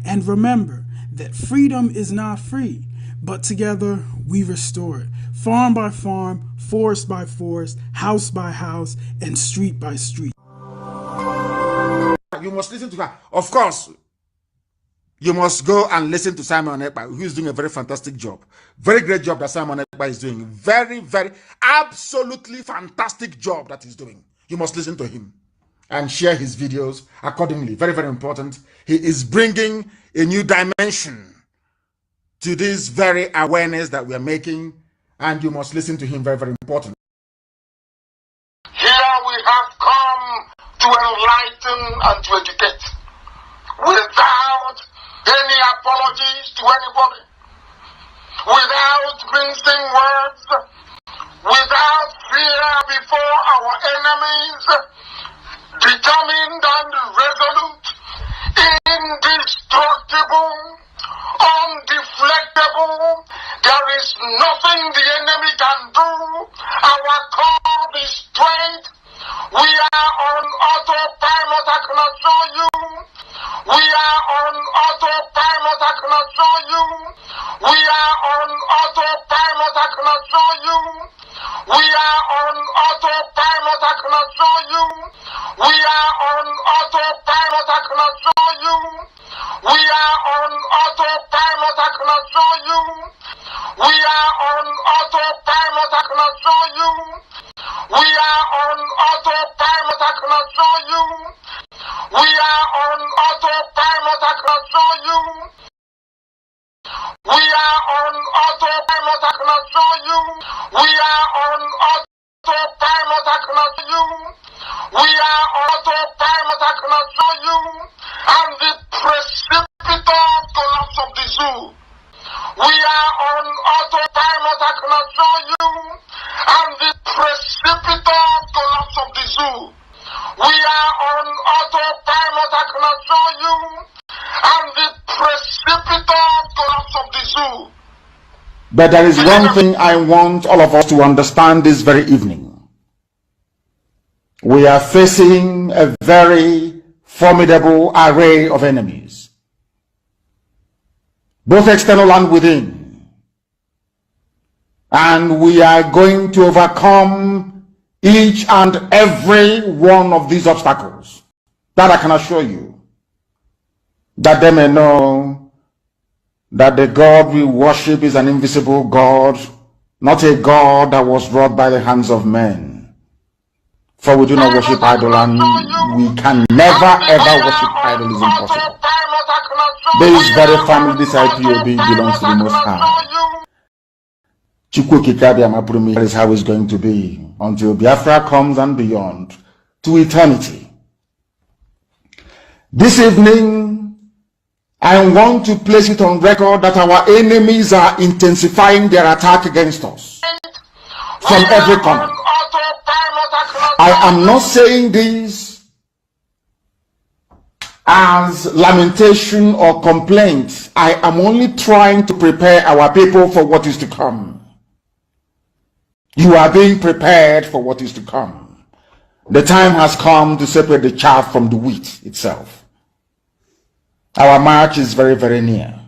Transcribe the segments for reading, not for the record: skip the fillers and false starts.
And remember that freedom is not free, but together we restore it. Farm by farm, forest by forest, house by house, and street by street. You must listen to her. Of course, you must go and listen to Simon Ekpa, who is doing a very fantastic job. Very great job that Simon Ekpa is doing. Very, very, absolutely fantastic job that he's doing. You must listen to him and share his videos accordingly. Very, very important. He is bringing a new dimension to this very awareness that we are making, and you must listen to him. Very, very important. Here we have come to enlighten and to educate without any apologies to anybody, without mincing words, without fear before our enemies, determined and resolute, indestructible, undeflectable. There is nothing the enemy can do. Our cause is straight. We are on autopilot, I can assure you. We are on autopilot, I can assure you. We are on autopilot, I can assure you. We are on autopilot, I can assure you. We are on autopilot, I can assure you. We are on autopilot, I can assure you. We are on autopilot, I can assure you. We are on autopilot, I can assure you. We are on autopilot, I can assure you. We are on autopilot, I can assure you. We are on autopilot, I can assure you. We are on autopilot, I can assure you. And the precipitous collapse of the zoo. We are on autopilot, I can assure you. And the precipitous collapse of the zoo. We are on autopilot, I can assure you. And the precipitous collapse of the zoo. But there is one thing I want all of us to understand this very evening. We are facing a very formidable array of enemies, both external and within. And we are going to overcome each and every one of these obstacles. That I can assure you. That they may know that the God we worship is an invisible God, not a God that was wrought by the hands of men. For we do not worship idol, and we can never ever worship idol. Is impossible. This very family, this IPOB, belongs to the Most High. That is how it's going to be until Biafra comes and beyond to eternity. This evening, I want to place it on record that our enemies are intensifying their attack against us from every corner. I am not saying this as lamentation or complaint. I am only trying to prepare our people for what is to come. You are being prepared for what is to come. The time has come to separate the chaff from the wheat itself. Our march is very, very near.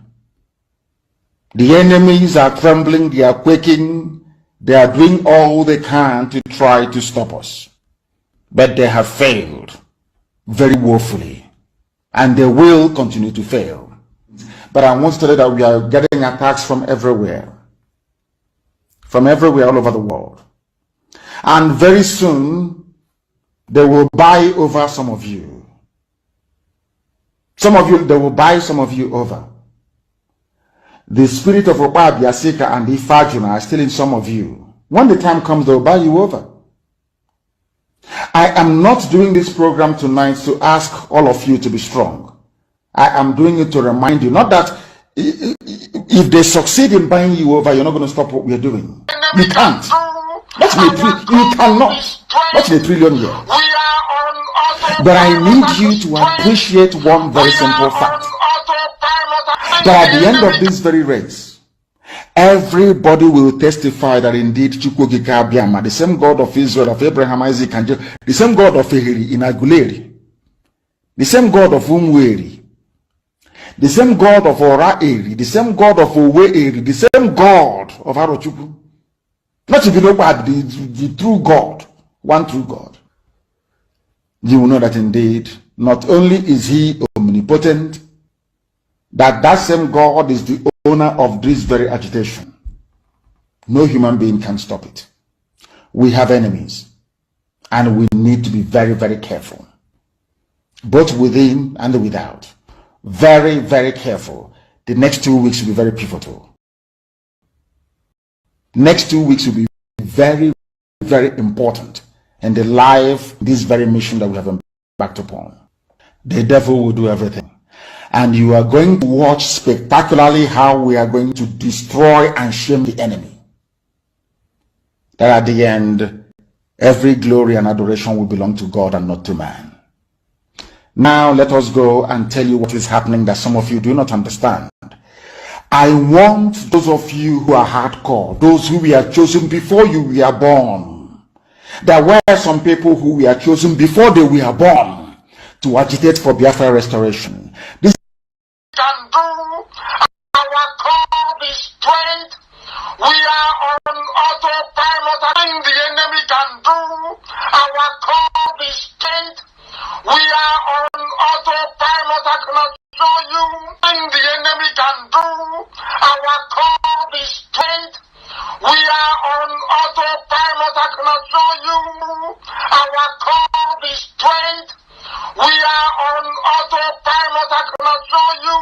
The enemies are trembling, they are quaking, they are doing all they can to try to stop us. But they have failed very woefully, and they will continue to fail. But I want to tell you that we are getting attacks from everywhere all over the world. And very soon, they will buy over some of you. Some of you, they will buy some of you over. The spirit of Ekpa Biasika and Ifajuna are still in some of you. When the time comes, they will buy you over. I am not doing this program tonight to ask all of you to be strong. I am doing it to remind you, not that if they succeed in buying you over, you're not going to stop what we are doing. You can't. You cannot. Not in a trillion years. But I need you to appreciate one very simple fact. That at the end of this very race, everybody will testify that indeed Chukwuokike Abiama, the same God of Israel, of Abraham, Isaac, and Jacob, the same God of Ehiri in Aguleri, the same God of Umweri, the same God of Ora Eri, the same God of Owe Eri, the same God of Arochukwu. Not if you know what the true God, one true God. You will know that indeed, not only is he omnipotent, that same God is the owner of this very agitation. No human being can stop it. We have enemies, and we need to be very, very careful, both within and without. Very, very careful. The next 2 weeks will be very pivotal. Next 2 weeks will be very, very important in the life, this very mission that we have embarked upon. The devil will do everything. And you are going to watch spectacularly how we are going to destroy and shame the enemy. That at the end, every glory and adoration will belong to God and not to man. Now let us go and tell you what is happening that some of you do not understand. I want those of you who are hardcore, those who were chosen before you were born. There were some people who were chosen before they were born to agitate for Biafra restoration. This can do. Our God is strength. We are on autopilot. Nothing the enemy can do. Our God is strength. We are on autopilot. I cannot show you. Nothing the enemy can do. Our God is strength. We are on autopilot. I cannot show you. Our God is strength. We are on autopilot. I cannot show you.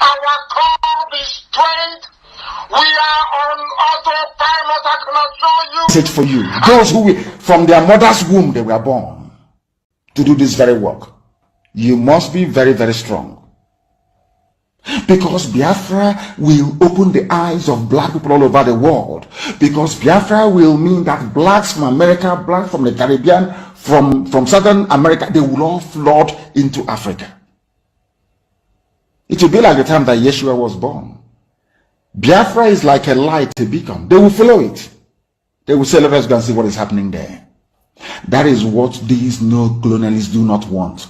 Our God is strength. We are on autopilot. I cannot show you. message for you. Those who from their mother's womb they were born to do this very work. You must be very, very strong. Because Biafra will open the eyes of black people all over the world. Because Biafra will mean that blacks from America, blacks from the Caribbean, from Southern America, they will all flood into Africa. It will be like the time that Yeshua was born. Biafra is like a light, a beacon. They will follow it. They will say, let us go and see what is happening there. That is what these neo-colonialists do not want.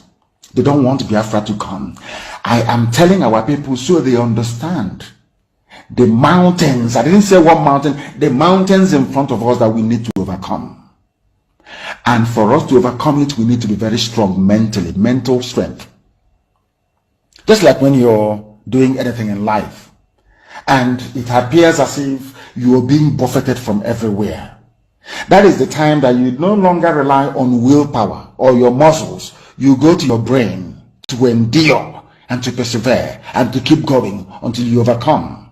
They don't want Biafra to come. I am telling our people so they understand. The mountains, I didn't say one mountain, the mountains in front of us that we need to overcome. And for us to overcome it, we need to be very strong mentally, mental strength. Just like when you're doing anything in life, and it appears as if you are being buffeted from everywhere. That is the time that you no longer rely on willpower or your muscles. You go to your brain to endure and to persevere and to keep going until you overcome.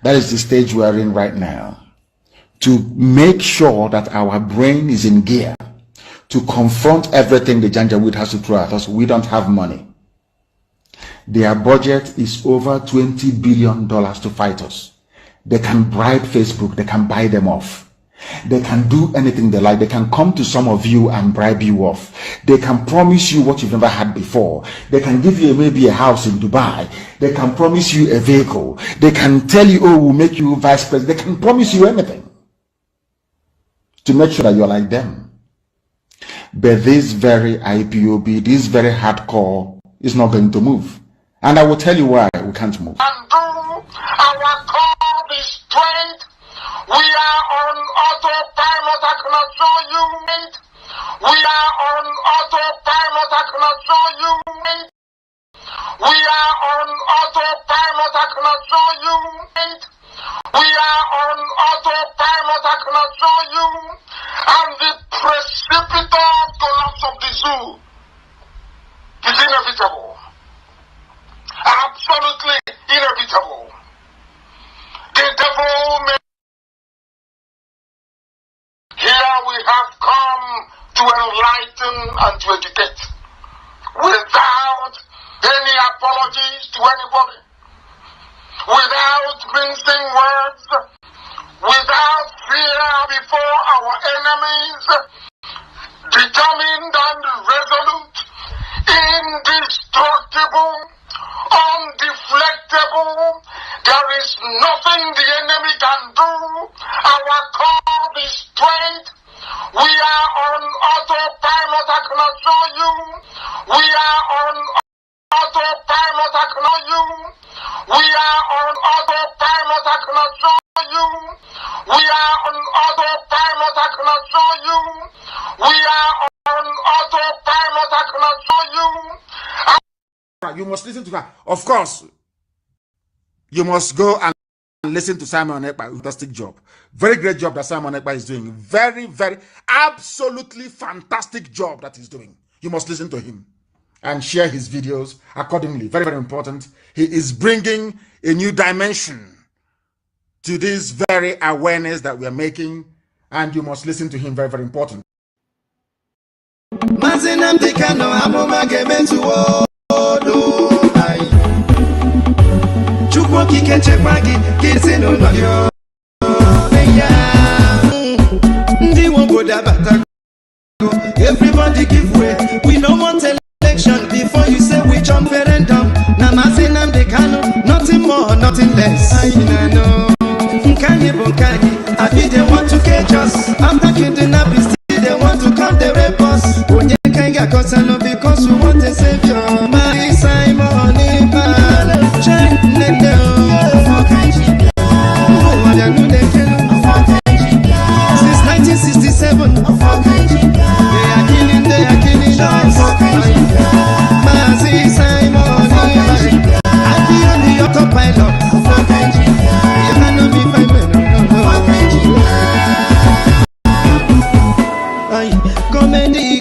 That is the stage we are in right now. To make sure that our brain is in gear to confront everything the Janjaweed has to throw at us. We don't have money. Their budget is over $20 billion to fight us. They can bribe Facebook. They can buy them off. They can do anything they like. They can come to some of you and bribe you off. They can promise you what you've never had before. They can give you maybe a house in Dubai. They can promise you a vehicle. They can tell you, oh, we'll make you vice president. They can promise you anything to make sure that you're like them. But this very IPOB, this very hardcore is not going to move. And I will tell you why we can't move. And do our God is strength. We are on autopilot. I cannot show you. We are on autopilot. I cannot show you. We are on autopilot. I cannot show you. We are on autopilot. I cannot show you. And the precipitous collapse of the zoo is inevitable. Absolutely inevitable. The devil may. Here we have come to enlighten and to educate without any apologies to anybody, without mincing words, without fear before our enemies, determined and resolute, indestructible, undeflectable. There is nothing the enemy can do. Our God is strength. We are on autopilot. I cannot show you. We are on autopilot, I cannot you. We are on autopilot, I cannot show you. We are on autopilot, I cannot show you. We are on autopilot, I cannot show you. You must listen to her. Of course, you must go and listen to Simon Ekpa. Fantastic job. Very great job that Simon Ekpa is doing. Very, very, absolutely fantastic job that he's doing. You must listen to him and share his videos accordingly. Very, very important. He is bringing a new dimension to this very awareness that we are making, and you must listen to him. Very, very important. Everybody give way. We don't want election before you say we jump referendum. Namazinam de Kano, nothing more, nothing less. I know. I think they want to catch us. I'm not kidding up, still they want to come the rape us. Because we want a savior. My Simon, since 1967, they are killing us. Mazi Simon, I be on the autopilot. You cannot be fine.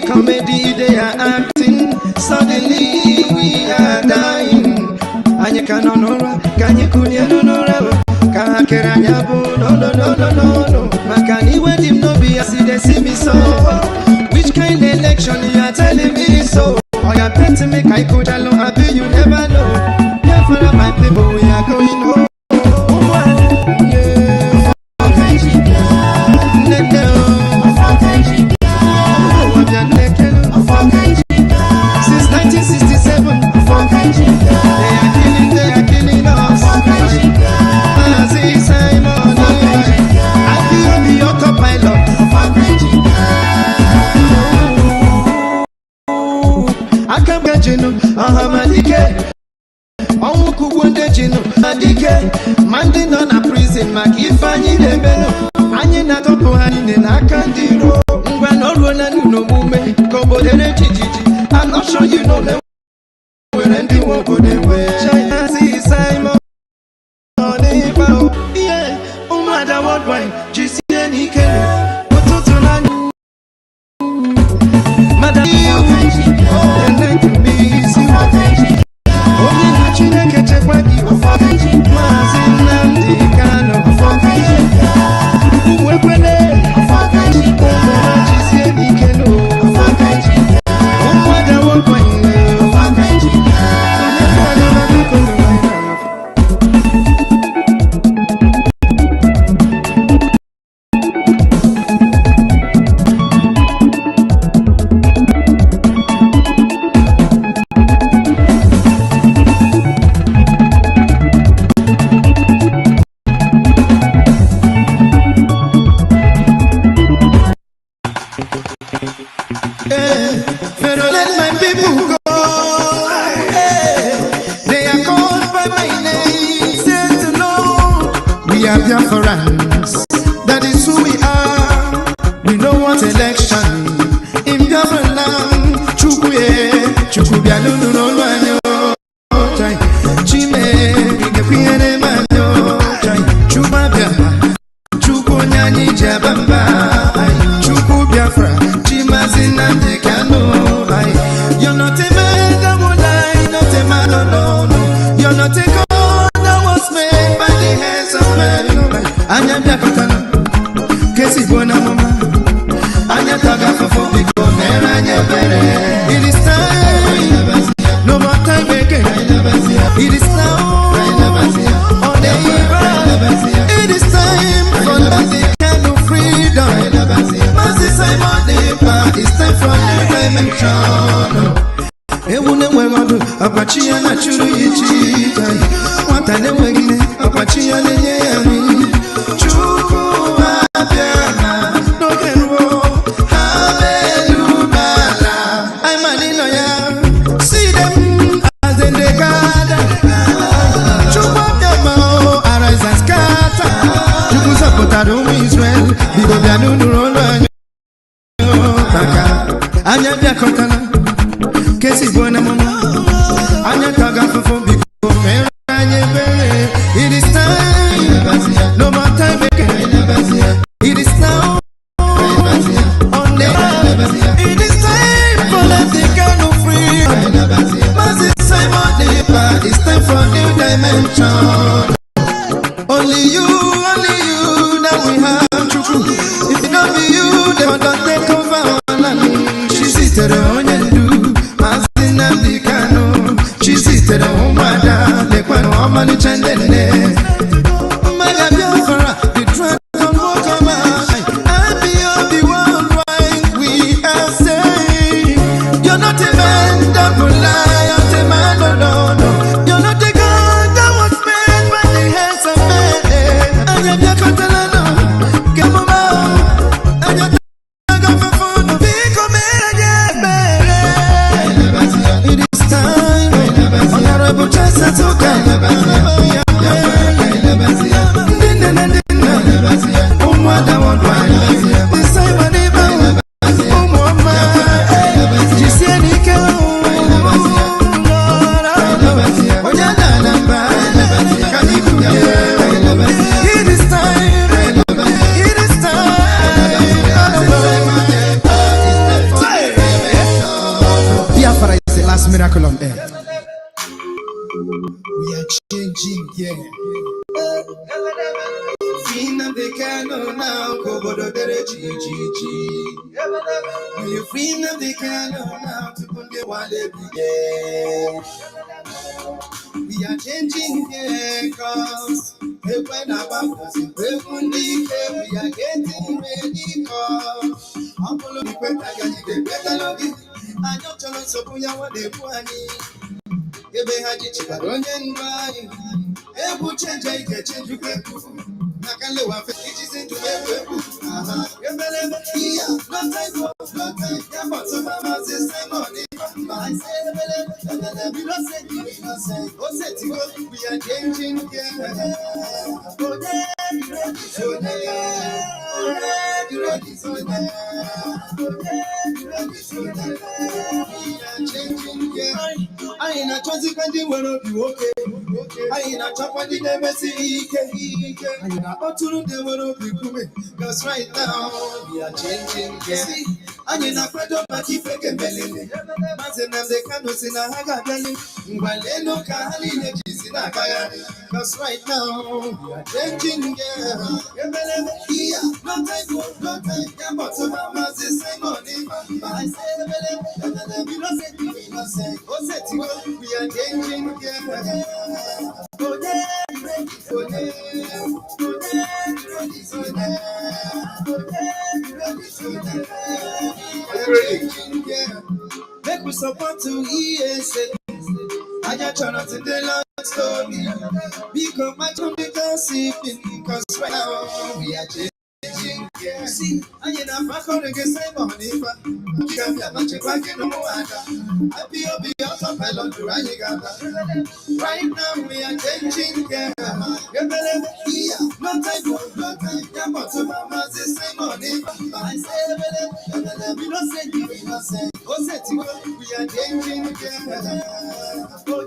Comedy, they are acting. Suddenly we are dying. Anya kanonora, kanya kunya nonora, kakera nyabo, no. Makani when him no be as they see me so. Which kind of election you are telling me so? I am bet to make I could alone, I bet you never know. Never my people, we are going home. Since 1967, they are killing us. Simon, I feel the autopilot. I can't get you, Ahamadike. Oh, Kuwandejino, Madike, Mandin on a prison, Makifani, Lebeno, Anina Topohan in Akandiro, Granolana, no movement, Kobo, I'm not sure you know them. When they won't go their way, China, see Simon, yeah, oh, matter what wine, just see any can, but to Madame, and then to be easy. Only not you can check what you are. Mazin and Kano. We're Biafraland, that is who we are. We don't want election in Biafraland. Chukubia no manyo. Chime ikepiyene manyo. Chuba Biafra, Chukunyani Jabamba. Chukubiafra, Chimazina de Kano. You're not a man that will lie, not a man, no. You're not a God that was made by the hands of men. Anya Biafra, Kesi Bona Mama, Anya Tagafo, it is time, no more time again. It is now, on the eve. It is time for the kind of freedom. Master Simon Ekpa, it's time for new dimension. Ewune wemadu, apachia na churu yichi. Watane wegine, apachia lenye yami. Chuku abiana, no kenwo. Hallelujah, I'm an inoya. See them as they dimension. Only you that we have true. If it not be you, they will not take over our land. She seated on your do, as in a bicano. She seated on my dad, they quite all money chandelier. My Biafra, the dragon walk on my happy of the world, right? We are saying, you're not a man that will lie, you're a man, no. You're not a God that was made by the hands of men. I am your Catalano, come on, and you're going for food, become it is time, honorable Chester to come. Biafra is the last miracle on earth. We are changing, yeah. Freedom they cannot now, Kobodo G. When you freedom they cannot now, to put the one they begin. We are changing, yeah, cause when about us, we are getting ready, cause I'm following the better love you. I don't tell us so we are what they want. Ebe haji chikaronye ngwani ebu change ike change ukweku nakale wafe ichisi njuweku yembelebe iya no time yamba so mama say say money I say lebelebe we don't say we don't say o say tigo we are changing again I ain't a 2020 will be okay. I ain't a top of the MSC. I ain't a bottle of the world be coming. Because right now we are changing. I ain't a friend of my keep a belly. Mazen and the candles in a haga belly. Waleno Kahali is in a kaya. Because right now we are changing. No time. Yeah, but some mama's the same money. I say, we don't say, we are changing again. Make we support to ESA. I just turn out to the love story. Because my tongue because right now we are changing. See, I ain't a back on the same money. You can be a bunch of wagon no more. I be out of my lot to right now we are changing. No time. Yeah, but to mama's the same money. I say, we don't say. Oh, say, we are changing again. Oh,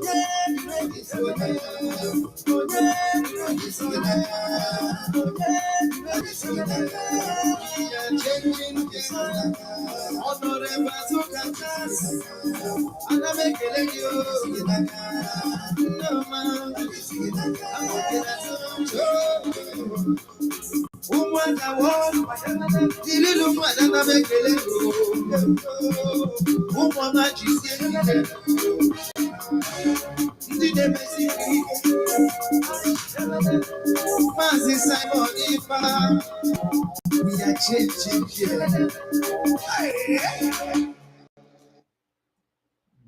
we are changing here.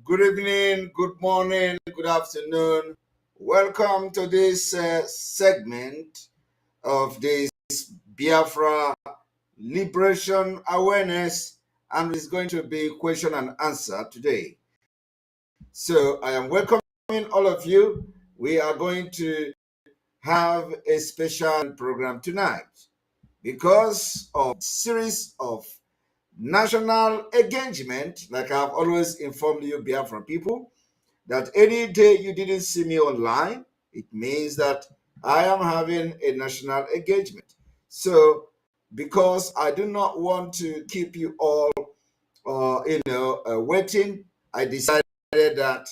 Good evening, good morning, good afternoon. Welcome to this segment of this Biafra Liberation Awareness, and it's going to be question and answer today. So I am welcoming all of you. We are going to have a special program tonight because of series of national engagement. Like I've always informed you, Biafra people, that any day you didn't see me online, it means that I am having a national engagement. So because I do not want to keep you all waiting, I decided that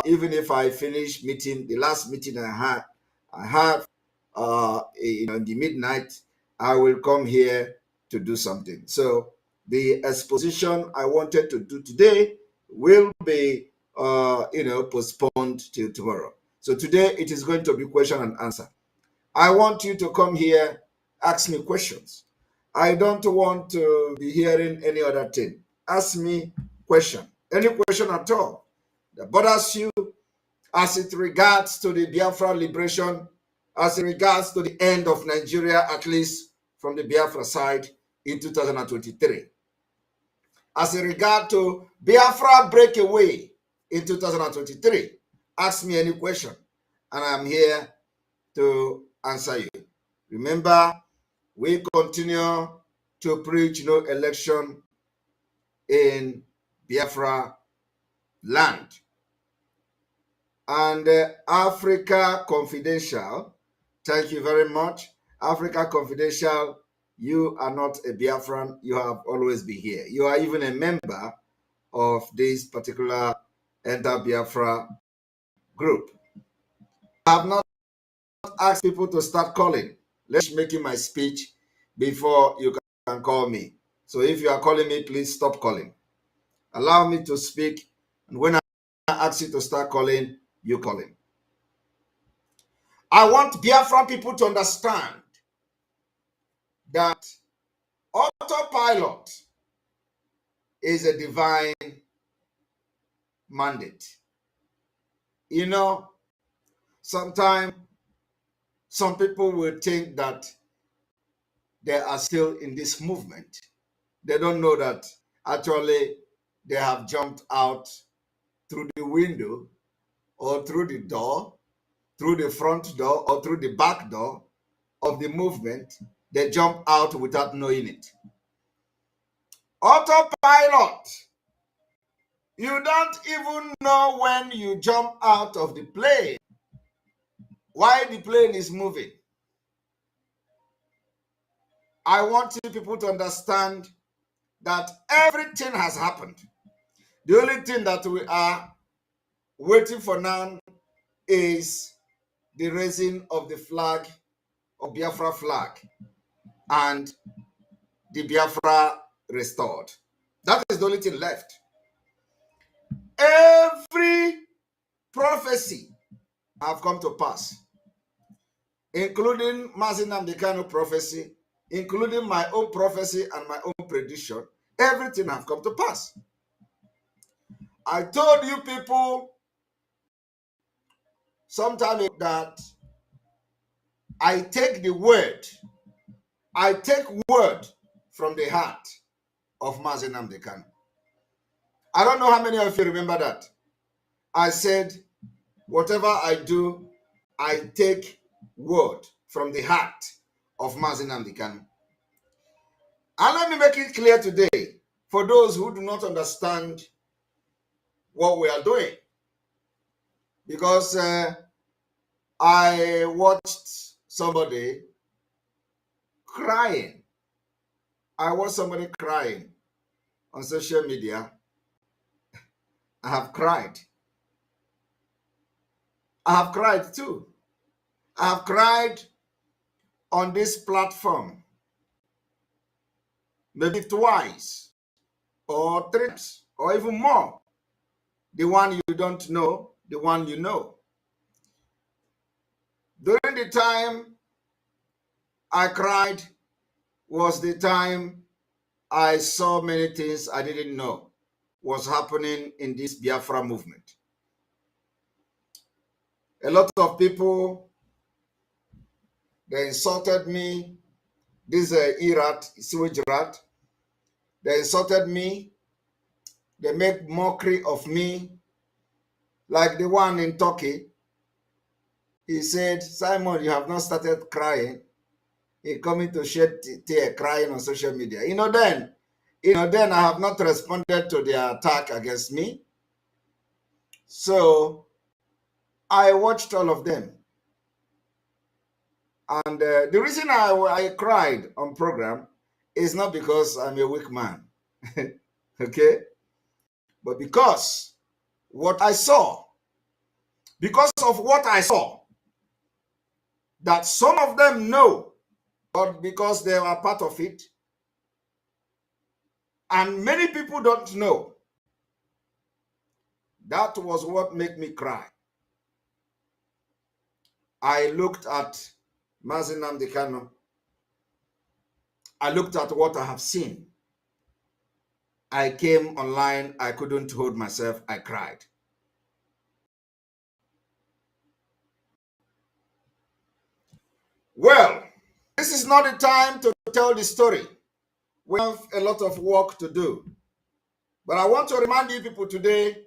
even if I finish meeting, the last meeting I have in the midnight, I will come here to do something. So the exposition I wanted to do today will be postponed till tomorrow. So today it is going to be question and answer. I want you to come here, ask me questions. I don't want to be hearing any other thing. Ask me question, any question at all that bothers you as it regards to the Biafra liberation, as it regards to the end of Nigeria, at least from the Biafra side in 2023. As in regard to Biafra breakaway in 2023, ask me any question, and I'm here to answer you. Remember, we continue to preach no election in Biafra land. And Africa Confidential, thank you very much. Africa Confidential, you are not a Biafran. You have always been here. You are even a member of this particular Enter Biafra group. I have not asked people to start calling. Let's making my speech before you can call me. So if you are calling me, please stop calling. Allow me to speak. And when I ask you to start calling, you call in. I want Biafran people to understand that autopilot is a divine mandate. You know, sometimes some people will think that they are still in this movement. They don't know that actually they have jumped out through the window or through the door, through the front door or through the back door of the movement. They jump out without knowing it. Autopilot. You don't even know when you jump out of the plane why the plane is moving. I want you people to understand that everything has happened. The only thing that we are waiting for now is the raising of the flag, of Biafra flag, and the Biafra restored. That is the only thing left. Every prophecy have come to pass, including Mazi Nnamdi Kanu prophecy, including my own prophecy and my own prediction. Everything have come to pass. I told you people sometime ago that I take word from the heart of Mazi Nnamdi Kanu. I don't know how many of you remember that. I said, whatever I do, I take word from the heart of Mazi Nnamdi Kanu. And let me make it clear today, for those who do not understand what we are doing, because I watched somebody crying. I watched somebody crying on social media. I have cried. I have cried too. I have cried on this platform maybe twice or three times or even more. The one you don't know, the one you know. During the time I cried was the time I saw many things I didn't know was happening in this Biafra movement. A lot of people, they insulted me. This Irat, sewage rat, they insulted me. They make mockery of me. Like the one in Turkey. He said, Simon, you have not started crying. He coming to shed tear crying on social media. Then I have not responded to their attack against me. So I watched all of them. And the reason I cried on program is not because I'm a weak man. Okay? But because what I saw because of what I saw, that some of them know, but because they are part of it, and many people don't know. That was what made me cry. I looked at Mazi Nnamdi Kanu. I looked at what I have seen. I came online. I couldn't hold myself. I cried. Well, this is not the time to tell the story. We have a lot of work to do. But I want to remind you people today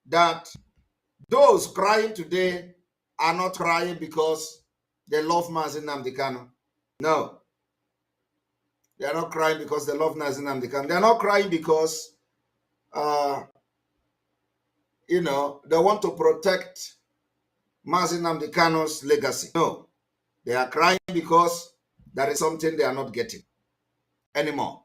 that those crying today are not crying because they love Mazi Nnamdi Kanu. No. They are not crying because they love Mazi Nnamdi Kanu. They are not crying because, they want to protect Mazi Nnamdi Kanu's legacy. No. They are crying because there is something they are not getting anymore.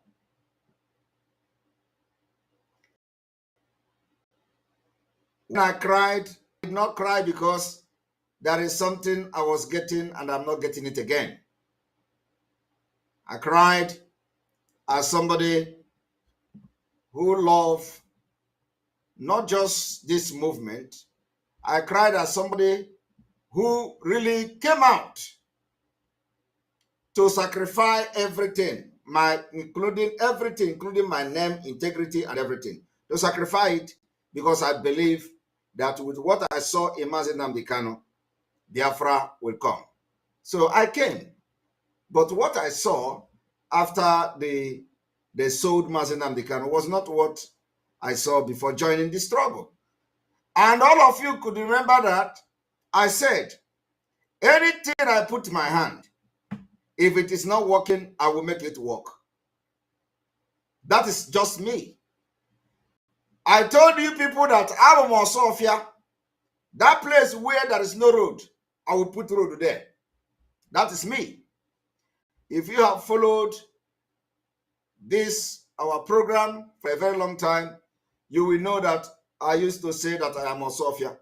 When I cried, I did not cry because there is something I was getting and I'm not getting it again. I cried as somebody who loved not just this movement. I cried as somebody who really came out to sacrifice everything, including my name, integrity, and everything, to sacrifice it because I believe that with what I saw in Mazi Nnamdi Kanu, Biafra will come. So I came. But what I saw after they sold Mazi Nnamdi Kanu was not what I saw before joining the struggle. And all of you could remember that I said, anything I put my hand, if it is not working, I will make it work. That is just me. I told you people that I'm on Sofia, that place where there is no road, I will put road there. That is me. If you have followed our program for a very long time, you will know that I used to say that I am on Sofia.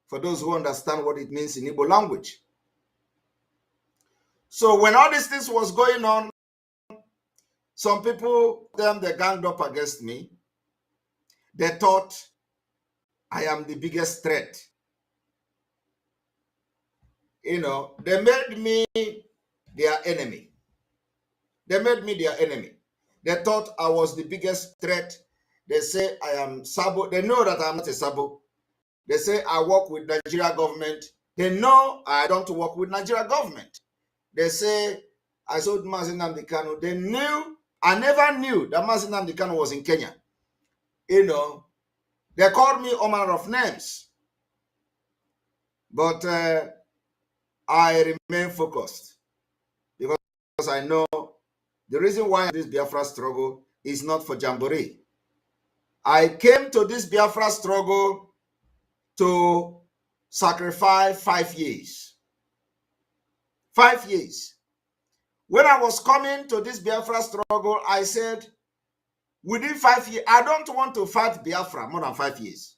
For those who understand what it means in Igbo language. So when all these things was going on, some people, they ganged up against me. They thought I am the biggest threat. They made me their enemy. They made me their enemy. They thought I was the biggest threat. They say I am Sabo. They know that I'm not a Sabo. They say I work with Nigeria government. They know I don't work with Nigeria government. They say I sold Mazi Nnamdi Kanu. They knew, I never knew that Mazi Nnamdi Kanu was in Kenya. They called me all manner of names. But I remain focused because I know the reason why this Biafra struggle is not for jamboree. I came to this Biafra struggle to sacrifice 5 years. 5 years. When I was coming to this Biafra struggle, I said, within 5 years, I don't want to fight Biafra more than 5 years.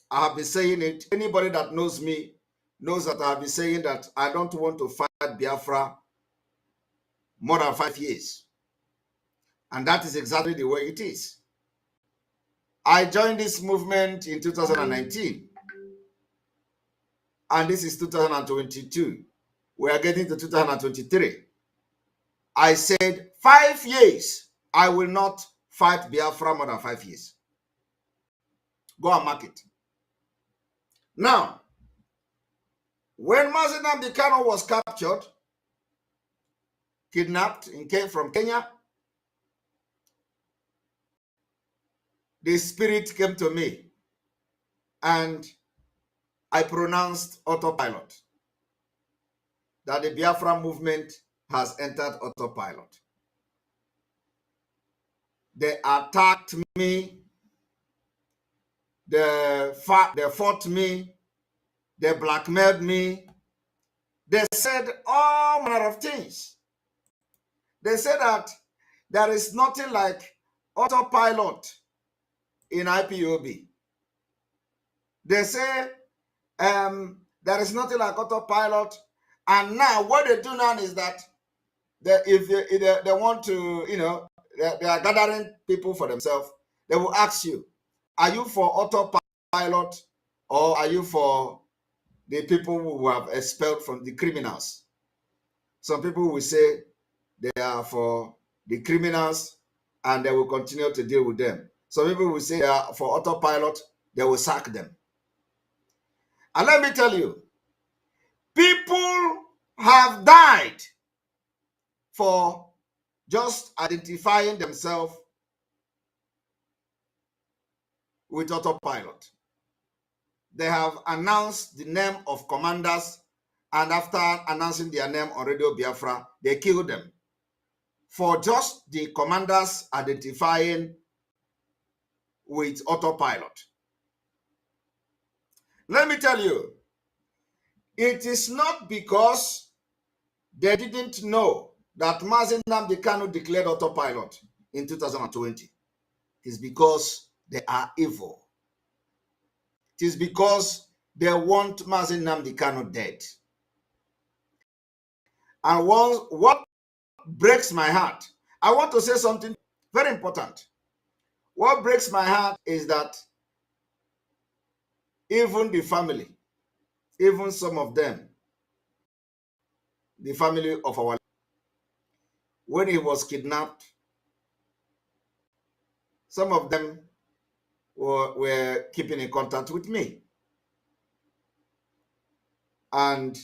I have been saying it. Anybody that knows me knows that I have been saying that I don't want to fight Biafra more than 5 years. And that is exactly the way it is. I joined this movement in 2019. And this is 2022. We are getting to 2023. I said 5 years, I will not fight Biafra more than 5 years. Go and mark it. Now, when Mazi Nnamdi Kanu was captured, kidnapped from Kenya, the spirit came to me and I pronounced autopilot, that the Biafra movement has entered autopilot. They attacked me, they fought me, they blackmailed me, they said all manner of things. They said that there is nothing like autopilot in IPOB. They say there is nothing like autopilot. And now what they do now is that if they want to, they are gathering people for themselves, they will ask you, are you for autopilot or are you for the people who have expelled from the criminals? Some people will say they are for the criminals and they will continue to deal with them. Some people will say they are for autopilot, they will sack them. And let me tell you, people have died for just identifying themselves with autopilot. They have announced the name of commanders, and after announcing their name on Radio Biafra, they killed them for just the commanders identifying with autopilot. Let me tell you, it is not because they didn't know that Mazi Nnamdi Kanu declared autopilot in 2020. It is because they are evil. It is because they want Mazi Nnamdi Kanu dead. And what breaks my heart, I want to say something very important. What breaks my heart is that even the family, even some of them, the family of our, when he was kidnapped, some of them were keeping in contact with me. And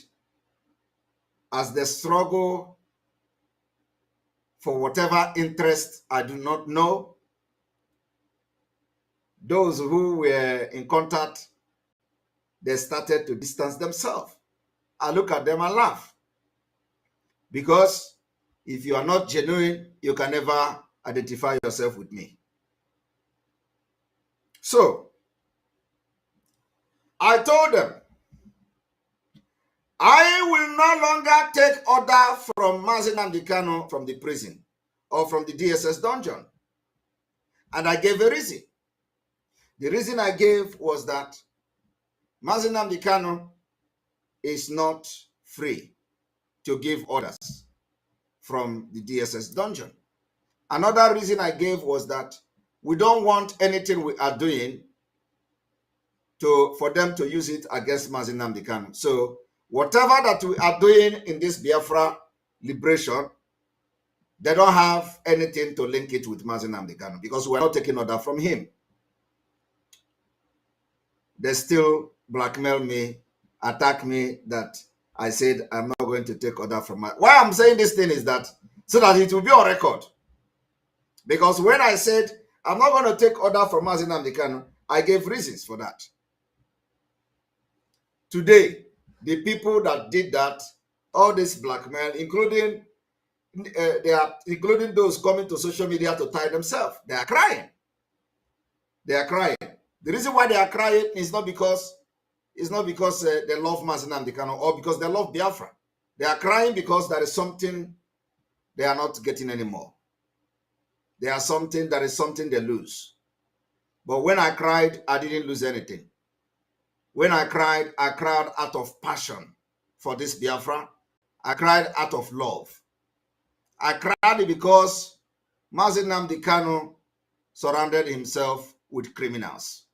as they struggle for whatever interest I do not know, those who were in contact, they started to distance themselves. I look at them and laugh. Because if you are not genuine, you can never identify yourself with me. So, I told them, I will no longer take order from Mazi Nnamdi Kanu from the prison or from the DSS dungeon. And I gave a reason. The reason I gave was that Mazi Nnamdi Kanu is not free to give orders from the DSS dungeon. Another reason I gave was that we don't want anything we are doing for them to use it against Mazi Nnamdi Kanu. So whatever that we are doing in this Biafra liberation, they don't have anything to link it with Mazi Nnamdi Kanu because we're not taking order from him. They still blackmail me, attack me that I said I'm not going to take order from Why I'm saying this thing is that so that it will be on record. Because when I said I'm not going to take order from Mazi Nnamdi Kanu, I gave reasons for that. Today, the people that did that, all this blackmail, including including those coming to social media to tie themselves, they are crying. They are crying. The reason why they are crying is not because they love Mazi Nnamdi Kanu or because they love Biafra. They are crying because there is something they are not getting anymore. There is something they lose. But when I cried, I didn't lose anything. When I cried out of passion for this Biafra. I cried out of love. I cried because Mazi Nnamdi Kanu surrounded himself with criminals.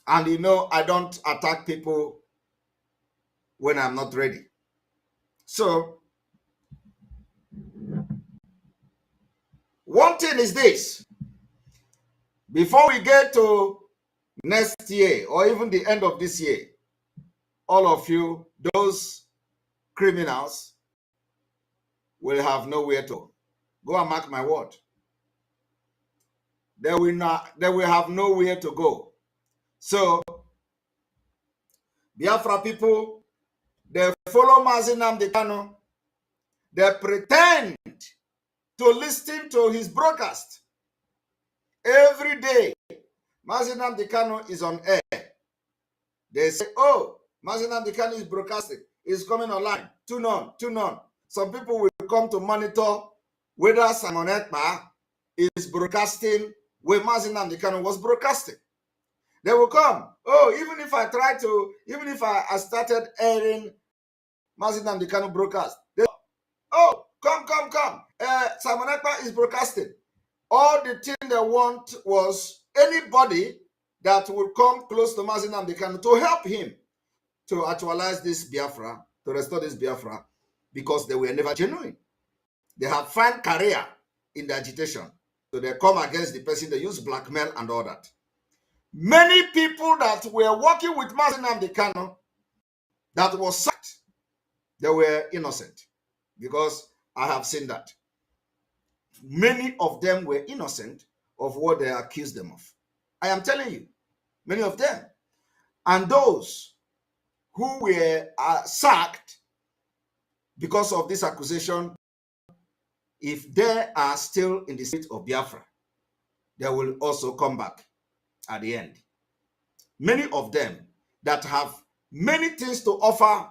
And I don't attack people when I'm not ready. So, one thing is this. Before we get to next year or even the end of this year, all of you, those criminals, will have nowhere to go. And mark my word. They will have nowhere to go. So, Biafra people, they follow Mazi Nnamdi Kanu. They pretend to listen to his broadcast. Every day, Mazi Nnamdi Kanu is on air. They say, oh, Mazi Nnamdi Kanu is broadcasting. He's coming online. Tune on. Some people will come to monitor whether Simon Ekpa is broadcasting where Mazi Nnamdi Kanu was broadcasting. They will come. Oh, even if I started airing Mazi Nnamdi Kanu broadcast, oh, come. Simon Ekpa is broadcasting. All the thing they want was anybody that would come close to Mazi Nnamdi Kanu to help him to actualize this Biafra, to restore this Biafra, because they were never genuine. They have found career in the agitation. So they come against the person, they use blackmail and all that. Many people that were working with Mazi Nnamdi Kanu that was sacked, they were innocent, because I have seen that. Many of them were innocent of what they accused them of. I am telling you, many of them. And those who were sacked because of this accusation, if they are still in the state of Biafra, they will also come back at the end. Many of them that have many things to offer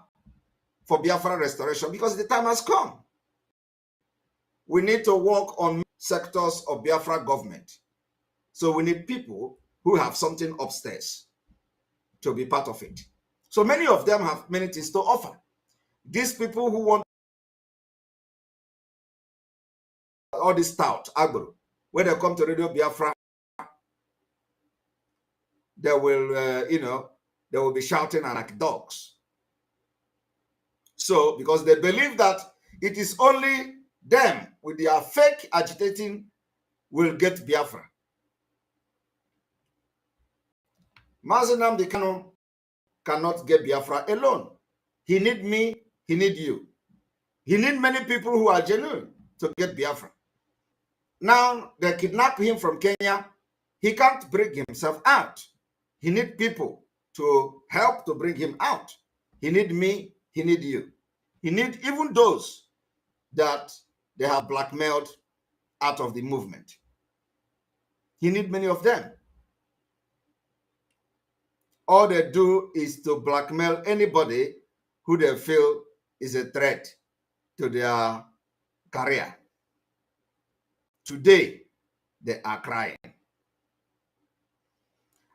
for Biafra restoration, because the time has come. We need to work on sectors of Biafra government. So we need people who have something upstairs to be part of it. So many of them have many things to offer. These people who want all this stout, agro, when they come to Radio Biafra, they will, they will be shouting like dogs. So, because they believe that it is only them with their fake agitating will get Biafra. Mazi Nnamdi Kanu cannot get Biafra alone. He need me, he need you. He need many people who are genuine to get Biafra. Now, they kidnap him from Kenya. He can't bring himself out. He need people to help to bring him out. He need me, he need you. He need even those that they have blackmailed out of the movement. He need many of them. All they do is to blackmail anybody who they feel is a threat to their career. Today, they are crying.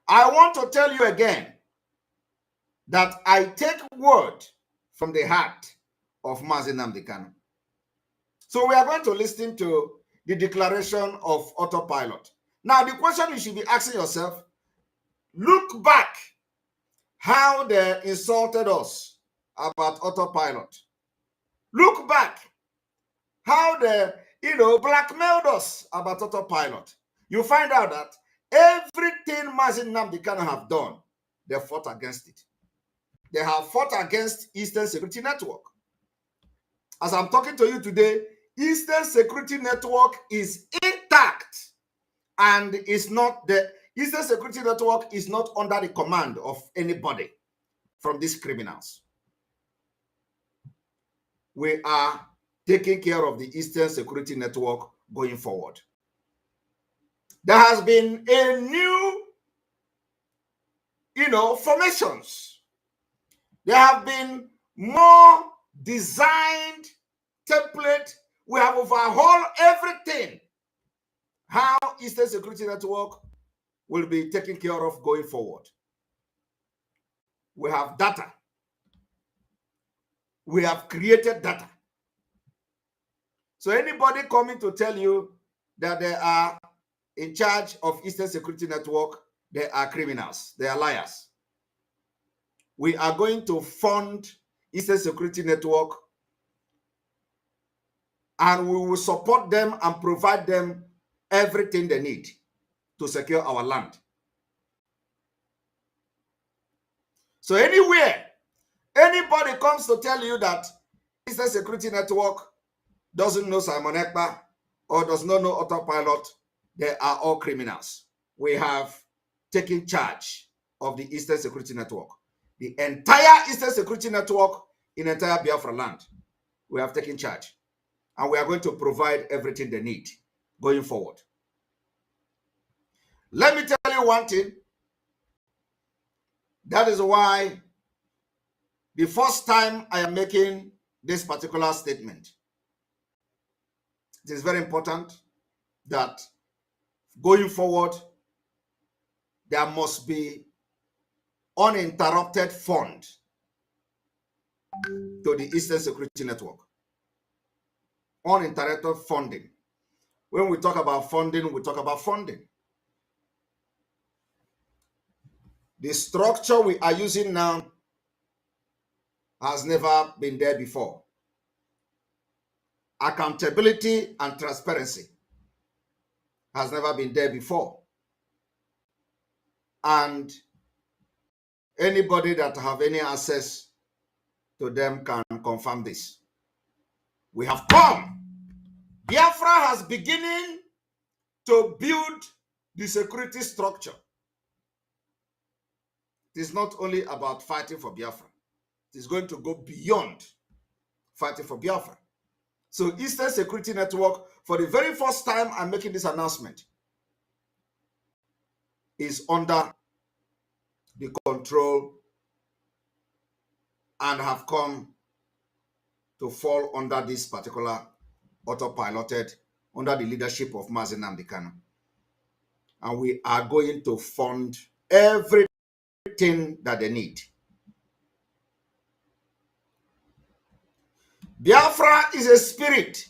I want to tell you again that I take word from the heart of Mazi Nnamdi Kanu. So we are going to listen to the declaration of autopilot. Now, the question you should be asking yourself, look back how they insulted us about autopilot. Look back how they, blackmailed us about autopilot. You find out that everything Mazi Nnamdi Kanu have done, they fought against it. They have fought against Eastern Security Network. As I'm talking to you today, Eastern Security Network is intact, and Eastern Security Network is not under the command of anybody from these criminals. We are taking care of the Eastern Security Network going forward. There has been a new, formations. There have been more designed template. We have overhauled everything. How Eastern Security Network will be taken care of going forward. We have data. We have created data. So anybody coming to tell you that they are in charge of Eastern Security Network, they are criminals. They are liars. We are going to fund Eastern Security Network, and we will support them and provide them everything they need to secure our land. So anywhere, anybody comes to tell you that Eastern Security Network doesn't know Simon Ekpa or does not know autopilot, they are all criminals. We have taken charge of the Eastern Security Network. The entire Eastern Security Network in entire Biafraland, we have taken charge. And we are going to provide everything they need going forward. Let me tell you one thing. That is why the first time I am making this particular statement, it is very important that going forward, there must be uninterrupted fund to the Eastern Security Network. Uninterrupted funding. When we talk about funding, we talk about funding. The structure we are using now has never been there before. Accountability and transparency has never been there before. And anybody that have any access to them can confirm this. We have come. Biafra has beginning to build the security structure. It is not only about fighting for Biafra. It is going to go beyond fighting for Biafra. So Eastern Security Network, for the very first time I'm making this announcement, is under the control and have come to fall under this particular autopiloted, under the leadership of Mazi Nnamdi Kanu. And we are going to fund everything that they need. Biafra is a spirit.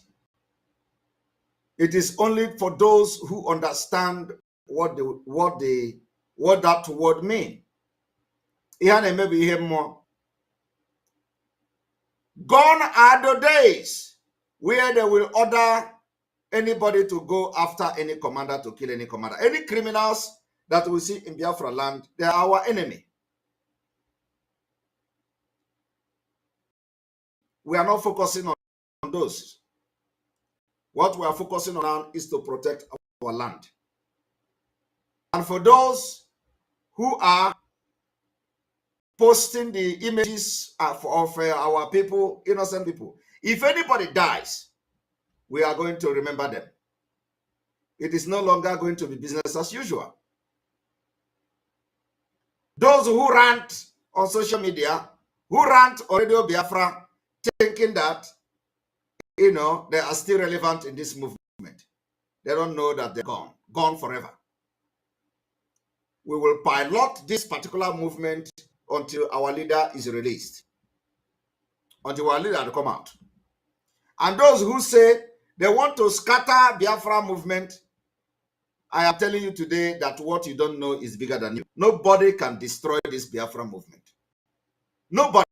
It is only for those who understand what that word means. Gone are the days where they will order anybody to go after any commander, to kill any commander. Any criminals that we see in Biafraland, they are our enemy. We are not focusing on those. What we are focusing on now is to protect our land. And for those who are posting the images of our people, innocent people, if anybody dies, we are going to remember them. It is no longer going to be business as usual. Those who rant on social media, who rant on Radio Biafra, thinking that, they are still relevant in this movement. They don't know that they're gone forever. We will pilot this particular movement until our leader is released, until our leader will come out. And those who say they want to scatter Biafra movement, I am telling you today that what you don't know is bigger than you. Nobody can destroy this Biafra movement. Nobody.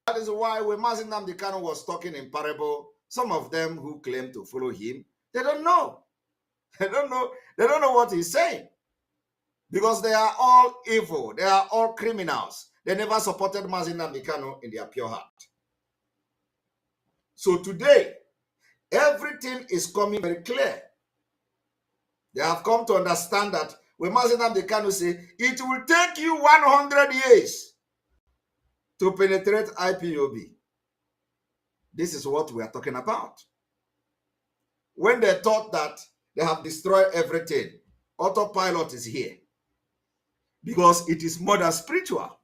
That is why when Mazi Nnamdi Kanu was talking in parable, some of them who claim to follow him, they don't know. They don't know what he's saying. Because they are all evil. They are all criminals. They never supported Mazi Nnamdi Kanu in their pure heart. So today, everything is coming very clear. They have come to understand that when Mazi Nnamdi Kanu say, it will take you 100 years to penetrate IPOB. This is what we are talking about. When they thought that they have destroyed everything, autopilot is here. Because it is more than spiritual.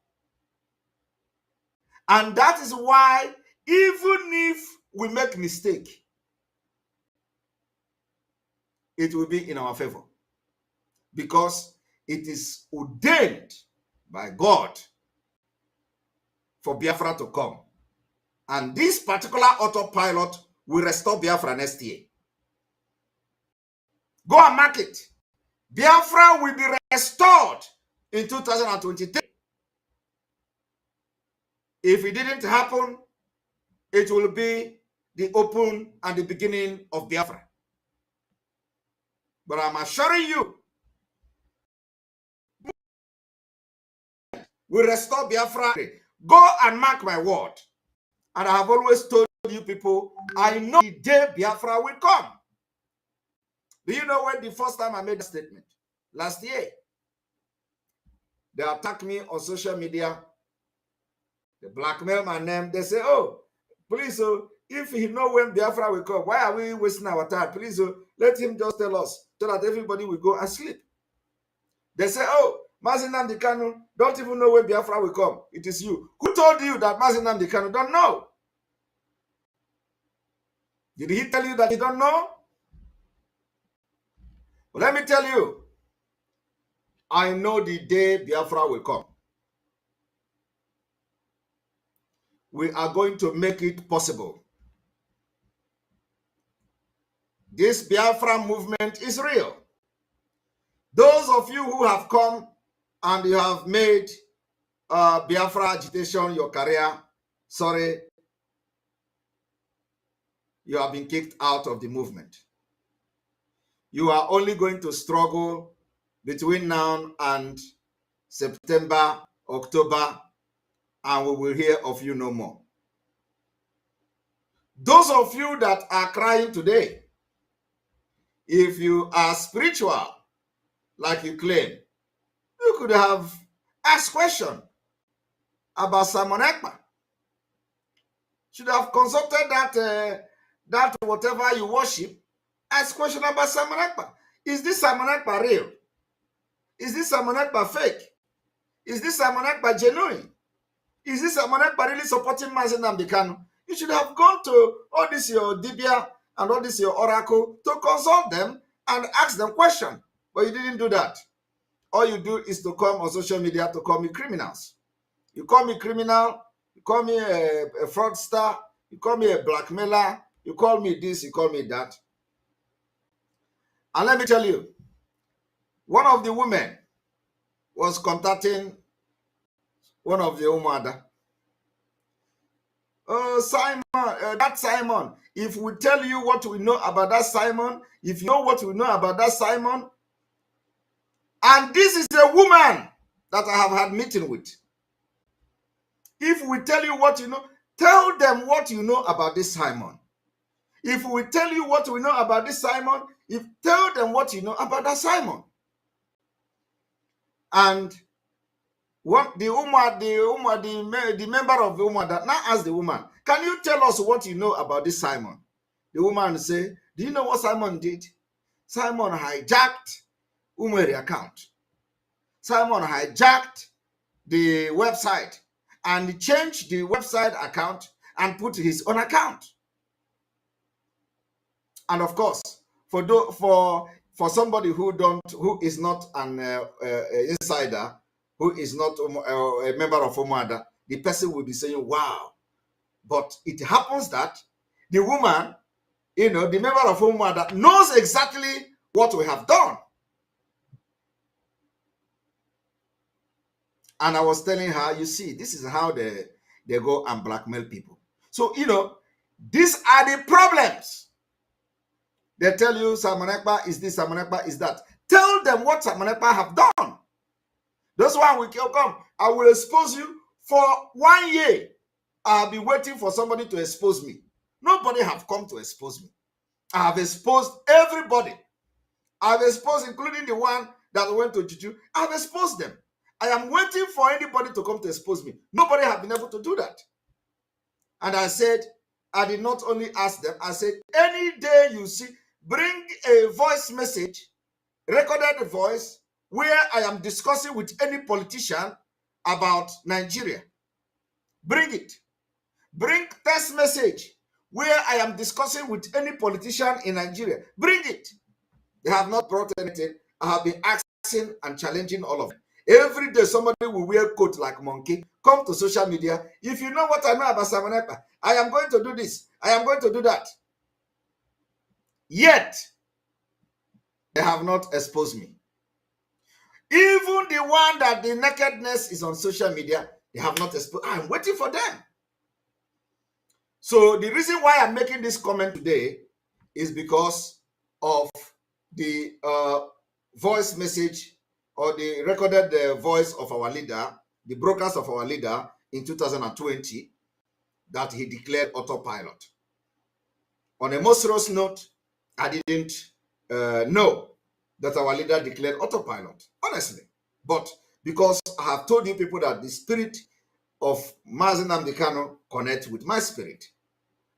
And that is why, even if we make mistake, it will be in our favor. Because it is ordained by God for Biafra to come. And this particular autopilot will restore Biafra next year. Go and mark it. Biafra will be restored in 2023. If it didn't happen, it will be the open and the beginning of Biafra. But I'm assuring you, we restore Biafra. Go and mark my word. And I have always told you people, I know the day Biafra will come. Do you know when the first time I made a statement? Last year. They attack me on social media. They blackmail my name. They say, oh, please, if he know when Biafra will come, why are we wasting our time? Please, let him just tell us so that everybody will go and sleep. They say, oh, Mazi Nnamdi Kanu don't even know when Biafra will come. It is you. Who told you that Mazi Nnamdi Kanu don't know? Did he tell you that you don't know? Well, let me tell you, I know the day Biafra will come. We are going to make it possible. This Biafra movement is real. Those of you who have come and you have made Biafra agitation your career, sorry, you have been kicked out of the movement. You are only going to struggle between now and September, October, and we will hear of you no more. Those of you that are crying today, if you are spiritual, like you claim, you could have asked question about Simon Ekpa. Should have consulted that whatever you worship. Ask question about Simon Ekpa. Is this Simon Ekpa real? Is this Simon Ekpa fake? Is this Simon Ekpa genuine? Is this Simon Ekpa really supporting Mazi Nnamdi Kanu? You should have gone to all this your Dibia and all this your Oracle to consult them and ask them question. But you didn't do that. All you do is to come on social media to call me criminals. You call me criminal, you call me a fraudster, you call me a blackmailer, you call me this, you call me that. And let me tell you, one of the women was contacting one of the Umada. Simon, that Simon, if we tell you what we know about that Simon, if you know what we know about that Simon, and this is a woman that I have had meeting with. If we tell you what you know, tell them what you know about this Simon. If we tell you what we know about this Simon, tell them what you know about that Simon. And what the member of the woman that now asked the woman, can you tell us what you know about this Simon? The woman say, do you know what Simon did? Simon hijacked Umeri account. Simon hijacked the website and changed the website account and put his own account. And of course, for somebody who is not an insider, who is not a member of Umada, the person will be saying, wow. But it happens that the woman, the member of Umada, knows exactly what we have done. And I was telling her, you see, this is how they go and blackmail people. So, these are the problems. They tell you Simon Ekpa is this, Simon Ekpa is that. Tell them what Simon Ekpa have done. That's why we can come. I will expose you for 1 year. I'll be waiting for somebody to expose me. Nobody have come to expose me. I have exposed everybody. I've exposed, including the one that went to Juju. I've exposed them. I am waiting for anybody to come to expose me. Nobody have been able to do that. And I said, I did not only ask them, I said, any day you see, bring a voice message, recorded voice, where I am discussing with any politician about Nigeria. Bring it. Bring text message where I am discussing with any politician in Nigeria. Bring it. They have not brought anything. I have been asking and challenging all of them. Every day somebody will wear coat like monkey, come to social media. If you know what I know about Simon Ekpa, I am going to do this. I am going to do that. Yet, they have not exposed me. Even the one that the nakedness is on social media, they have not exposed. I'm waiting for them. So the reason why I'm making this comment today is because of the voice message or the recorded voice of our leader, the broadcast of our leader in 2020, that he declared autopilot. On a more serious note, I didn't know that our leader declared autopilot, honestly. But because I have told you people that the spirit of Mazi Nnamdi Kanu connects with my spirit.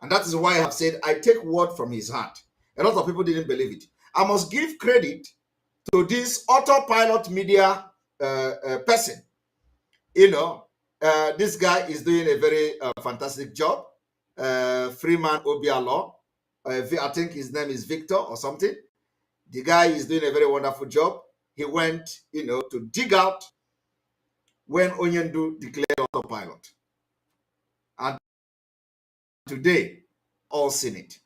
And that is why I have said I take word from his heart. A lot of people didn't believe it. I must give credit to this autopilot media person. This guy is doing a very fantastic job. Freeman Obialo. I think his name is Victor or something. The guy is doing a very wonderful job. He went, to dig out when Onyendu declared autopilot. And today, all seen it.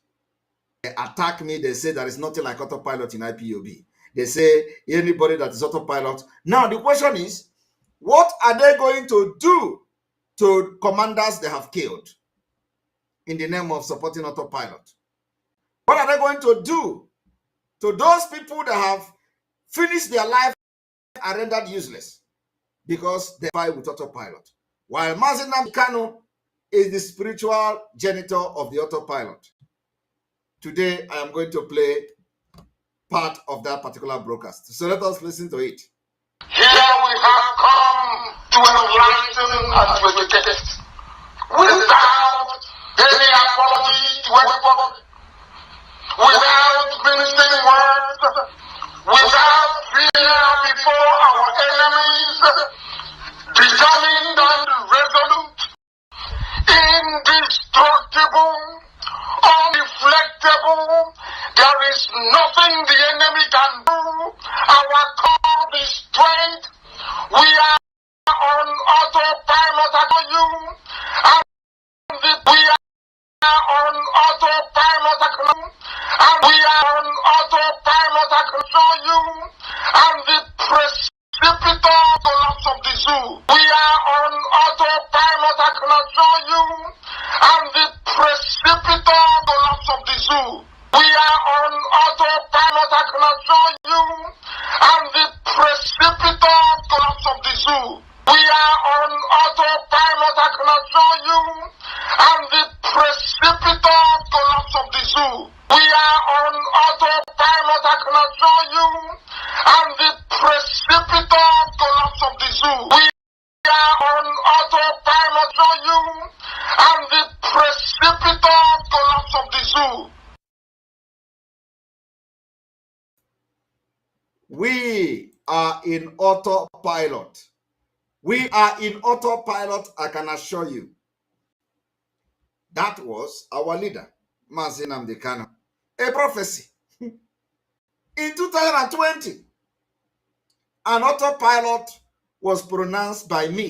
They attack me. They say there is nothing like autopilot in IPOB. They say anybody that is autopilot. Now, the question is, what are they going to do to commanders they have killed in the name of supporting autopilot? What are they going to do to those people that have finished their life and rendered useless because they fight with autopilot? While Mazi Nnamdi Kanu is the spiritual janitor of the autopilot. Today, I am going to play part of that particular broadcast. So let us listen to it. Here we have come to enlighten and to educate without any apology to anybody, without mincing words, without fear before our enemies, determined and resolute, indestructible, undeflectable. There is nothing the enemy can do. Our call is straight. We are on autopilot for you. And we are on autopilot and we are on autopilot for you. And the precipitous collapse of the zoo. We are on autopilot for you. And the precipitous collapse of the zoo. We are on autopilot for you. And the precipitous collapse of the zoo. We are on autopilot for you. And the precipitous collapse of the zoo. We are on autopilot for you. And the precipitous collapse of the zoo. We are on autopilot for you. And the precipitous collapse of the zoo. We are in autopilot. We are in autopilot, I can assure you. That was our leader, Mazi Nnamdi Kanu. A prophecy. In 2020, an autopilot was pronounced by me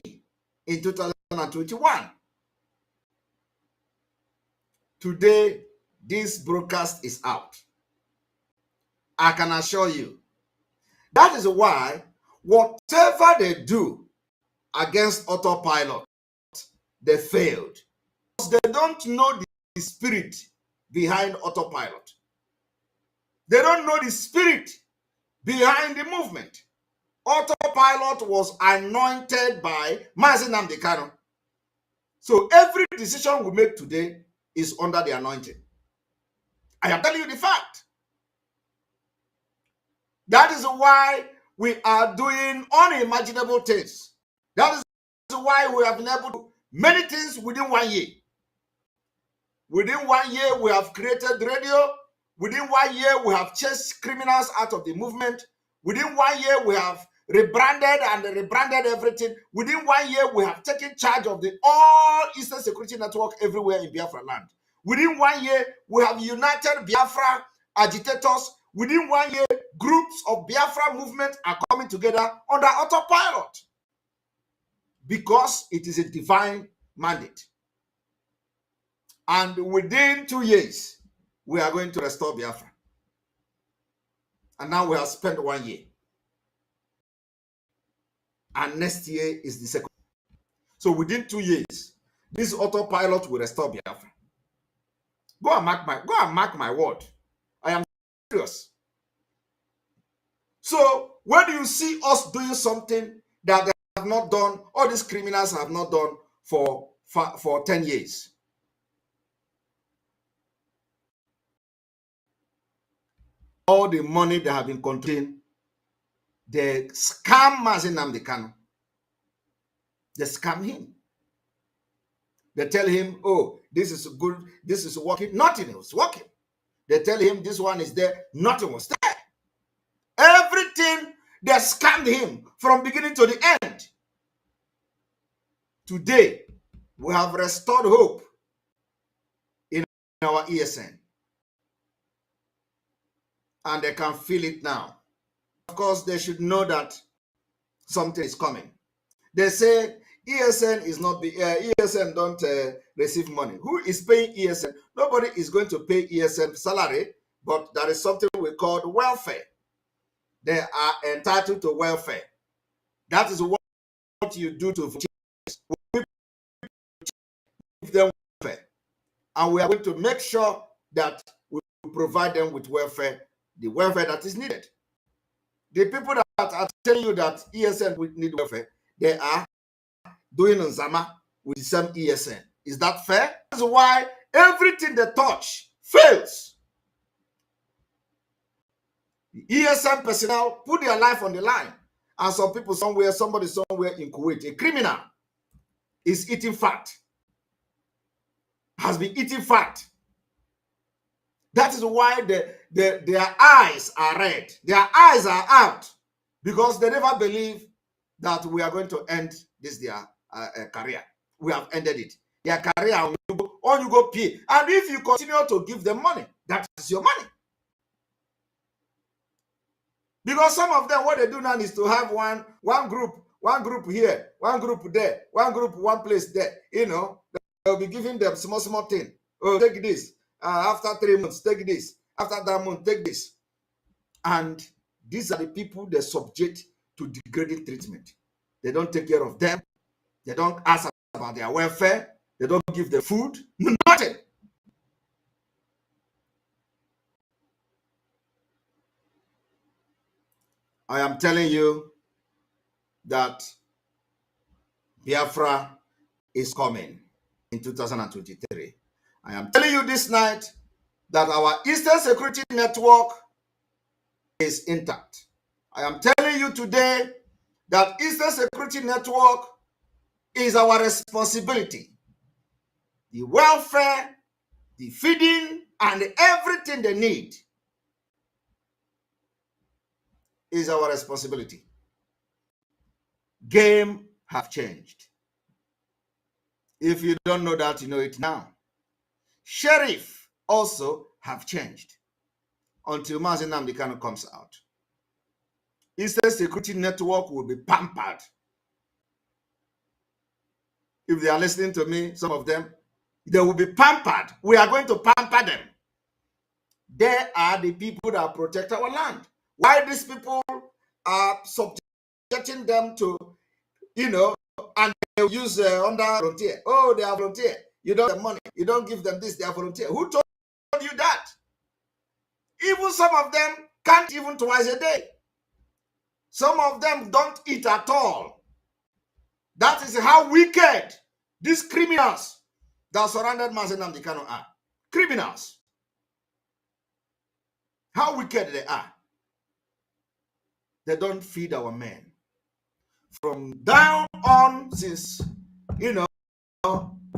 in 2021. Today, this broadcast is out. I can assure you. That is why whatever they do against autopilot, they failed. Because they don't know the spirit behind autopilot. They don't know the spirit behind the movement. Autopilot was anointed by Mazi Nnamdi Kanu. So every decision we make today is under the anointing. I am telling you the fact. That is why we are doing unimaginable things. That is why we have been able to do many things within 1 year. Within 1 year, we have created radio. Within 1 year, we have chased criminals out of the movement. Within 1 year, we have rebranded everything. Within 1 year, we have taken charge of the all Eastern Security Network everywhere in Biafraland. Within 1 year, we have united Biafra agitators. Within 1 year, groups of Biafra movement are coming together under autopilot because it is a divine mandate. And within 2 years, we are going to restore Biafra. And now we have spent 1 year. And next year is the second. So within 2 years, this autopilot will restore Biafra. Go and mark my word. I am serious. So when you see us doing something that they have not done, all these criminals have not done for 10 years. All the money they have been contained, they scam Mazi Nnamdi Kanu. They scam him. They tell him, oh, this is good, this is working. Nothing was working. They tell him this one is there, nothing was there. Everything, they scammed him from beginning to the end. Today, we have restored hope in our ESN. and they can feel it now. Of course, they should know that something is coming. They say ESN is not ESN don't receive money. Who is paying ESN? Nobody is going to pay ESN salary, but there is something we call welfare. They are entitled to welfare. That is what you do to give them welfare, and we are going to make sure that we provide them with welfare, the welfare that is needed. The people that are telling you that ESN will need welfare, they are doing Nzama with the same ESN. Is that fair? That's why everything they touch fails. The ESN personnel put their life on the line, and some people somewhere, somebody somewhere in Kuwait, a criminal, is eating fat, has been eating fat. That is why their eyes are red. Their eyes are out because they never believe that we are going to end this their career. We have ended it. Their career, all you go pay. And if you continue to give them money, that is your money. Because some of them, what they do now is to have one group here, one group there, one group, one place there. You know, they'll be giving them small thing. Oh, take this. After 3 months, take this. After that month, take this. And these are the people they subject to degrading treatment. They don't take care of them. They don't ask about their welfare. They don't give them food. Nothing. I am telling you that Biafra is coming in 2023. I am telling you this night that our Eastern Security Network is intact. I am telling you today that Eastern Security Network is our responsibility. The welfare, the feeding, and everything they need is our responsibility. Game have changed. If you don't know that, you know it now. Sheriff also have changed until Mazi Nnamdi Kanu comes out. Eastern Security Network will be pampered. If they are listening to me, some of them, they will be pampered. We are going to pamper them. They are the people that protect our land. Why these people are subjecting them to, you know, and they use under volunteer. Oh, they are volunteer. You don't have money. You don't give them this, they are volunteer. Who told you that? Even some of them can't even twice a day. Some of them don't eat at all. That is how wicked these criminals that surrounded Mazi Nnamdi Kanu are. Criminals. How wicked they are. They don't feed our men. From down on, since, you know,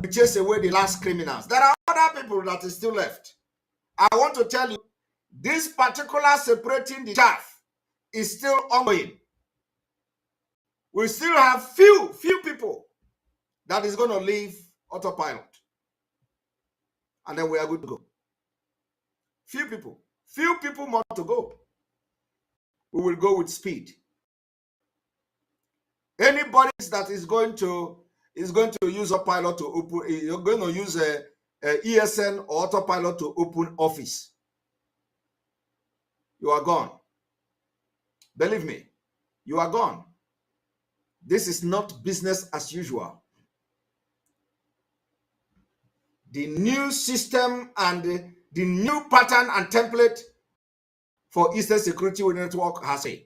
we chase away the last criminals. There are other people that is still left. I want to tell you, this particular separating the chaff is still ongoing. We still have few people that is going to leave autopilot. And then we are good to go. Few people more to go. We will go with speed. Anybody that is going to use autopilot to open, you're going to use a ESN or autopilot to open office. You are gone. Believe me, you are gone. This is not business as usual. The new system and the new pattern and template for Eastern Security Network has a.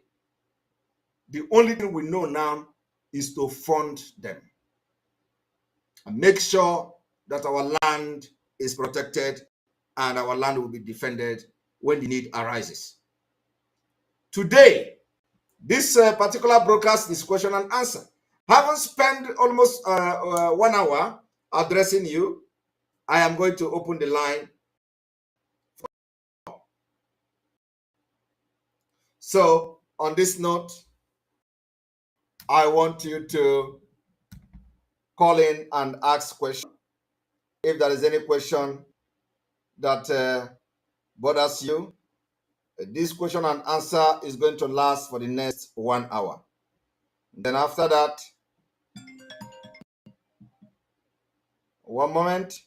The only thing we know now is to fund them and make sure that our land is protected and our land will be defended when the need arises. Today, this particular broadcast is question and answer. Having spent almost 1 hour addressing you, I am going to open the line. So, on this note, I want you to call in and ask questions. If there is any question that bothers you, This question and answer is going to last for the next 1 hour. Then after that, one moment.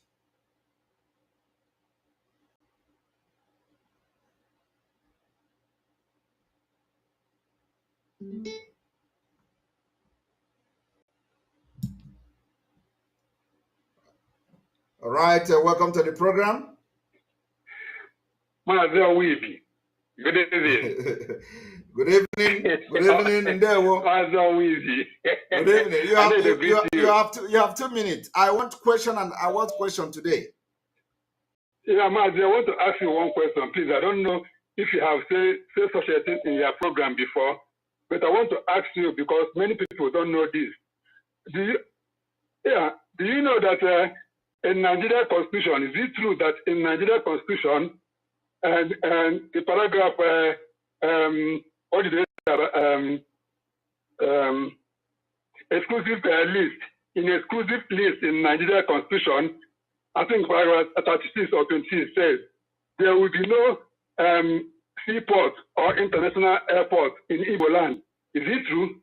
All right, welcome to the program. Good evening. Good evening. Good evening. Good evening. You have 2 minutes. I want question today. Yeah, Mazi, I want to ask you one question, please. I don't know if you have said such a thing in your program before, but I want to ask you because many people don't know this. Do you know that in Nigeria Constitution, is it true that in Nigeria Constitution and the paragraph exclusive list in Nigeria Constitution, I think paragraph 36 or 26 says there will be no seaport or international airport in Igbo land. Is it true?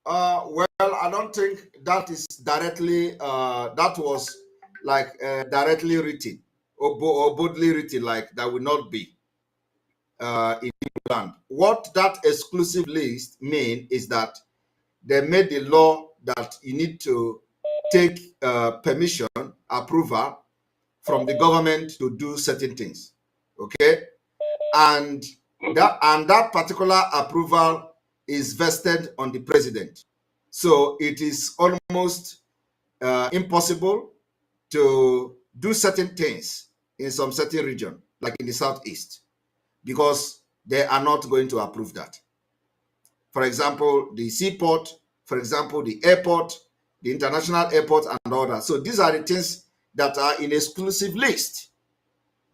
Well, I don't think that is directly, that was like directly written or boldly written, like that will not be in Igbo land. What that exclusive list mean is that they made the law that you need to take permission, approval from the government to do certain things. Okay, and that particular approval is vested on the president. So it is almost impossible to do certain things in some certain region, like in the southeast, because they are not going to approve that. For example, the seaport, for example, the airport, the international airport, and all that. So these are the things that are in exclusive list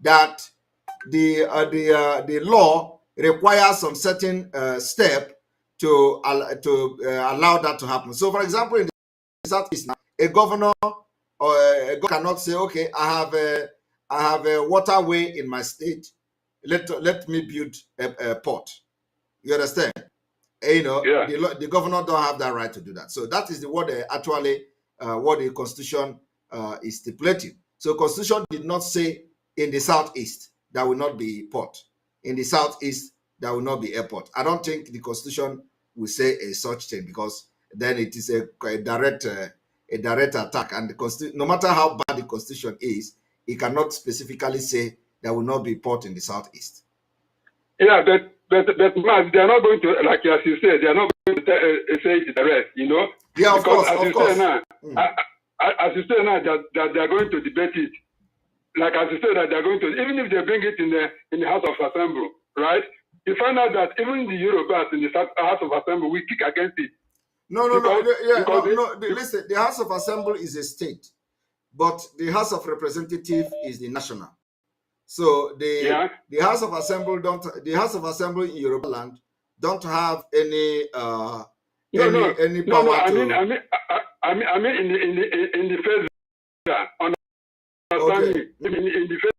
that the law requires some certain step to allow that to happen. So, for example, in the southeast, a governor or a governor cannot say, "Okay, I have a waterway in my state. Let me build a port." You understand? Yeah. The governor don't have that right to do that. So that is what the Constitution is stipulating. So Constitution did not say in the southeast there will not be port. In the southeast there will not be airport. I don't think the Constitution will say a such thing, because then it is a direct attack. And no matter how bad the Constitution is, it cannot specifically say there will not be port in the southeast. Yeah, but they are not going to, like as you said, they are not going to say it direct, Yeah, of course. As you say now, that they are going to debate it. Like as you said, that they are going to, even if they bring it in the House of Assembly, right? You find out that even the Yorubas in the House of Assembly will kick against it. Listen, the House of Assembly is a state, but the House of Representative is the national. So the House of Assembly in Yoruba land don't have any power to. I mean in the federal understanding, in the federal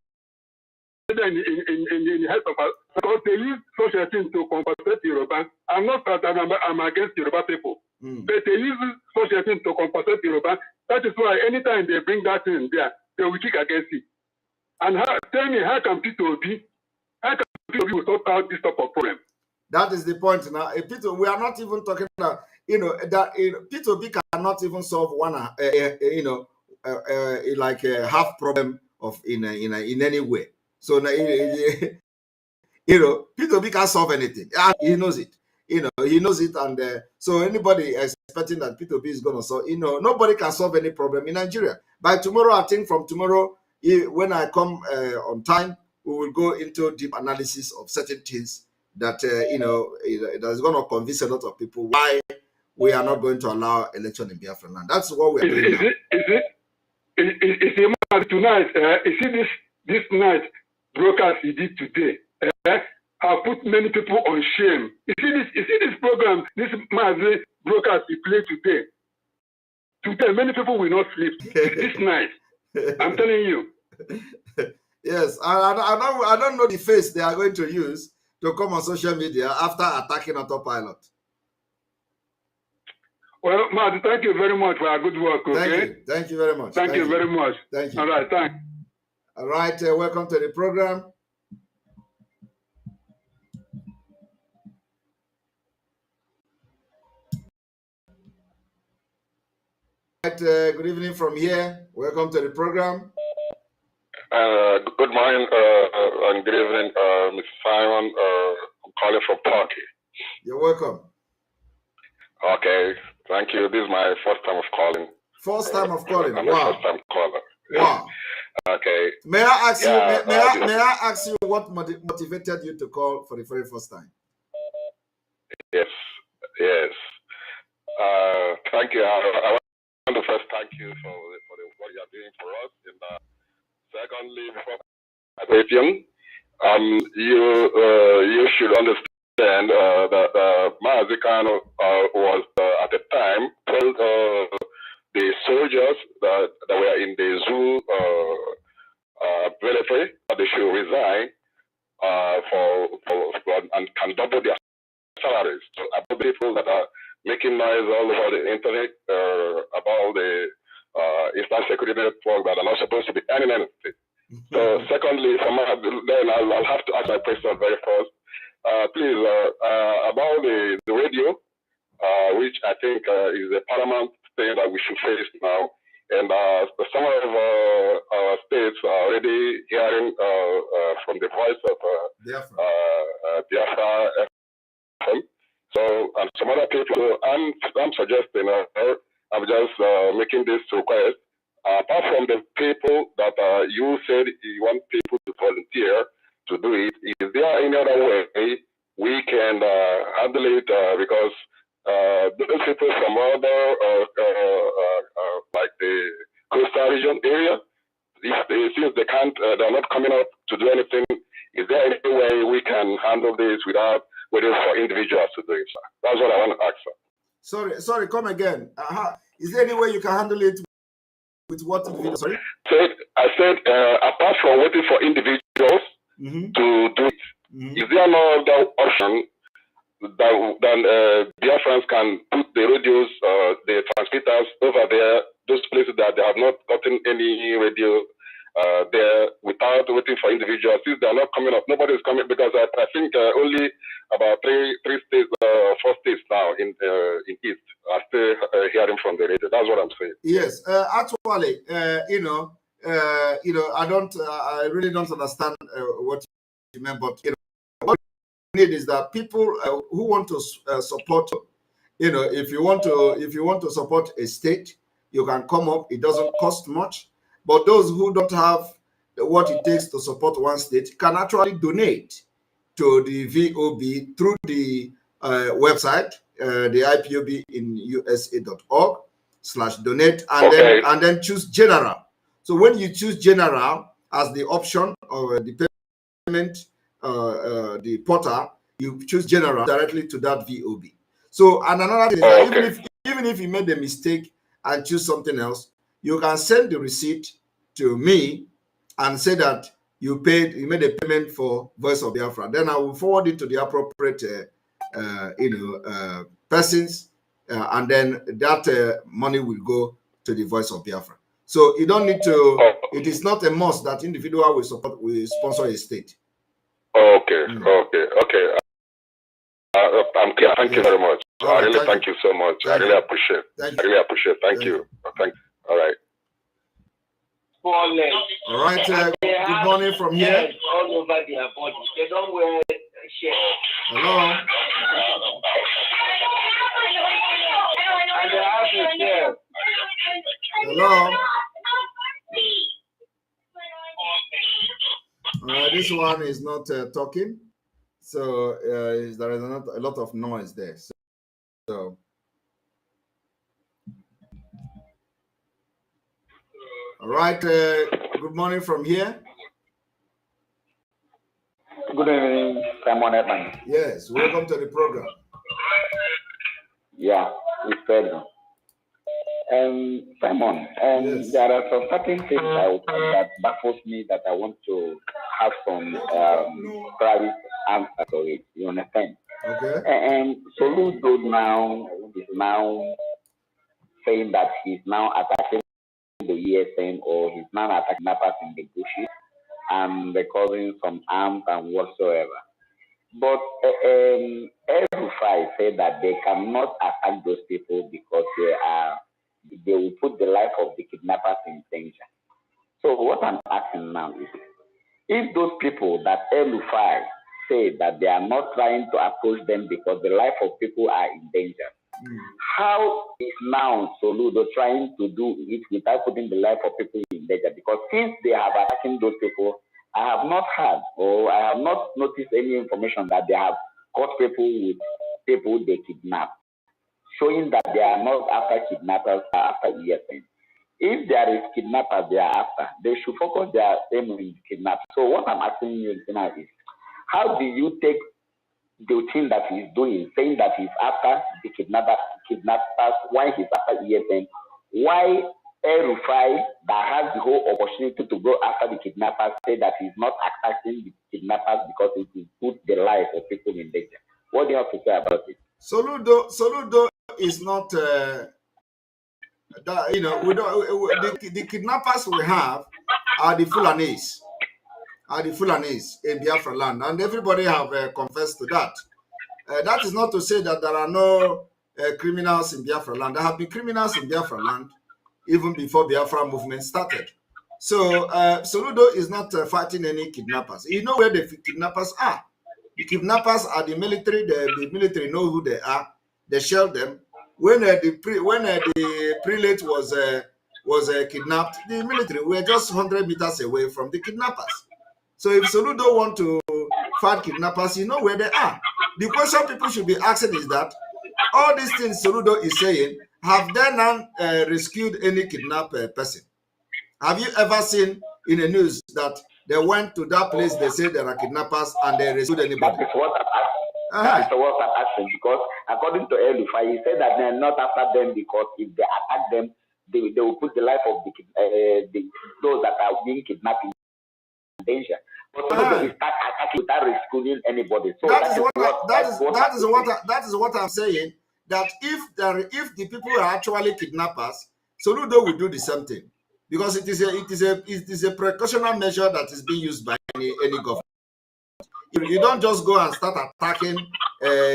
in the head of us, because they use such a thing to compensate Yoruba. I'm against Yoruba people, but they use such a thing to compensate Yoruba. That is why anytime they bring that in there, they will kick against it. And tell me, how can P2B will sort out this type of problem? That is the point now. We are not even talking about, that P2B cannot even solve one, like a half problem of in any way. So, P2B can't solve anything. He knows it. He knows it, and so anybody expecting that P2B is going to solve, nobody can solve any problem in Nigeria. By tomorrow, I think from tomorrow, when I come on time, we will go into deep analysis of certain things that that is going to convince a lot of people why we are not going to allow election in Biafraland. That's what we are doing now. Tonight, you see this night broadcast he did today have put many people on shame. You see this program, this broadcast he played today. Today, many people will not sleep this night. I'm telling you. Yes, I don't know the face they are going to use to come on social media after attacking autopilot. Well, Martin, thank you very much for our good work. Okay. Thank you very much. Thank you very much. Thank you. All right. Thanks. All right. Welcome to the program. Right, good evening from here. Welcome to the program. Good morning and good evening, Mr. Simon. I'm calling from Turkey. You're welcome. Okay, thank you. This is my first time of calling. First time of calling. I'm Wow. a first time caller. Wow. Okay. May I ask you? May I ask you what motivated you to call for the very first time? Yes. Yes. Thank you. I want to first thank you for what you are doing for us. And secondly, before you should understand that Mazikano was at the time told the soldiers that were in the zoo military that they should resign and can double their salaries. So about people that are making noise all over the internet about the Eastern Security Network that are not supposed to be earning anything. So secondly, then I'll have to ask my question very first. Please, about the radio, which I think is a paramount thing that we should face now. And some of our states are already hearing from the voice of Biafra FM. So, and some other people, I'm suggesting, I'm just making this request. Apart from the people that you said you want people to volunteer to do it, is there any other way we can handle it? Because those people from other, like the coastal region area, since they can't, they're not coming up to do anything, is there any way we can handle this without waiting for individuals to do it, sir? That's what I want to ask, sir. Sorry, come again. Is there any way you can handle it with what individuals? Sorry? I said, apart from waiting for individuals to do it, is there no other option that Biafrans can put the radios, the transmitters over there, those places that they have not gotten any radio there without waiting for individuals? Since they are not coming up, nobody is coming, because I think only about three states, 4 states now in East are still hearing from the radio. That's what I'm saying. Yes, actually, I really don't understand what you meant, but what we need is that people who want to support, if you want to support a state, you can come up. It doesn't cost much. But those who don't have what it takes to support one state can actually donate to the VOB through the website, the IPOB in USA.org/donate, and then choose general. So when you choose general as the option or the payment, the portal, you choose general directly to that VOB. So, and another thing is that even if you made a mistake and choose something else, you can send the receipt to me and say that you made a payment for Voice of Biafra. Then I will forward it to the appropriate persons, and then that money will go to the Voice of Biafra. So you don't need to. It is not a must that individual will sponsor a state. Okay. I'm clear. Thank you very much. I really thank you so much. I really appreciate. Thank you. All right. All right. Good morning from here. All over their body. They don't wear shirts. Hello. And they have a shirt. Hello. This one is not talking, so there is a lot of noise there. So all right. Good morning from here. Good evening, Simon Edman. Yes, welcome to the program. Yeah, it's Pedro. Simon, Yes. there are some certain things that baffles me that I want to have some private answer to it. You understand? Okay. And Soludo now is now saying that he's now attacking the ESN, or he's now attacking kidnappers in the bushes and recovering some arms and whatsoever. But Rufai said that they cannot attack those people because they will put the life of the kidnappers in danger. So what I'm asking now is, if those people that Rufai say that they are not trying to approach them because the life of people are in danger, how is now Soludo trying to do it without putting the life of people in danger? Because since they have attacking those people, I have not heard, or I have not noticed any information that they have caught people with people they kidnap, showing that they are not after kidnappers, after ESN. If there is kidnappers they are after, they should focus their aim on kidnap. So what I'm asking you now is, how do you take the thing that he's doing, saying that he's after the kidnappers, why he's after ESN, why Rufai, that has the whole opportunity to go after the kidnappers, say that he's not attacking the kidnappers because it will put the lives of people in danger? What do you have to say about it? Soludo is not. We don't. The kidnappers we have are the Fulanis. In Biafraland, and everybody have confessed to that. That is not to say that there are no criminals in Biafraland. There have been criminals in Biafraland even before Biafra movement started. So Soludo is not fighting any kidnappers. You know where the kidnappers are. The kidnappers are the military. The military know who they are. They shell them. When the prelate was kidnapped, the military were just 100 meters away from the kidnappers. So if Soludo want to fight kidnappers, you know where they are. The question people should be asking is that all these things Soludo is saying, have they now rescued any kidnapped person? Have you ever seen in the news that they went to that place, they say there are kidnappers, and they rescued anybody? That is what I'm asking. That is what I'm asking, because according to Elufai, he said that they're not after them because if they attack them, they will put the life of those that are being kidnapped in danger. But nobody start attacking without rescuing anybody. So that is what I'm saying. That if the people are actually kidnappers, Soludo will do the same thing, because it is a precautionary measure that is being used by any government. You don't just go and start attacking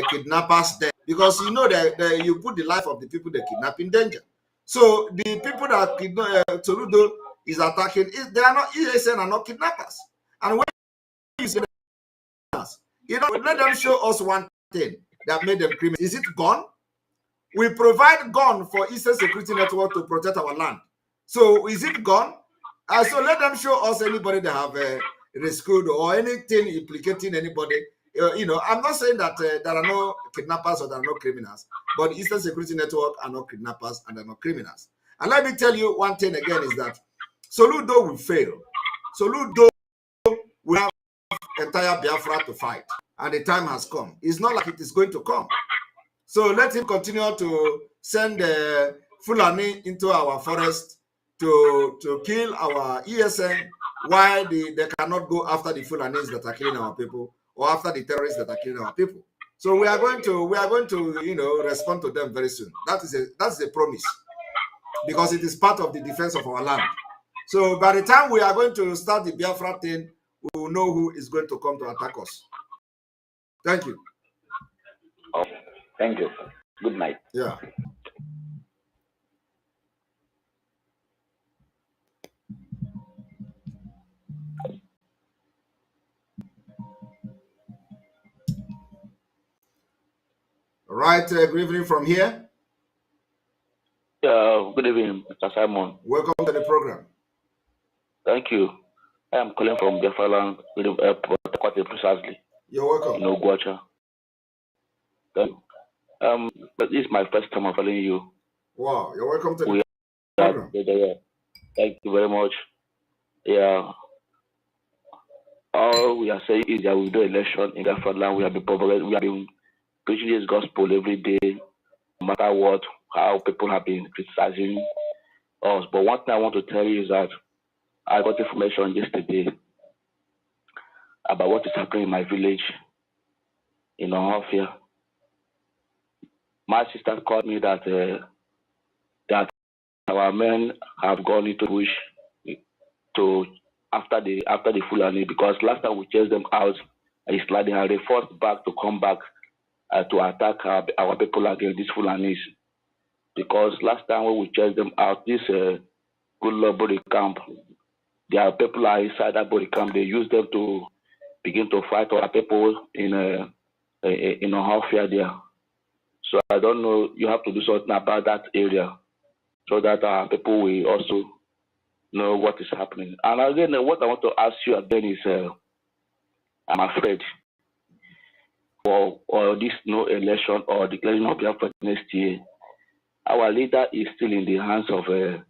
kidnappers then, because you know that you put the life of the people they kidnap in danger. So the people that Soludo is attacking, they are not ESN, are not kidnappers. And when you say let them show us one thing that made them criminals. Is it gun? We provide gun for Eastern Security Network to protect our land. So is it gun? So let them show us anybody that have rescued or anything implicating anybody. I'm not saying that there are no kidnappers or there are no criminals, but Eastern Security Network are not kidnappers and they're not criminals. And let me tell you one thing again is that Soludo will fail. Soludo will have entire Biafra to fight, and the time has come. It's not like it is going to come. So let him continue to send Fulani into our forest to kill our ESN, while they cannot go after the Fulanis that are killing our people, or after the terrorists that are killing our people. So we are going to respond to them very soon. That's a promise, because it is part of the defense of our land. So by the time we are going to start the Biafra thing, we will know who is going to come to attack us. Thank you. Thank you, sir. Good night. Yeah. All right. Good evening from here. Good evening, Mr. Simon. Welcome to the program. Thank you. I am calling from Biafraland, quite precisely. You're welcome. No Guacha. Thank you. This is my first time I'm calling you. Wow, you're welcome to the program. Yeah. Thank you very much. Yeah. All we are saying is that we do election in Biafraland. We have been preaching this gospel every day, no matter what. how people have been criticizing us. But one thing I want to tell you is that I got information yesterday about what is happening in my village in Ohafia. My sister called me that that our men have gone into bush to after the Fulani, because last time we chased them out, it's like they are forced back to come back to attack our people again, these Fulanis. Because last time when we chased them out, this good Lord body camp, their people are inside that body camp. They use them to begin to fight our people in Ohafia there. So I don't know. You have to do something about that area so that our people will also know what is happening. And again, what I want to ask you again is, I'm afraid for this no election or declaring of Biafra next year, our leader is still in the hands of the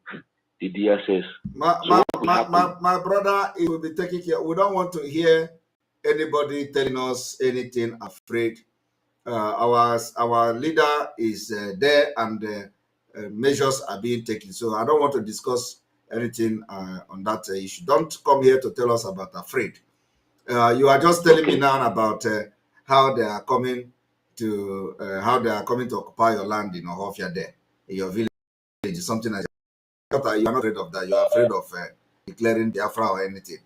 DSS. My brother, it will be taking care. We don't want to hear anybody telling us anything afraid. Our leader is there, and measures are being taken. So I don't want to discuss anything on that issue. Don't come here to tell us about afraid. You are just telling me now about how they are coming to occupy your land in Ohafia there, in your village. Something like that. You are not afraid of that. You are afraid of declaring Biafra or anything.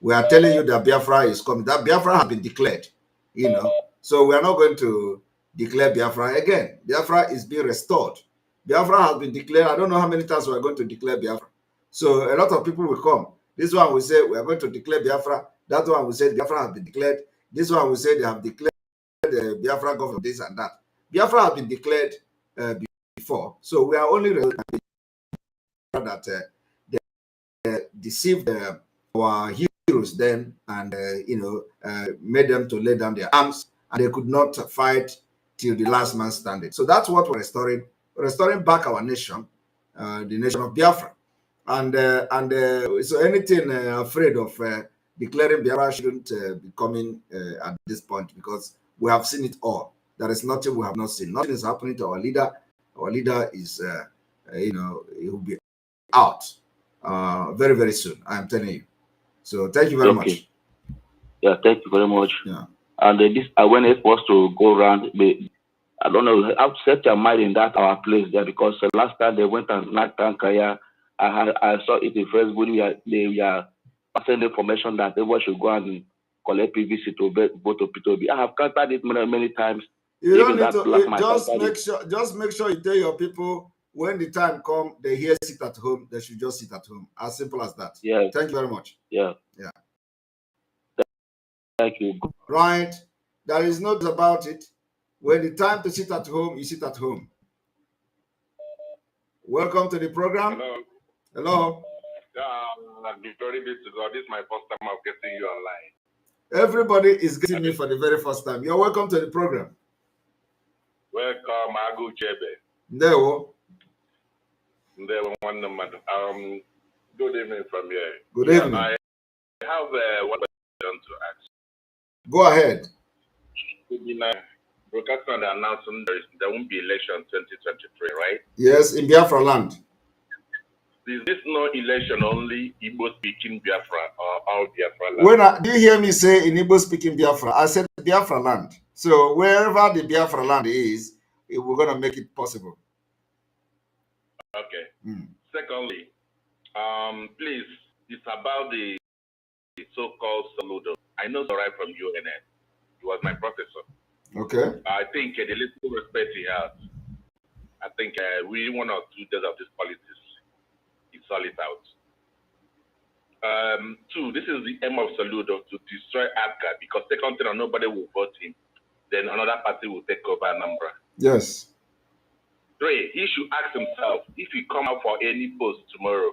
We are telling you that Biafra is coming. That Biafra has been declared, So we are not going to declare Biafra again. Biafra is being restored. Biafra has been declared. I don't know how many times we are going to declare Biafra. So a lot of people will come. This one will say we are going to declare Biafra. That one will say Biafra has been declared. This one will say they have declared the Biafra government this and that. Biafra has been declared before. So we are only that they deceived our heroes then, and made them to lay down their arms, and they could not fight till the last man standing. So that's what we're restoring. We're restoring back our nation, the nation of Biafra. And so anything afraid of declaring Biafra shouldn't be coming at this point, because we have seen it all. There is nothing we have not seen. Nothing is happening to our leader. Our leader is, he will be out very, very soon. I am telling you. So thank you very much. Yeah, thank you very much. Yeah. And this awareness was to go around. I don't know how to set your mind in that our place there, because last time they went and knocked Tankaya, I saw it in Facebook. They are passing information that everyone should go and collect PVC to vote to P2B. I have counted it many times. You don't need to just make sure you tell your people when the time comes, they hear sit at home, they should just sit at home. As simple as that. Yeah. Thank you very much. Yeah. Yeah. Thank you. Right. There is no doubt about it. When the time to sit at home, you sit at home. Welcome to the program. Hello. Hello. I'm very busy to God. This is my first time of getting you online. Everybody is getting me for the very first time. You're welcome to the program. Welcome, Agu Chebe. No. Good evening from here. Good evening. I have one question to ask. Go ahead. Broadcasting and announcing there won't be election 2023, right? Yes, in Biafraland. Is this no election only Igbo speaking Biafra or all Biafraland? Do you hear me say in Igbo speaking Biafra? I said Biafraland. So wherever the Biafraland is, we're going to make it possible. Okay. Secondly, please, it's about the so-called Saludo. I know the right from UNN. He was my professor. Okay. I think the little respect he has, I think we 1 or 2 days of this politics, he saw it out. 2, this is the aim of Saludo, to destroy ABGA, because second thing, nobody will vote him. Then another party will take over Anambra. Yes. 3, he should ask himself, if he come out for any post tomorrow,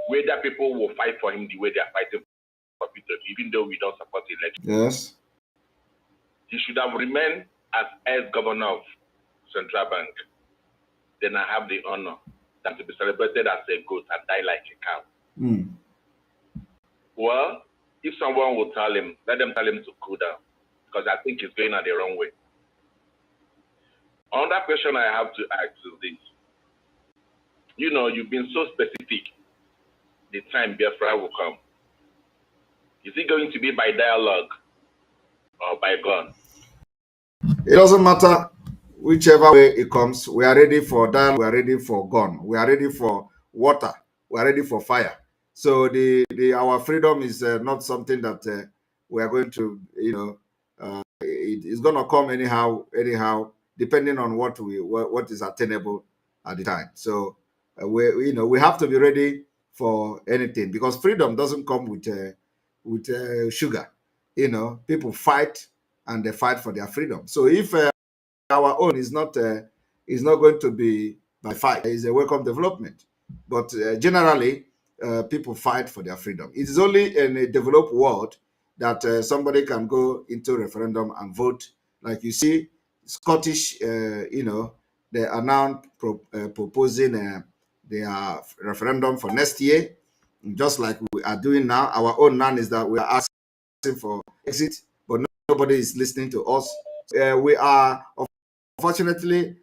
whether people will fight for him the way they are fighting for Peter, even though we don't support the election. Yes. He should have remained as governor of Central Bank. Then I have the honor than to be celebrated as a goat and die like a cow. Well, if someone will tell him, let them tell him to cool down, because I think he's going on the wrong way. Another question I have to ask is this. You know, you've been so specific the time Biafra will come. Is it going to be by dialogue or by gun? It doesn't matter whichever way it comes. We are ready for dialogue. We are ready for gun. We are ready for water. We are ready for fire. So our freedom is not something that we are going to, it's going to come anyhow, depending on what is attainable at the time. So we have to be ready for anything, because freedom doesn't come with sugar. People fight, and they fight for their freedom. So if our own is not going to be by fight, it's a welcome development. But generally, people fight for their freedom. It is only in a developed world that somebody can go into a referendum and vote. Like you see, Scottish, they are now proposing their referendum for next year, just like we are doing now. Our own now is that we are asking for exit, but nobody is listening to us. We are, unfortunately,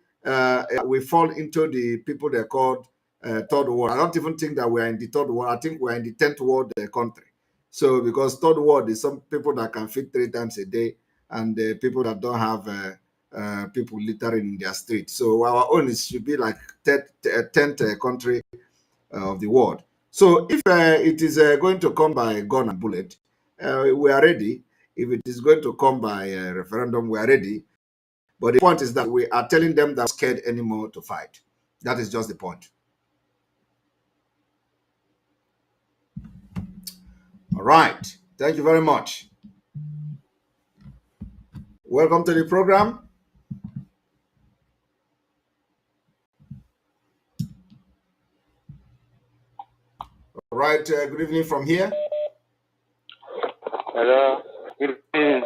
we fall into the people they called third world. I don't even think that we are in the third world. I think we are in the 10th world country. So because third world is some people that can feed 3 times a day, and people that don't have people littering in their street. So our own should be like 10th country of the world. So if it is going to come by gun and bullet, we are ready. If it is going to come by referendum, we are ready. But the point is that we are telling them that we're scared anymore to fight. That is just the point. All right. Thank you very much. Welcome to the program. All right. Good evening from here. Hello. Good evening.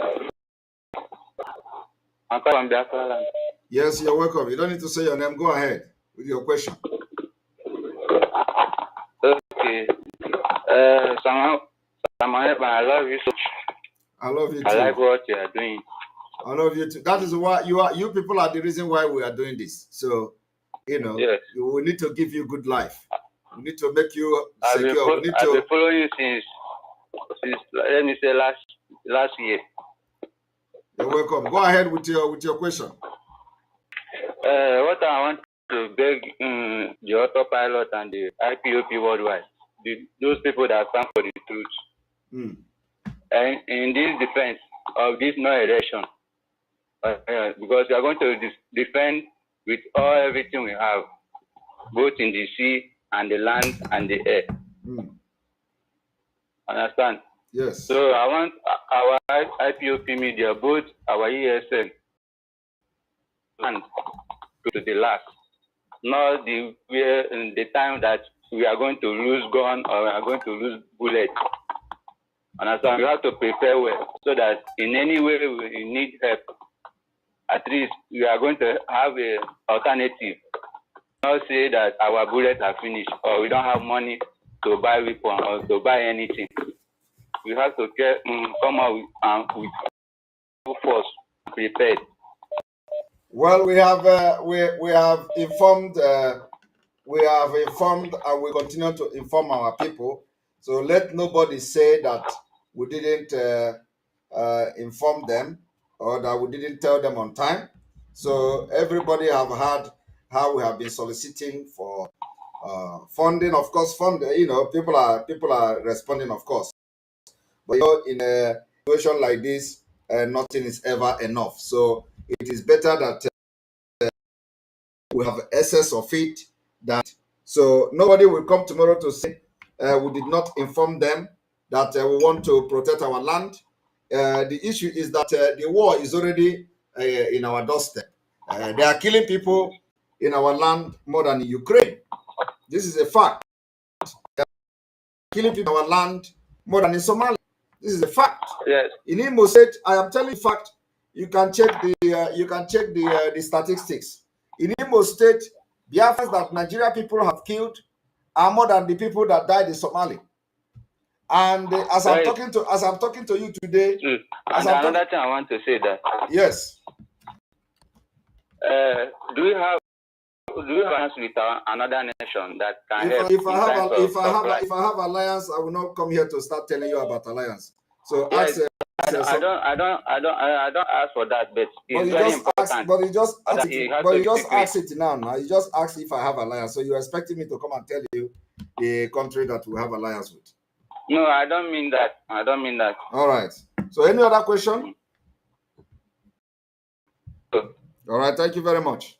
I'm calling from Biafraland. Yes, you're welcome. You don't need to say your name. Go ahead with your question. Okay. I love you so much. I love you too. I like what you are doing. I love you too. That is why you people are the reason why we are doing this. So, Yes. we need to give you good life. We need to make you I've secure. been following you since let me say last year. You're welcome. Go ahead with your question. What I want to beg the autopilot and the IPOP worldwide, those people that stand for the truth, and in this defense of this no election, because we are going to defend with everything we have, both in the sea and the land and the air. Understand? Yes. So I want our IPOP media, both our ESN and to the last, not in the time that we are going to lose gun or we are going to lose bullet. Understand? You have to prepare well so that in any way we need help, at least we are going to have an alternative. Not say that our bullets are finished or we don't have money to buy weapon or to buy anything. We have to come out with force prepared. Well, we have informed and we continue to inform our people. So let nobody say that we didn't inform them or that we didn't tell them on time. So everybody have heard how we have been soliciting for funding. Of course, people are responding, of course. But in a situation like this, nothing is ever enough. So it is better that we have excess of it. So nobody will come tomorrow to say we did not inform them that we want to protect our land. The issue is that the war is already in our doorstep. They are killing people in our land more than in Ukraine. This is a fact. They are killing people in our land more than in Somalia. This is a fact. Yes. In Imo State, I am telling you fact. You can check the statistics. In Imo State, Biafrans that Nigeria people have killed are more than the people that died in Somalia. And as I'm talking to you today, and another thing I want to say that yes, do you have alliance with another nation that can help? If I have alliance, I will not come here to start telling you about alliance. So yes, I don't ask for that, but it's very important. But you just ask it now. Now you just ask if I have alliance. So you're expecting me to come and tell you the country that we have alliance with? No, I don't mean that. All right. So any other question? All right. Thank you very much.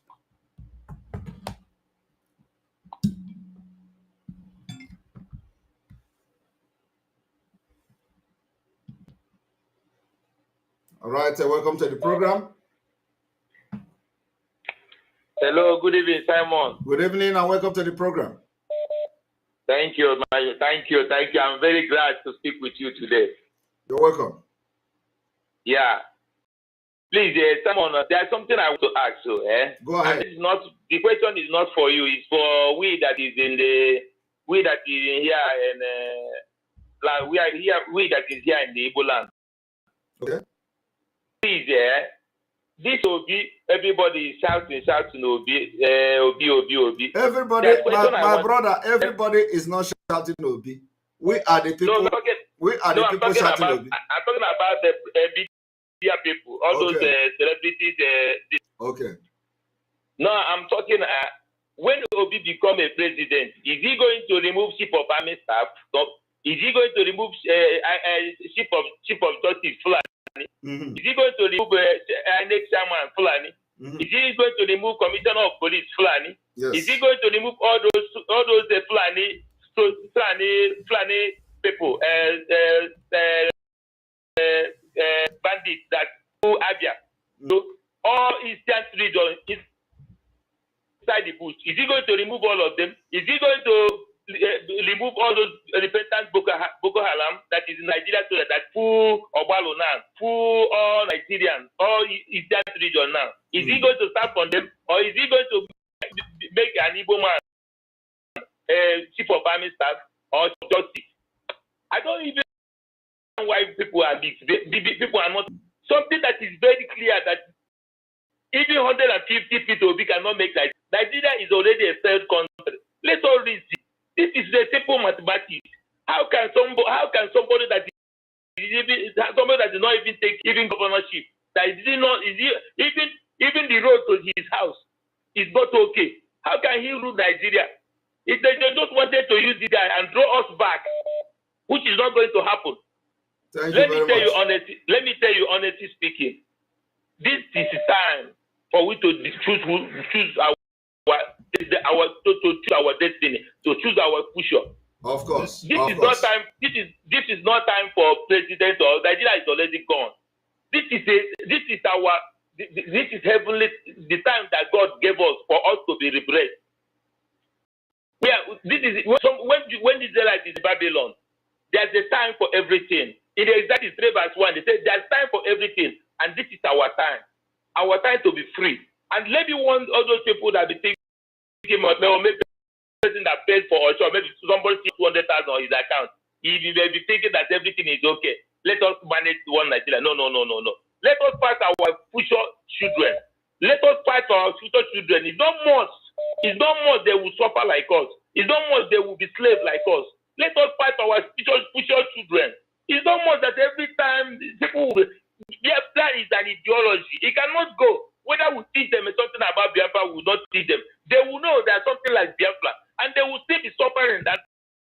All right. Welcome to the program. Hello. Good evening, Simon. Good evening and welcome to the program. Thank you. Thank you. I'm very glad to speak with you today. You're welcome. Yeah. Please, Simon, there's something I want to ask you. Go ahead. And the question is not for you. It's for we that is here and we that is here in the Igbo land. Okay. Please, this Obi, everybody is shouting Obi, Obi. Everybody, my brother, everybody is not shouting Obi. We are the people. People shouting Obi. I'm talking about the media people, all those celebrities. Okay. No, I'm talking. When Obi become a president, is he going to remove chief of army staff? No. Is he going to remove chief of justice Fulani? Mm-hmm. Is he going to remove next chairman Fulani? Mm-hmm. Is he going to remove commissioner of police Fulani? Yes. Is he going to remove all those Fulani people, bandits that do Abia? So all Eastern region inside the bush. Is he going to remove all of them? Is he going to remove all those repentant Boko Haram that is in Nigeria so that full Obalo now, full all Nigerians, all Eastern region now? Is he going to start from them, or is he going to make an Igbo man chief of army staff or justice? I don't even know why people are not something that is very clear that even 150 people cannot make Nigeria. Nigeria is already a third country. Let's all reason. This is the simple mathematics. How can somebody that is not even taking governorship, that is not even the road to his house is not okay? How can he rule Nigeria? If they just wanted to use this guy and draw us back, which is not going to happen. Let me tell you honestly speaking, this is time for we to choose our destiny, to choose our future. Of course. This is not time for president or Nigeria is already gone. This is heavenly, the time that God gave us for us to be liberated. This is when the Israelites is in Babylon, there's a time for everything. In Exodus 3 verse 1, they say there's time for everything, and this is our time to be free. And let me warn all those people that be thinking, maybe person that pays for us, or maybe somebody sees 200,000 on his account. He may be thinking that everything is okay. Let us manage one Nigeria. No. Let us fight our future children. Let us fight for our future children. It's not much they will suffer like us. It's not much they will be slaves like us. Let us fight for our future children. It's not much that every time people will, Biafra is an ideology. It cannot go. Whether we teach them something about Biafra, we will not teach them. They will know there's something like Biafra, and they will still be suffering that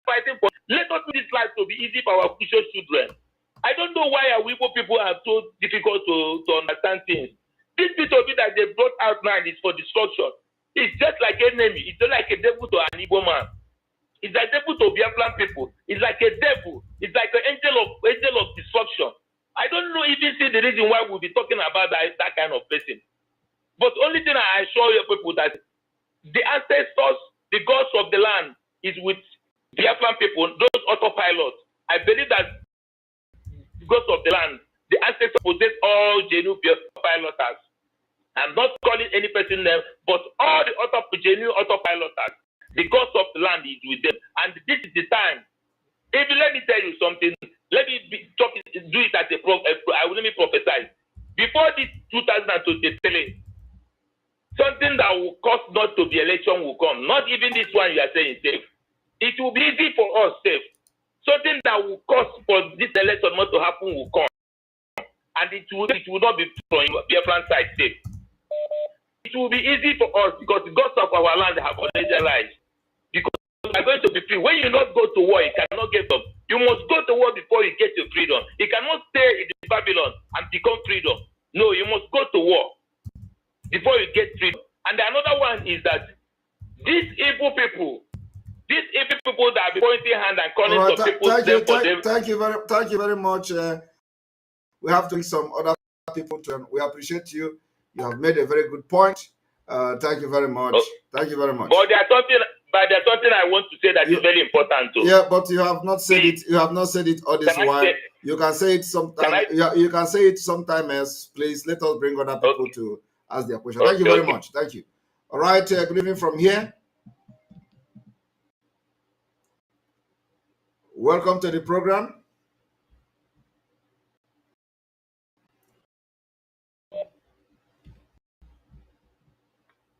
fighting for. Let us make this life to be easy for our future children. I don't know why our Igbo people are so difficult to understand things. This bit of it that they brought out now is for destruction. It's just like an enemy. It's just like a devil to an Igbo man. It's like a devil to Biafran people. It's like a devil. It's like an angel of destruction. I don't know even see the reason why we'll be talking about that kind of person. But only thing I assure you people that the ancestors, the gods of the land is with Biafran people, those autopilots. I believe that the gods of the land, the ancestors possess all genuine autopiloters. I'm not calling any person name, but all the genuine autopiloters, the gods of the land is with them. And this is the time. If let me tell you something, let me do it as let me prophesy. Before this 2023, something that will cause not to be election will come. Not even this one you are saying safe. It will be easy for us safe. Something that will cause for this election not to happen will come. And it will not be from Biafran side safe. It will be easy for us because the gods of our land have already realized. Because we are going to be free. When you not go to war, you cannot get up. You must go to war before you get your freedom. You cannot stay in Babylon and become freedom. No, you must go to war before you get freedom. And another one is that these evil people that are pointing hand and calling right, for people thank you very much. We have to take some other people to. We appreciate you. You have made a very good point. Thank you very much. Oh. Thank you very much. But there's something I want to say that is very important too. Yeah, but you have not said it. You have not said it all this while. You can say it sometime. You can say it sometime else. Please let us bring other people to ask their question. Thank you very much. Thank you. All right. Good evening from here. Welcome to the program.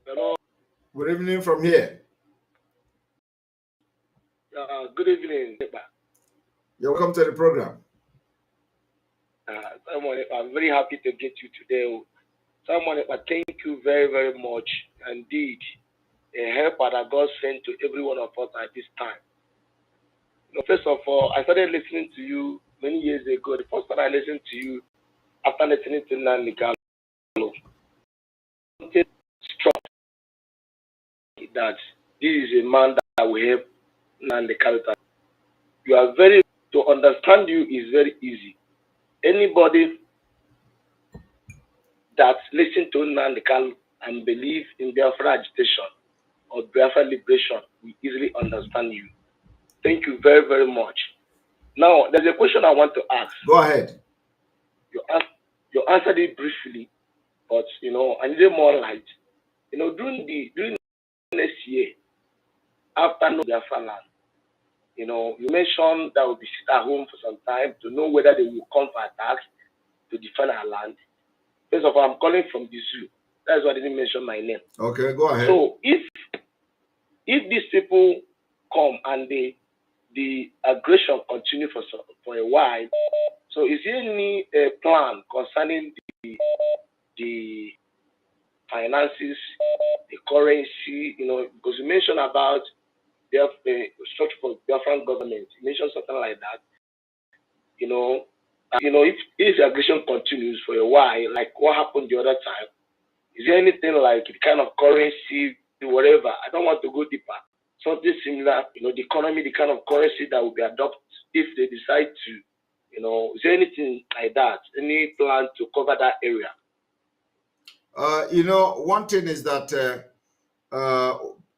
Hello. Good evening from here. Good evening. You're welcome to the program. I'm very happy to get you today. Thank you very, very much. Indeed, a helper that God sent to every one of us at this time. First of all, I started listening to you many years ago. The first time I listened to you, after listening to Nnamdi Kanu, struck that this is a man that will help Nnamdi Kanu. To understand you is very easy. Anybody that listens to Nnamdi Kanu and believe in Biafra agitation or Biafra liberation will easily understand you. Thank you very, very much. Now, there's a question I want to ask. Go ahead. You answered it briefly, but I needed more light. During next year, after no Biafraland, you mentioned that we'll be sit at home for some time to know whether they will come for attacks to defend our land. First of all, I'm calling from the zoo. That's why I didn't mention my name. Okay, go ahead. So if these people come and the aggression continue for a while, so is there any plan concerning the finances, the currency, because you mentioned about the structure for Biafran government, you mentioned something like that. If the aggression continues for a while, like what happened the other time, is there anything like the kind of currency, whatever? I don't want to go deeper. Something similar, the economy, the kind of currency that will be adopted if they decide to, is there anything like that? Any plan to cover that area? One thing is that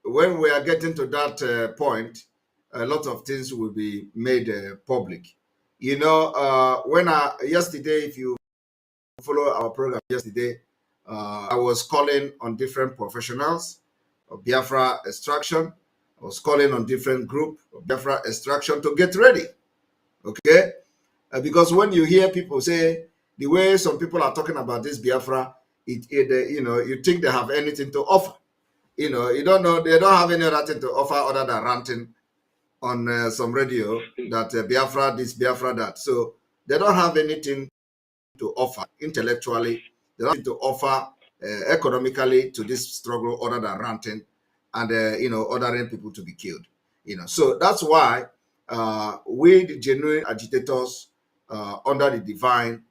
when we are getting to that point, a lot of things will be made public. Yesterday, if you follow our program yesterday, I was calling on different professionals of Biafra extraction. I was calling on different groups of Biafra extraction to get ready. Okay? Because when you hear people say, the way some people are talking about this Biafra, you think they have anything to offer. You don't know, they don't have any other thing to offer other than ranting on some radio that Biafra this, Biafra that. So they don't have anything to offer intellectually. They don't have anything to offer economically to this struggle other than ranting and ordering people to be killed. So that's why we, the genuine agitators, under the divine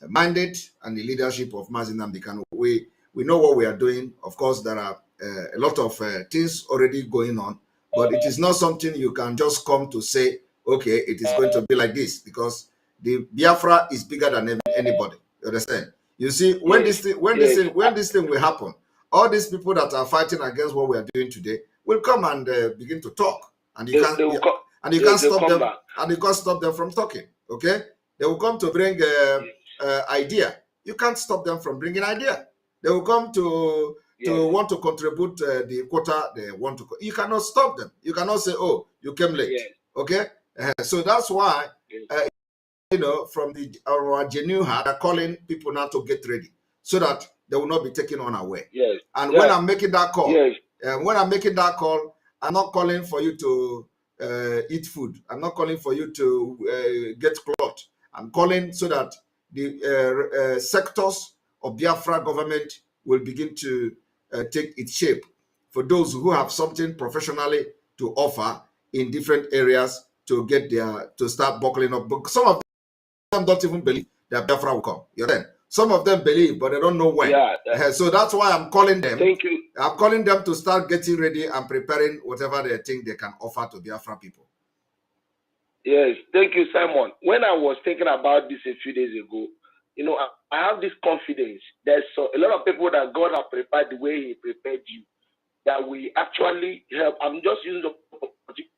mandate and the leadership of Mazi Nnamdi Kanu, we know what we are doing. Of course, there are a lot of things already going on, but it is not something you can just come to say, okay, it is going to be like this, because the Biafra is bigger than anybody. You understand? You see, when this thing will happen, all these people that are fighting against what we are doing today will come and begin to talk, and you can't stop them, and you can't stop them from talking. Okay, they will come to bring idea. You can't stop them from bringing idea. They will come to want to contribute the quota they want to. You cannot stop them. You cannot say, "Oh, you came late." Okay, so that's why from our genuine heart, are calling people now to get ready, so that they will not be taken unaware. Yes. And when I'm making that call, yes. I'm not calling for you to eat food. I'm not calling for you to get cloth. I'm calling so that the sectors of Biafra government will begin to take its shape for those who have something professionally to offer in different areas to get to start buckling up. But some of them don't even believe that Biafra will come. You know, some of them believe, but they don't know when. So that's why I'm calling them. Thank you. I'm calling them to start getting ready and preparing whatever they think they can offer to Biafra people. Yes, thank you, Simon. When I was thinking about this a few days ago, you know, I have this confidence. There's a lot of people that God has prepared the way He prepared you, that we actually help. I'm just using the opportunity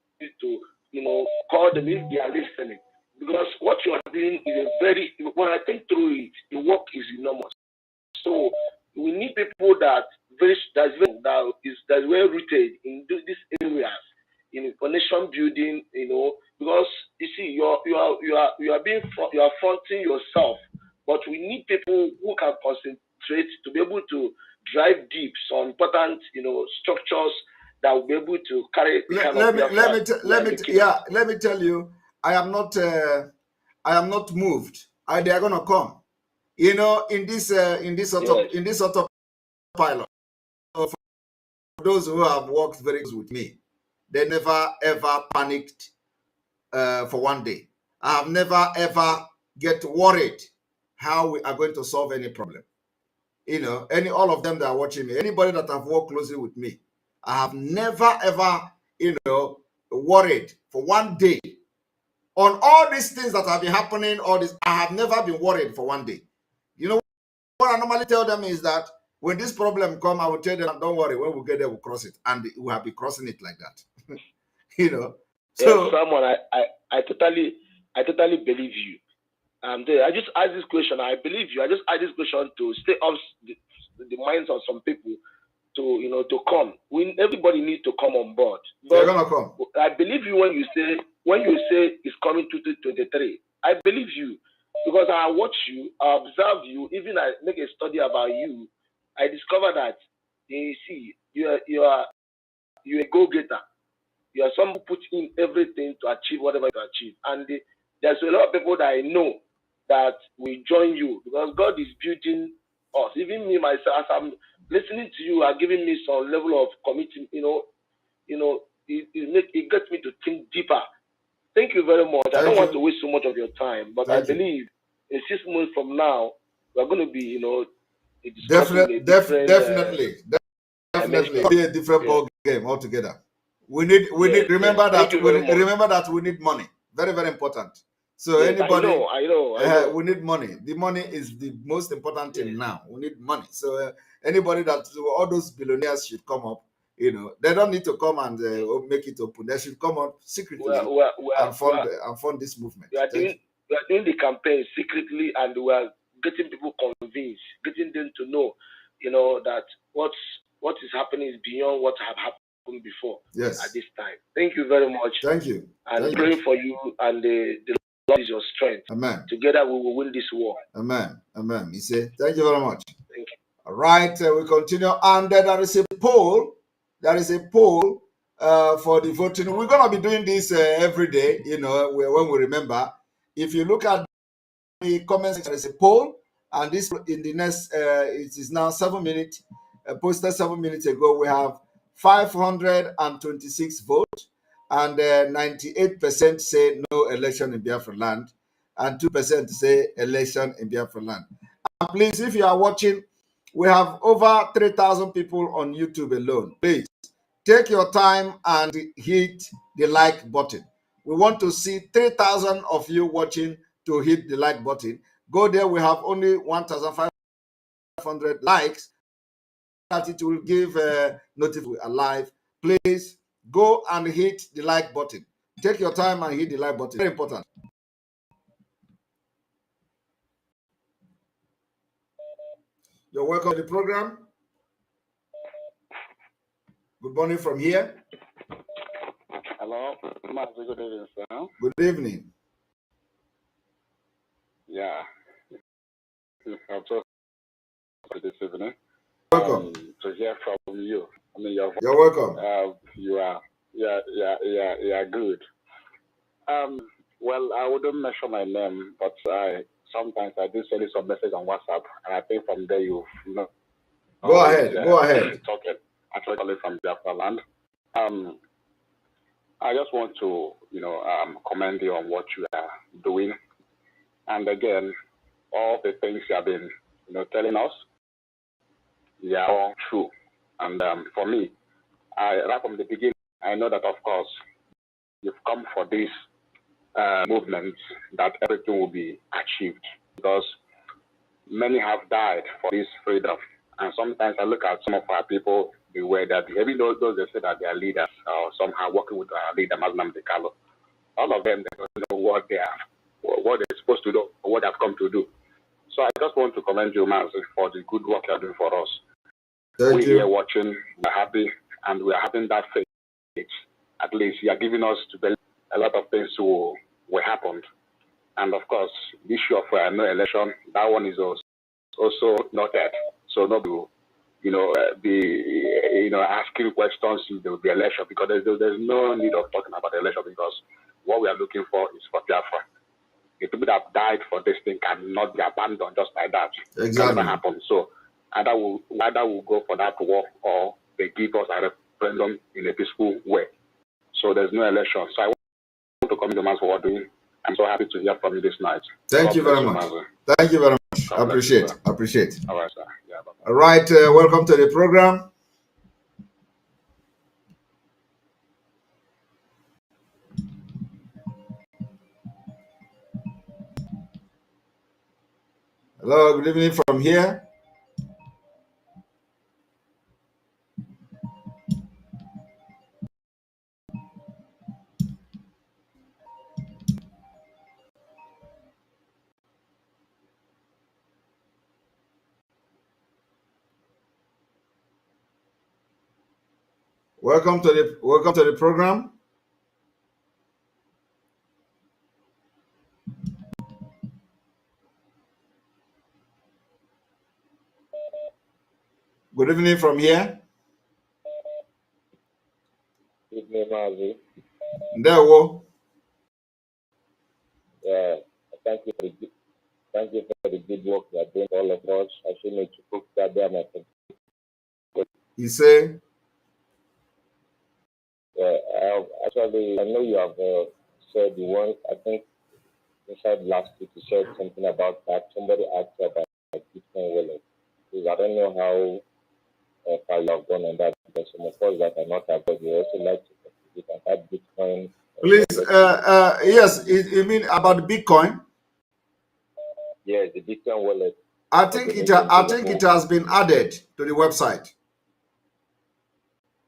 to, you know, call them if they are listening, because what you are doing is when I think through it, the work is enormous. So we need people that's well rooted in these areas, in nation building, you know, because you see, you are fronting yourself, but we need people who can concentrate to be able to drive deep some important, you know, structures that will be able to carry. Let me tell you, I am not moved. They are gonna come. You know, in this autopilot. So for those who have worked very close with me, they never ever panicked for one day. I have never ever get worried how we are going to solve any problem. You know, all of them that are watching me, anybody that have worked closely with me, I have never ever, you know, worried for one day on all these things that have been happening. All this, I have never been worried for one day. You know, what I normally tell them is that when this problem come, I will tell them, don't worry, when we get there, we'll cross it. And we have been crossing it like that. You know. So, yes, someone, I totally believe you. I just asked this question. I believe you. I just asked this question to stay off the minds of some people to, you know, to come. Everybody needs to come on board. But they're gonna come. I believe you when you say it's coming 2023. I believe you because I watch you, I observe you. Even I make a study about you. I discover that you see you are a go-getter. You are someone who puts in everything to achieve whatever you achieve. And there's a lot of people that I know that will join you because God is building us. Even me myself, as I'm listening to you, are giving me some level of commitment. It gets me to think deeper. Thank you very much. I don't want to waste so much of your time, but I believe in 6 months from now we're going to be, you know, definitely be a different ball game altogether. We need remember that we need money. Very, very important. So anybody, I know. We need money. The money is the most important thing now. We need money. So anybody all those billionaires should come up. You know, they don't need to come and make it open. They should come up secretly and fund this movement. We are doing the campaign secretly, and we are getting people convinced, getting them to know, you know, that what is happening is beyond what have happened before. Yes. At this time. Thank you very much. Thank you. And praying for you, and the Lord is your strength. Amen. Together we will win this war. Amen. Amen. You say, thank you very much. Thank you. All right, we continue. And there is a poll. There is a poll for the voting. We're going to be doing this every day, you know, when we remember. If you look at the comments, there is a poll. And this in the next, it is now 7 minutes, posted 7 minutes ago. We have 526 votes, and 98% say no election in Biafraland, and 2% say election in Biafraland. And please, if you are watching, we have over 3,000 people on YouTube alone. Please take your time and hit the like button. We want to see 3,000 of you watching to hit the like button. Go there. We have only 1,500 likes. That it will give notification alive. Please go and hit the like button. Take your time and hit the like button. Very important. You're welcome to the program. Good morning from here. Hello. Good evening, sir. Good evening. Yeah. I'm so this evening. Welcome. To hear from you. I mean, You're welcome. You are, yeah, good. Well, I wouldn't mention my name, but sometimes I do send you some message on WhatsApp, and I think from there you know. Go ahead. Go ahead. Talking. Actually, from Biafraland. I just want to, commend you on what you are doing, and again, all the things you have been, telling us, they are all true. And for me, right from the beginning, I know that of course you've come for this movement that everything will be achieved because many have died for this freedom. And sometimes I look at some of our people, the way that even those they say that they are leaders or somehow working with our leader, Magnum De Carlo, all of them they don't know what they're supposed to do or what they've come to do. So I just want to commend you, Mazi, for the good work you're doing for us. Thank you. Here watching, we're happy, and we're having that faith. At least you are giving us to believe a lot of things will happen. And of course, the issue of no election, that one is also noted. So nobody will, be asking questions if there will be election because there's no need of talking about election because what we are looking for is for Biafra. The people that have died for this thing cannot be abandoned just like that. Exactly. It can never happen. So either we'll go for that war or they give us a referendum in a peaceful way. So there's no election. So I want to commend the man for what doing. I'm so happy to hear from you this night. Thank you very much. Thank you very much. Appreciate. All right, sir. Yeah, bye-bye. All right. Welcome to the program. Hello. Good evening from here. Welcome to the program. Good evening from here. Good evening, Mazi. Ndewo. Yeah, thank you for the good work you are doing for all of us. I should make you put that there, my friend. You say? Yeah, I know you have said the one, I think inside last week you said something about that. Somebody asked you about Bitcoin wallet. Because I don't know how far you have gone on that because some of us that are not abroad, we also like to participate on that Bitcoin. Please, yes, you mean about Bitcoin? Yes, the Bitcoin wallet. I think it has been added to the website.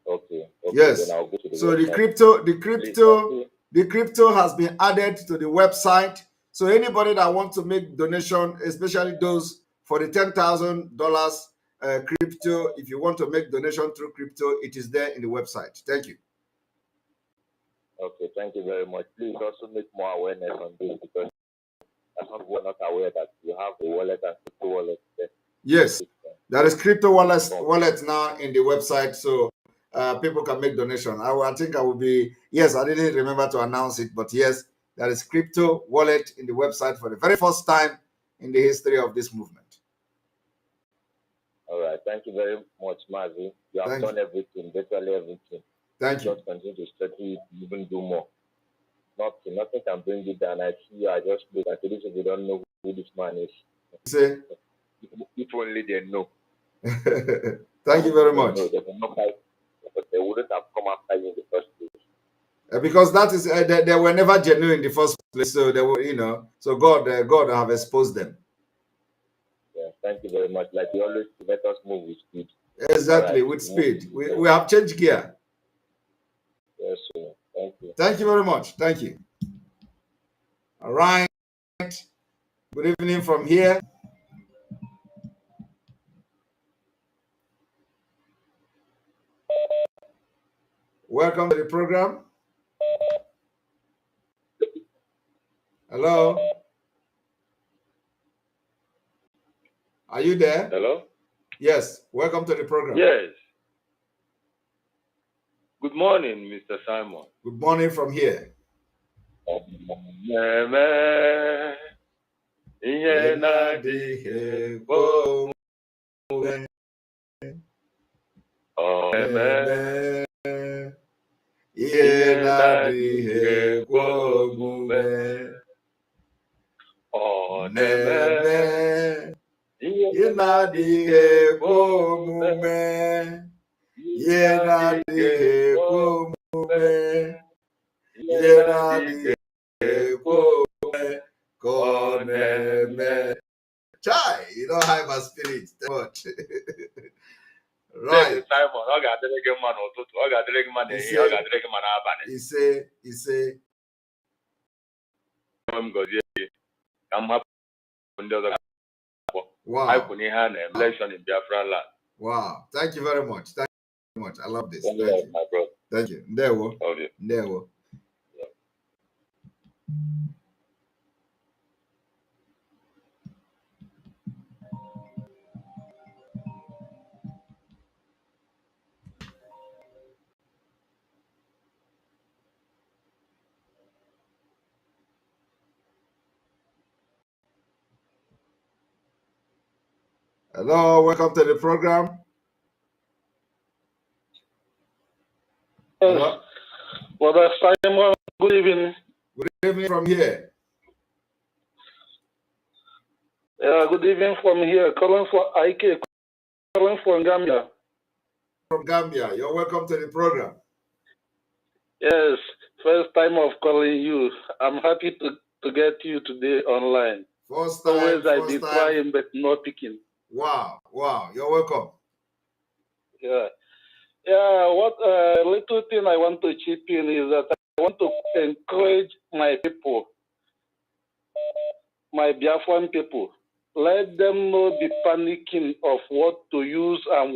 Okay. Yes. Then I'll go to the so website. the crypto has been added to the website. So anybody that wants to make donation, especially those for the $10,000 crypto, if you want to make donation through crypto, it is there in the website. Thank you. Okay, thank you very much. Please also make more awareness on this because we're not aware that you have a wallet and crypto wallet there. Yes, there is crypto wallet now in the website, so people can make donation. I think I will be, yes, I didn't remember to announce it, but yes, there is crypto wallet in the website for the very first time in the history of this movement. All right, thank you very much, Mazi. You have done everything, virtually everything. Thank you. Just continue to study it, even do more. Nothing can bring you down. I see you, I just look at this if you don't know who this man is. Say? If only they know. Thank you very much. They cannot fight, but they wouldn't have come after you in the first place. Because that is they were never genuine in the first place, so they were, so God have exposed them. Yeah, thank you very much. Like you always let us move with speed. Exactly, with speed. We have changed gear. Yes, sir. Thank you. Thank you very much. Thank you. All right. Good evening from here. Welcome to the program. Hello. Are you there? Hello. Yes, welcome to the program. Yes. Good morning, Mr. Simon. Good morning from here. Chai, you don't have a spirit. Much. Right. He say, wow. Election in Biafraland. Wow. Thank you very much. Thank you very much. I love this. Thank Thank you, you. my brother. Thank you. There we go. Okay. There we go. Hello, welcome to the program. Hello. Brother Simon, good evening. Good evening from here. Good evening from here. Calling for IK, calling from Gambia. From Gambia, you're welcome to the program. Yes, first time of calling you. I'm happy to get you today online. First time. Always I've been trying but not picking. Wow, wow, you're welcome. Yeah. What little thing I want to chip in is that I want to encourage my people, my Biafran people. Let them not be panicking of what to use and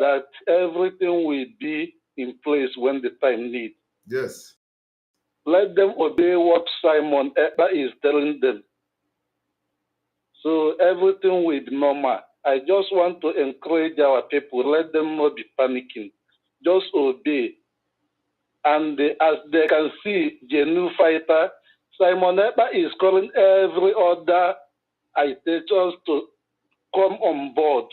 that everything will be in place when the time needs. Yes. Let them obey what Simon Ekpa is telling them. So everything will be normal. I just want to encourage our people. Let them not be panicking. Just obey. And as they can see, genuine fighter, Simon Ekpa is calling every other agitators to come on board.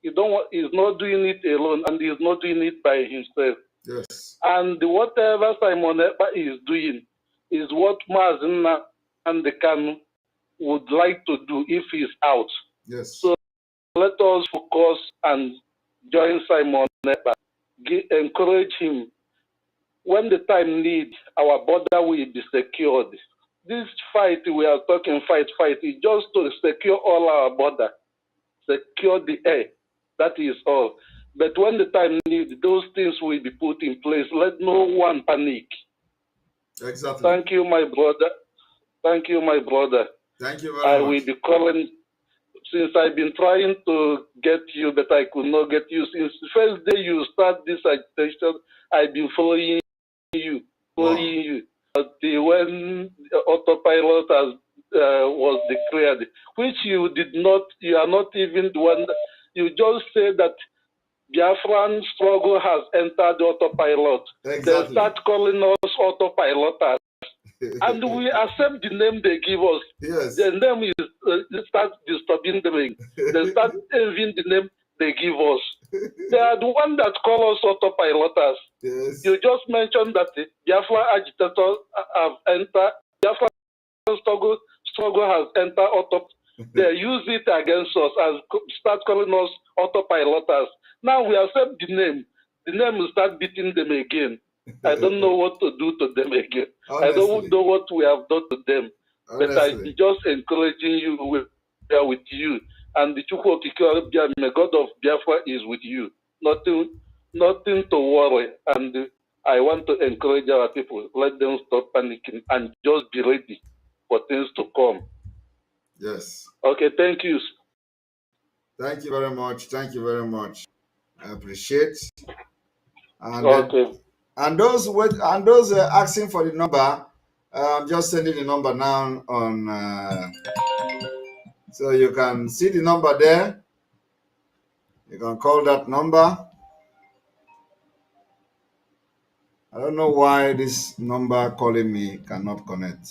He's not doing it alone, and he's not doing it by himself. Yes. And whatever Simon Ekpa is doing is what Mazina and the Kanu would like to do if he's out. Yes. So let us focus and join Simon Ekpa. Encourage him. When the time needs, our border will be secured. This fight we are talking, fight, is just to secure all our border, secure the air. That is all. But when the time needs, those things will be put in place. Let no one panic. Exactly. Thank you, my brother. Thank you, my brother. Thank you very much. I will be calling, since I've been trying to get you, but I could not get you. Since the first day you start this agitation, I've been following you. But when autopilot was declared, which you are not even the one, you just say that Biafran struggle has entered the autopilot. Exactly. They start calling us autopiloters. And we accept the name they give us. Yes. The name is, start disturbing them. They start envying the name they give us. They are the one that call us autopiloters. Yes. You just mentioned that the Biafra agitators have entered, Biafra struggle has entered autopilot. They use it against us and start calling us autopiloters. Now we accept the name. The name will start beating them again. I don't know what to do to them again. Honestly. I don't know what we have done to them. Honestly. But I'm just encouraging you with you. And the Chukwu the God of Biafra is with you. Nothing to worry. And I want to encourage our people. Let them stop panicking and just be ready for things to come. Yes. Okay, thank you. Thank you very much. Thank you very much. I appreciate. And okay. And those asking for the number, I'm just sending the number now on, so you can see the number there. You can call that number. I don't know why this number calling me cannot connect.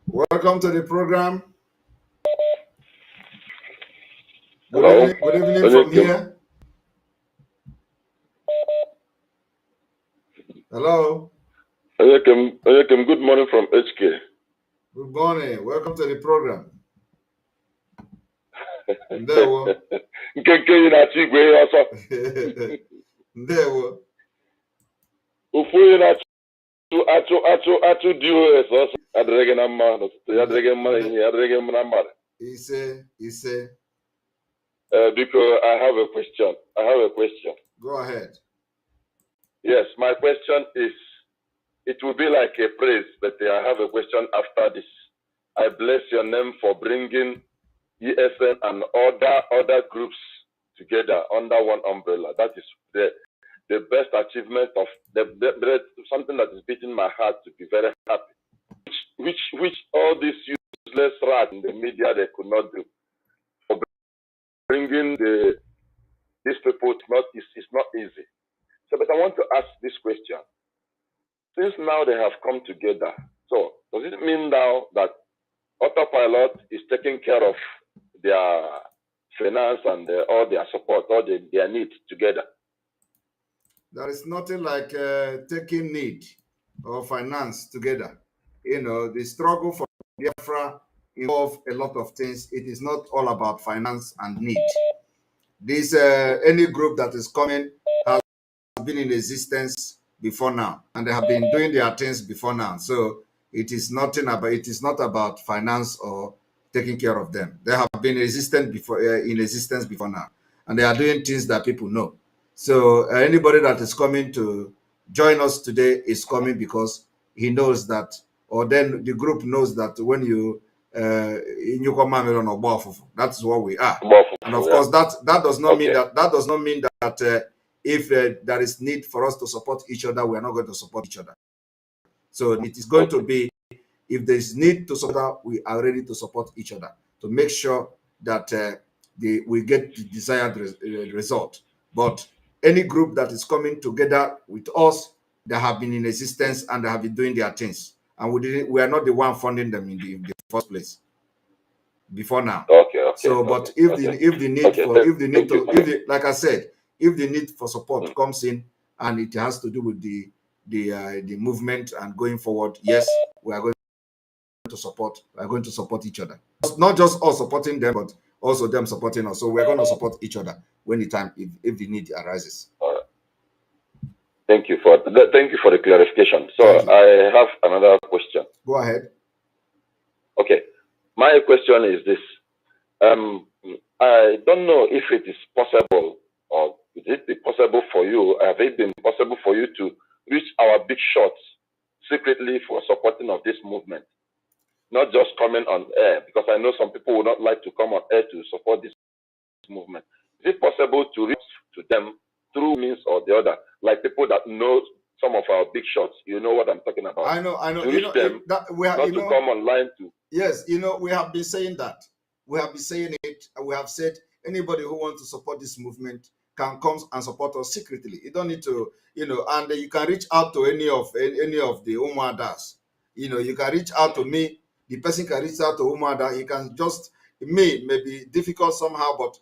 Welcome to the program. Hello. Good evening from here. Hello. Good morning from HK. Good morning. Welcome to the program. Ndewo. Nke na-achọ igwe ya ọsọ. Ndewo. Ofu onye na-achụ DOS ọsọ adịrịghị na mma n'ụtụtụ ya adịrịghị mma ihe ya adịrịghị mma na mmadụ. Ise. Because I have a question. Go ahead. Yes, my question is, it will be like a praise, but I have a question after this. I bless your name for bringing ESN and other groups together under one umbrella. That is the best achievement of something that is beating my heart to be very happy. Which all these useless rats in the media they could not do. For bringing these people, it's not easy. So, but I want to ask this question. Since now they have come together, so does it mean now that Autopilot is taking care of their finance and all their support, all their needs together? There is nothing like taking need or finance together. You know, the struggle for Biafra involves a lot of things. It is not all about finance and need. This any group that is coming has been in existence before now, and they have been doing their things before now. So it is not about finance or taking care of them. They have been in existence before now, and they are doing things that people know. So anybody that is coming to join us today is coming because he knows that, or then the group knows that when you that is what we are. And of course, that does not mean that if there is need for us to support each other, we are not going to support each other. So it is going to be, if there is need to support, we are ready to support each other to make sure that we get the desired result. But any group that is coming together with us, they have been in existence and they have been doing their things, and we are not the one funding them in the first place before now. So, but if the need for support comes in and it has to do with the movement and going forward, yes, we are going to support. We are going to support each other. It's not just us supporting them, but also them supporting us. So we are going to support each other when if the need arises. All right. Thank you for the clarification. So I have another question. Go ahead. Okay. My question is this. I don't know if it is possible, or is it possible for you, have it been possible for you to reach our big shots secretly for supporting of this movement? Not just coming on air, because I know some people would not like to come on air to support this movement. Is it possible to reach to them through means or the other, like people that know some of our big shots? You know what I'm talking about. I know. To reach them, not to come online to. Yes, we have been saying that. We have been saying it. We have said anybody who wants to support this movement can come and support us secretly. You don't need to, and you can reach out to any of the Umadas. You can reach out to me. The person can reach out to Umada. You can just, may be difficult somehow, but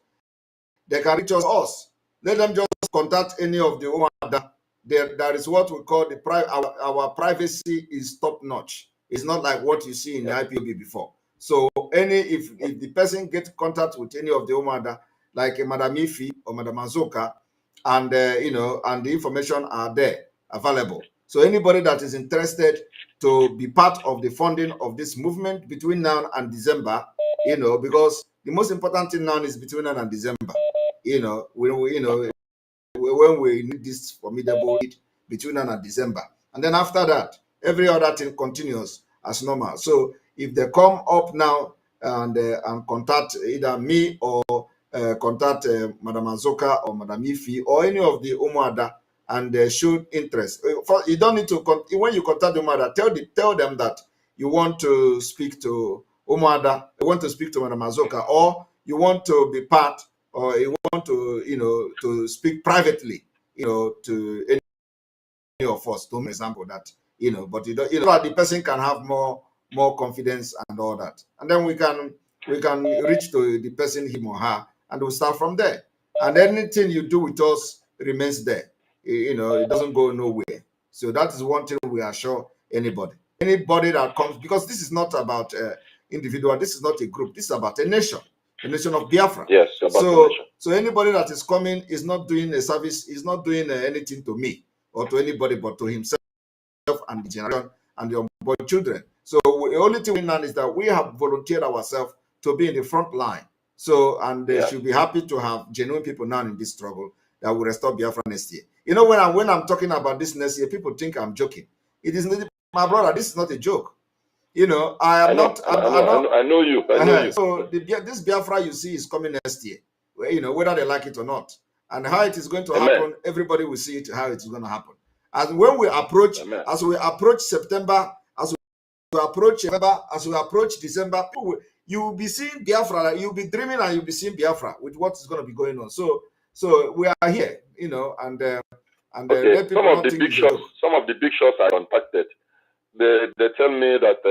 they can reach us. Let them just contact any of the Umada. There is what we call our privacy is top notch. It's not like what you see in the IPOB before. So if the person gets contact with any of the Umada, like Madam Ifi or Madam Azoka, and and the information are there available. So anybody that is interested to be part of the funding of this movement between now and December, because the most important thing now is between now and December. When we need this formidable need between now and December, and then after that, every other thing continues as normal. So if they come up now and contact either me or contact Madam Azoka or Madam Ifi or any of the Umuada, and showed interest. You don't need to, when you contact Umada, tell them that you want to speak to Umada, you want to speak to Madam Azoka, or you want to be part, or you want to, to speak privately, to any of us, to example that, but the person can have more confidence and all that. And then we can reach to the person, him or her, and we'll start from there. And anything you do with us remains there. It doesn't go nowhere. So that is one thing we assure anybody that comes, because this is not about individual, this is not a group, this is about a nation of Biafra. Yes, about the nation. So anybody that is coming is not doing a service, is not doing anything to me or to anybody, but to himself and the generation and the unborn children. So the only thing we know is that we have volunteered ourselves to be in the front line. So, and they should be happy to have genuine people now in this struggle that will restore Biafra next year. When I'm talking about this next year, people think I'm joking. It is not, my brother, this is not a joke. I know you. So this Biafra you see is coming next year, whether they like it or not. And how it is going to happen, everybody will see it, how it is going to happen. And when we approach, as we approach September, as we approach November, as we approach December, you will be seeing Biafra, you'll be dreaming and you'll be seeing Biafra with what is going to be going on. So we are here, and okay. Some of the big shots I contacted, they tell me that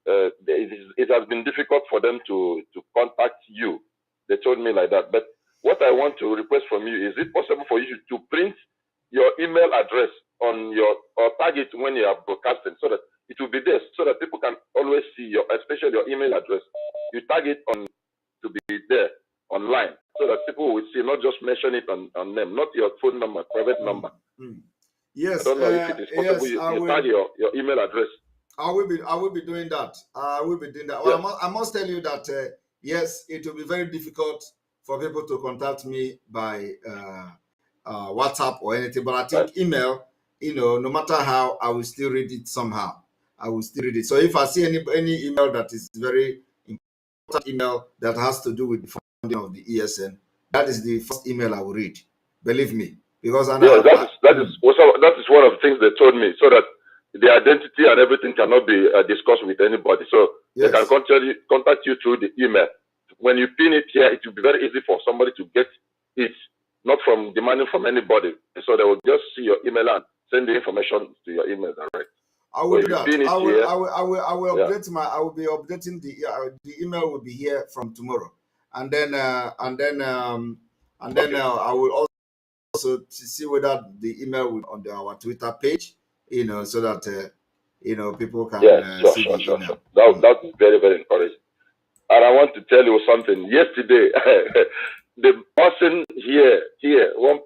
it has been difficult for them to contact you. They told me like that. But what I want to request from you, is it possible for you to print your email address on your target when you are broadcasting, so that it will be there, so that people can always see especially your email address. You tag it on to be there online, so that people will see, not just mention it on them, not your phone number, private number. Yes, I don't know if it is possible. You tag your email address. I will be doing that. Well, I must tell you that yes, it will be very difficult for people to contact me by WhatsApp or anything, but I think email, no matter how, I will still read it somehow. I will still read it. So if I see any email that is very important, email that has to do with the funding of the ESN, that is the first email I will read. Believe me, because that is one of the things they told me, so that the identity and everything cannot be discussed with anybody. So they can contact you through the email. When you pin it here, it will be very easy for somebody to get it, not from demanding from anybody. So they will just see your email and send the information to your email direct. I will do that. I will update I will be updating the email will be here from tomorrow, and then I will also see whether the email will on our Twitter page, so that people can see the email. That's very, very encouraging. And I want to tell you something. Yesterday, the person here, one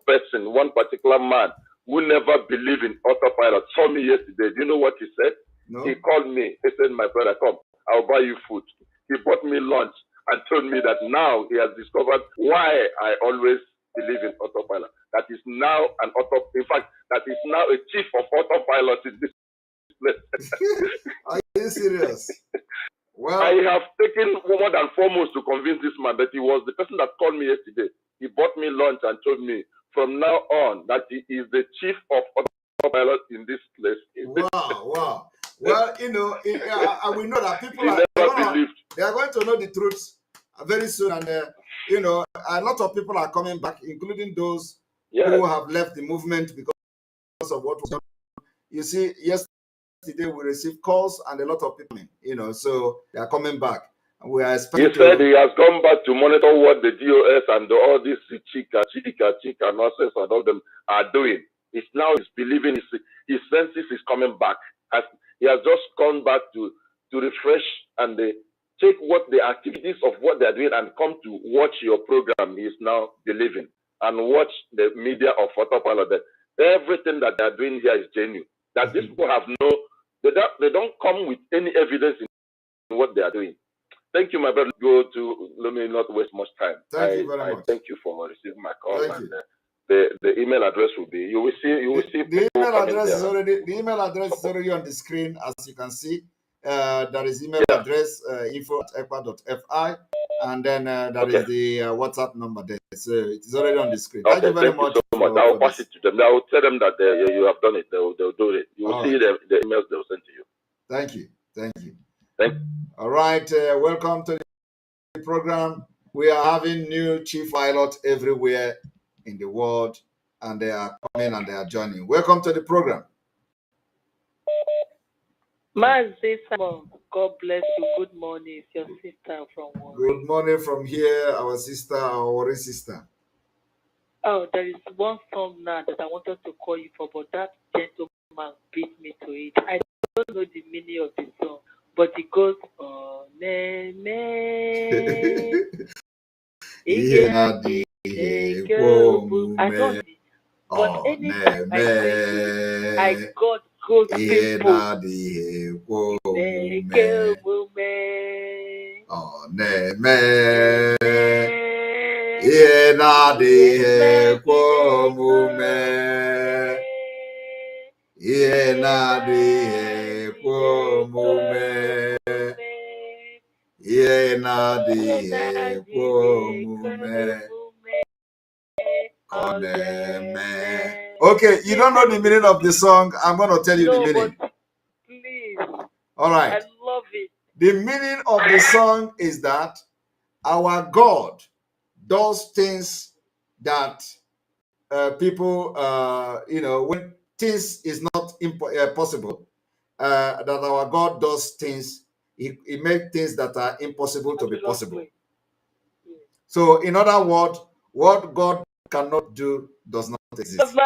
particular man who never believed in autopilot saw me yesterday. Do you know what he said? No. He called me. He said, "My brother, come, I'll buy you food." He bought me lunch and told me that now he has discovered why I always believe in autopilot. That is now in fact, that is now a chief of autopilot in this place. Are you serious? Well, I have taken more than 4 months to convince this man, that he was the person that called me yesterday. He bought me lunch and told me from now on that he is the chief of autopilot in this place. Wow. Well, I will know that people are going to know the truth very soon, and a lot of people are coming back, including those who have left the movement because of what was done. You see, yesterday we received calls and a lot of people, so they are coming back. And we are expecting. He said he has come back to monitor what the DOS and all these chica nonsense and all them are doing. He's believing his senses is coming back. He has just come back to refresh and take what the activities of what they are doing and come to watch your program. He is now believing and watch the media of autopilot. That everything that they are doing here is genuine. That these people have they don't come with any evidence in what they are doing. Thank you, my brother. Let me not waste much time. Thank you very much. Thank you for receiving my call. The email address will be. You will see. The email address is already on the screen, as you can see. There is email address info@ekpa.fi, and then that is the WhatsApp number there. So it is already on the screen. Thank you very much. So much. I will pass it to them. I will tell them that you have done it. They'll do it. You will see the emails they will send to you. Thank you. All right. Welcome to the program. We are having new chief pilots everywhere in the world, and they are coming and they are joining. Welcome to the program. Simon, God bless you. Good morning. It's your sister from Warri. Good morning from here, our sister, our Warri sister. Oh, there is one song now that I wanted to call you for, but that gentleman beat me to it. I don't know the meaning of the song, but it goes, oh, ne, ne. I don't know. But anytime I sing it, I got good people. Oh, ne me. Ye na di kwa mume. Ye na di kwa mume. Ye na di kwa mume. Okay, you don't know the meaning of the song. I'm going to tell you the meaning. But please. All right. I love it. The meaning of the song is that our God does things that people, when things is not possible, that our God does things, he makes things that are impossible to be possible. So, in other words, what God cannot do does not exist.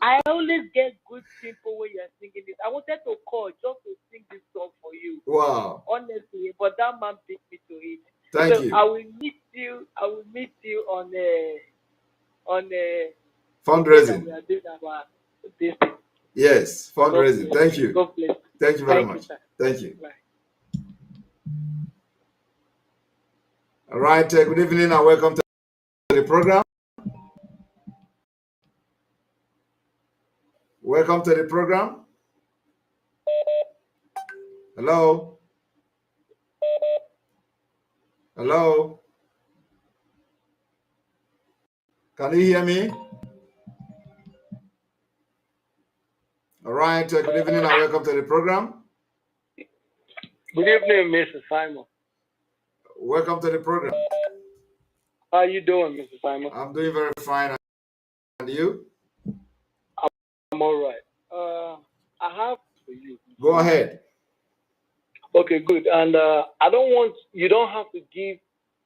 I always get good people when you're singing this. I wanted to call just to sing this song for you. Wow. Honestly, but that man beat me to it. Thank you. I will meet you on fundraising. We are doing about this. Yes, fundraising. Thank you. God bless. Thank you very much. Thank you. Bye. All right. Good evening and welcome to the program. Welcome to the program. Hello. Hello. Can you hear me? All right. Good evening and welcome to the program. Good evening, Mr. Simon. Welcome to the program. How are you doing, Mr. Simon? I'm doing very fine. And you? I'm all right. I have for you. Go ahead. Okay, good. And you don't have to give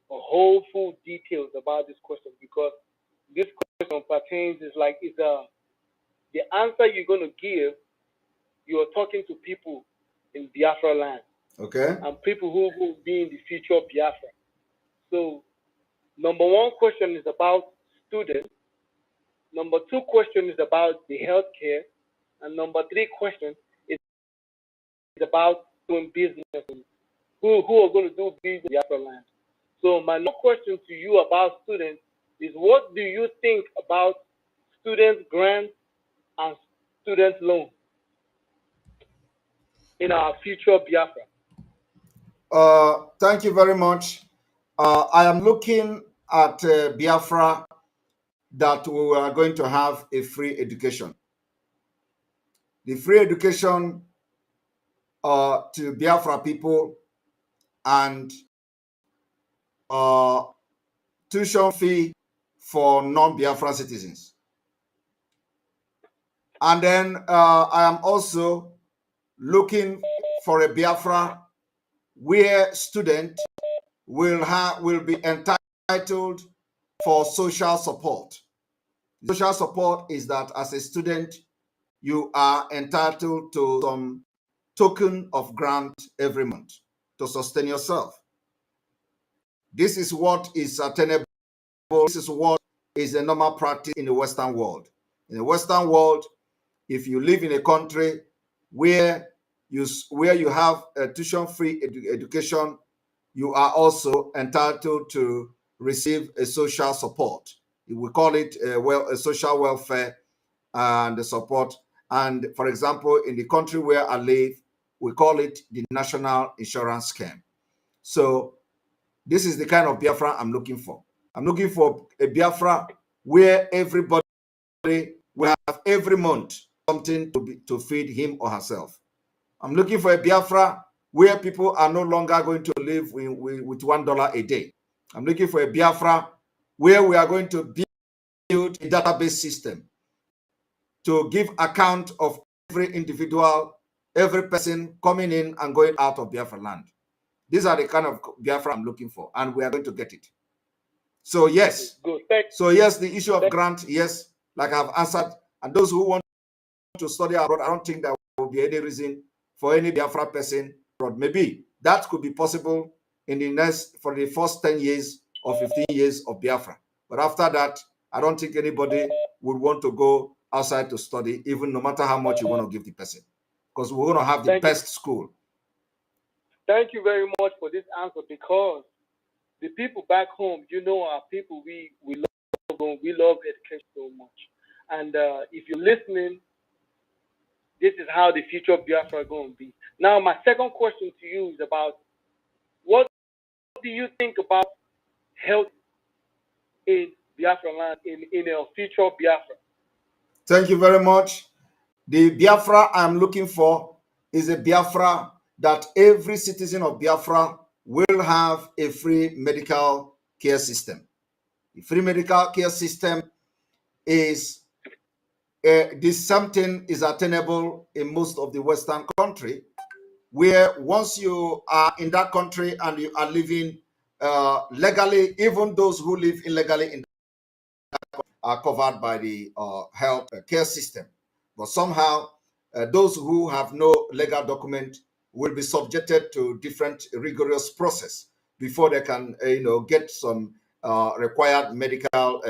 a whole full details about this question, because this question pertains the answer you're going to give. You are talking to people in Biafraland. Okay. And people who will be in the future of Biafra. So, number one question is about students. Number two question is about the healthcare. And number three question is about doing business. Who are going to do business in Biafraland. So, my next question to you about students is, what do you think about student grants and student loans in our future Biafra? Thank you very much. I am looking at Biafra that we are going to have a free education. The free education to Biafra people and tuition fee for non-Biafran citizens. And then I am also looking for a Biafra where students will be entitled for social support. Social support is that as a student, you are entitled to some token of grant every month to sustain yourself. This is what is attainable. This is what is a normal practice in the Western world. In the Western world, if you live in a country where you have a tuition-free education, you are also entitled to receive a social support. We call it a social welfare and the support. And for example, in the country where I live, we call it the National Insurance Scheme. So this is the kind of Biafra I'm looking for. I'm looking for a Biafra where everybody will have every month something to feed him or herself. I'm looking for a Biafra where people are no longer going to live with $1 a day. I'm looking for a Biafra where we are going to build a database system to give account of every individual, every person coming in and going out of Biafraland. These are the kind of Biafra I'm looking for, and we are going to get it. So yes, the issue of grant, yes, like I've answered, and those who want to study abroad, I don't think there will be any reason for any Biafra person abroad. Maybe that could be possible for the first 10 years or 15 years of Biafra. But after that, I don't think anybody would want to go outside to study, even no matter how much you want to give the person, because we're going to have the best school. Thank you very much for this answer, because the people back home, our people, we love education so much. And if you're listening, this is how the future of Biafra is going to be. Now, my second question to you is about, what do you think about health in Biafraland, in a future Biafra? Thank you very much. The Biafra I'm looking for is a Biafra that every citizen of Biafra will have a free medical care system. The free medical care system is something is attainable in most of the Western country, where once you are in that country and you are living legally, even those who live illegally in are covered by the health care system. But somehow, those who have no legal document will be subjected to different rigorous process before they can, get some required medical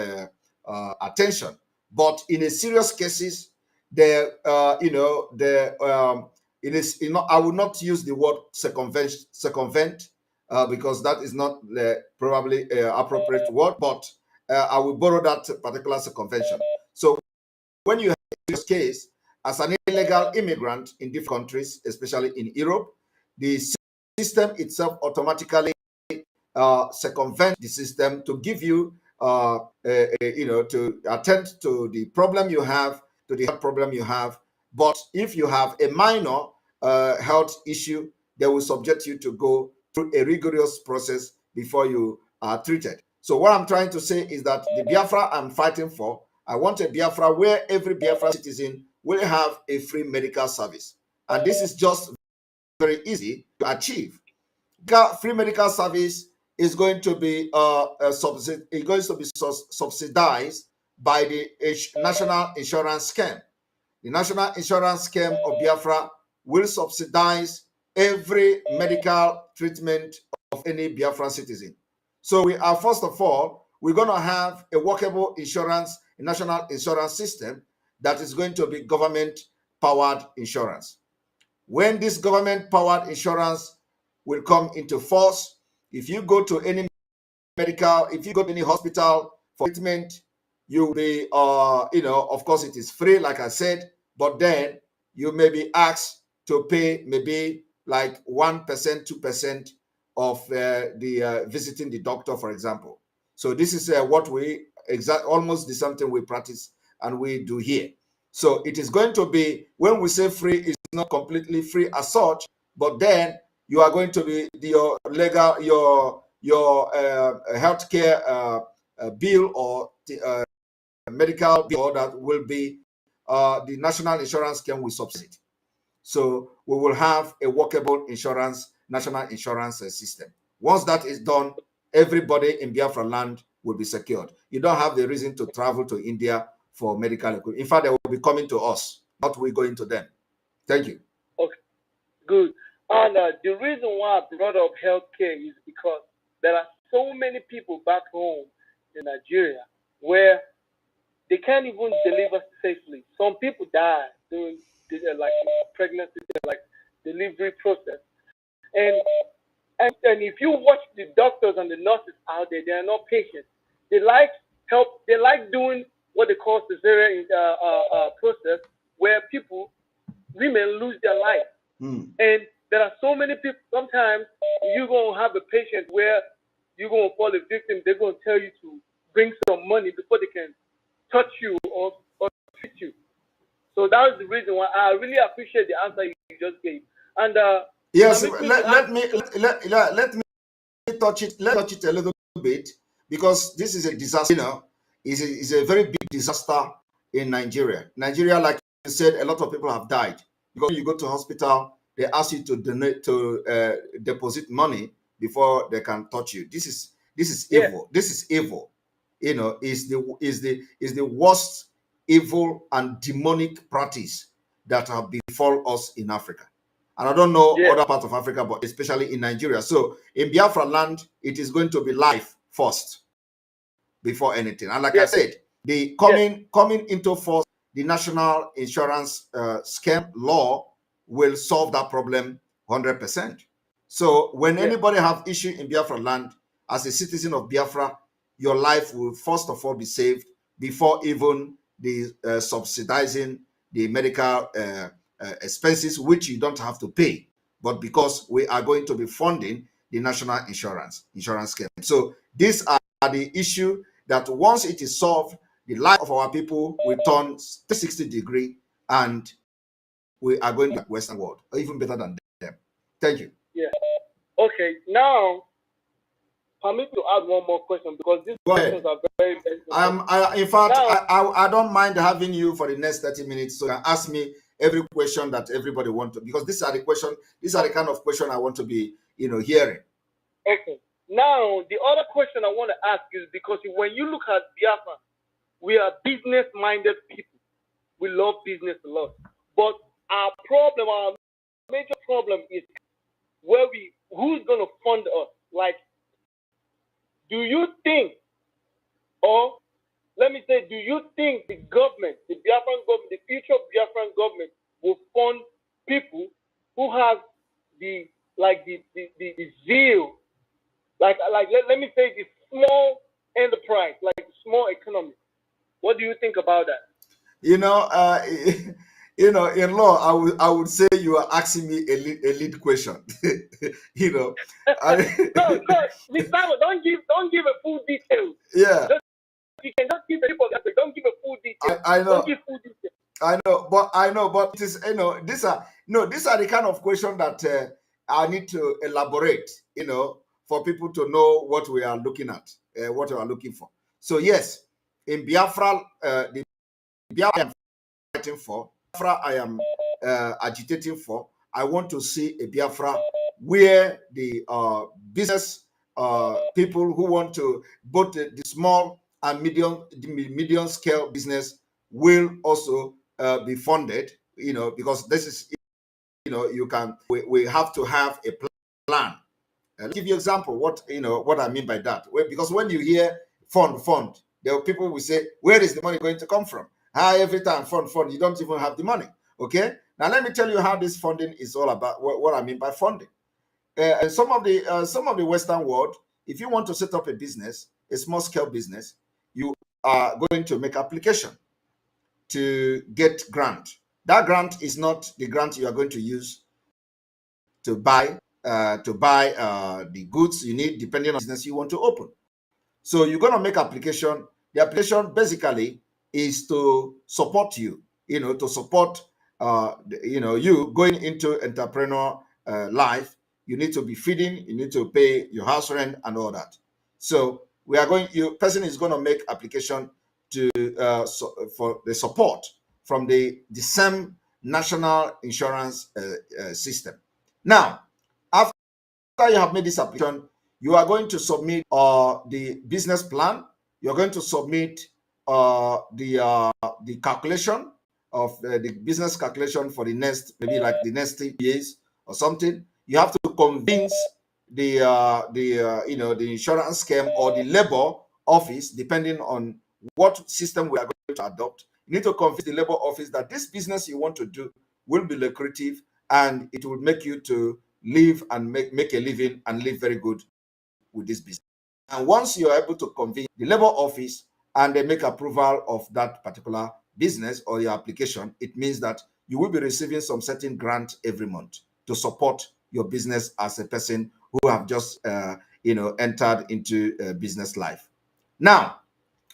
attention. But in a serious cases, it is, I will not use the word circumvent because that is not probably appropriate word, but I will borrow that particular circumvention. So when you have this case as an illegal immigrant in different countries, especially in Europe, the system itself automatically circumvent the system to give you, to attend to the problem you have, to the health problem you have. But if you have a minor health issue, they will subject you to go through a rigorous process before you are treated. So what I'm trying to say is that the Biafra I'm fighting for, I want a Biafra where every Biafra citizen will have a free medical service. And this is just very easy to achieve. Free medical service is going to be subsidized by the National Insurance Scheme. The National Insurance Scheme of Biafra will subsidize every medical treatment of any Biafran citizen. So we are, first of all, we're going to have a workable insurance, a national insurance system that is going to be government-powered insurance. When this government-powered insurance will come into force, if you go to any if you go to any hospital for treatment, you'll be, of course it is free, like I said, but then you may be asked to pay maybe like 1%, 2% of the visiting the doctor, for example. So this is what we almost the something we practice and we do here. So it is going to be, when we say free, it's not completely free as such, but then you are going to be your legal, your healthcare bill or medical bill that will be the National Insurance Scheme will subsidy. So we will have a workable insurance, national insurance system. Once that is done, everybody in Biafraland will be secured. You don't have the reason to travel to India for medical equipment. In fact, they will be coming to us, not we going to them. Thank you. Okay, good. And the reason why I brought up healthcare is because there are so many people back home in Nigeria where they can't even deliver safely. Some people die during like pregnancy, like delivery process. And if you watch the doctors and the nurses out there, they are not patient. They like help. They like doing what they call cesarean process, where people women lose their life. And there are so many people. Sometimes you're going to have a patient where you're going to fall a victim. They're going to tell you to bring some money before they can touch you or treat you. So that is the reason why I really appreciate the answer you just gave. And yes, let me touch it. Let's touch it a little bit, because this is a disaster. You know, is a very big disaster in Nigeria. Nigeria, like you said, a lot of people have died because when you go to hospital, they ask you to donate deposit money before they can touch you. This is evil. This is evil. You know, is the worst evil and demonic practice that have befall us in Africa. And I don't know other parts of Africa, but especially in Nigeria. So in Biafraland, it is going to be life first before anything. And like I said, the coming into force, the national insurance scheme law will solve that problem 100%. So when anybody have issue in Biafraland, as a citizen of Biafra, your life will first of all be saved before even the subsidizing the medical expenses, which you don't have to pay, but because we are going to be funding the national insurance scheme. So these are the issue that once it is solved, the life of our people will turn 360 degree, and we are going to the Western world, or even better than them. Thank you. Yeah. Okay. Now, permit to add one more question, because these questions are very in fact, I don't mind having you for the next 30 minutes, so you can ask me every question that everybody wants to, because these are the kind of question I want to be, hearing. Okay. Now, the other question I want to ask is, because when you look at Biafra, we are business-minded people. We love business a lot. But our major problem is who's going to fund us? Like, do you think, or let me say, do you think the government, the Biafran government, the future Biafran government will fund people who have the zeal, let me say, the small enterprise, like the small economy? What do you think about that? In law, I would say you are asking me a lead question. No, Mr. Simon, don't give a full detail. Yeah. You can just give people that, don't give a full detail. I know. Don't give full detail. I know, but it is, these are the kind of question that I need to elaborate, for people to know what we are looking at, what we are looking for. So yes, in Biafra, the Biafra I am fighting for, Biafra I am agitating for, I want to see a Biafra where the business people who want to, both the small and medium scale business will also be funded, because this is, we have to have a plan. I'll give you an example what I mean by that. Because when you hear fund, there are people will say, where is the money going to come from? Every time fund, you don't even have the money. Okay, now let me tell you how this funding is all about. What I mean by funding. And some of the Western world, if you want to set up a business, a small scale business, you are going to make application to get grant. That grant is not the grant you are going to use to buy the goods you need, depending on the business you want to open. So you're going to make application. The application basically is to support you, to support you going into entrepreneur life. You need to be feeding, you need to pay your house rent and all that. So person is going to make application to for the support from the same national insurance system. Now, after you have made this application, you are going to submit the business plan. You're going to submit the calculation of the business calculation for the next, maybe like the next 3 years or something. You have to convince the insurance scheme or the labor office, depending on what system we are going to adopt. You need to convince the labor office that this business you want to do will be lucrative and it will make you to live and make a living and live very good with this business. And once you're able to convince the labor office and they make approval of that particular business or your application, it means that you will be receiving some certain grant every month to support your business as a person who have just entered into business life. Now,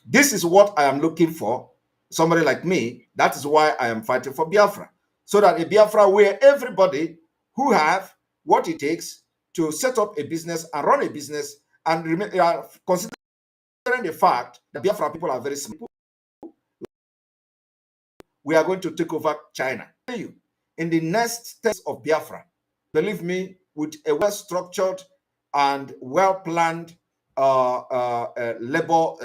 this is what I am looking for. Somebody like me, that is why I am fighting for Biafra. So that a Biafra where everybody who have what it takes to set up a business and run a business and considering the fact that Biafra people are very simple, we are going to take over China. In the next test of Biafra, believe me, with a well-structured and well-planned labor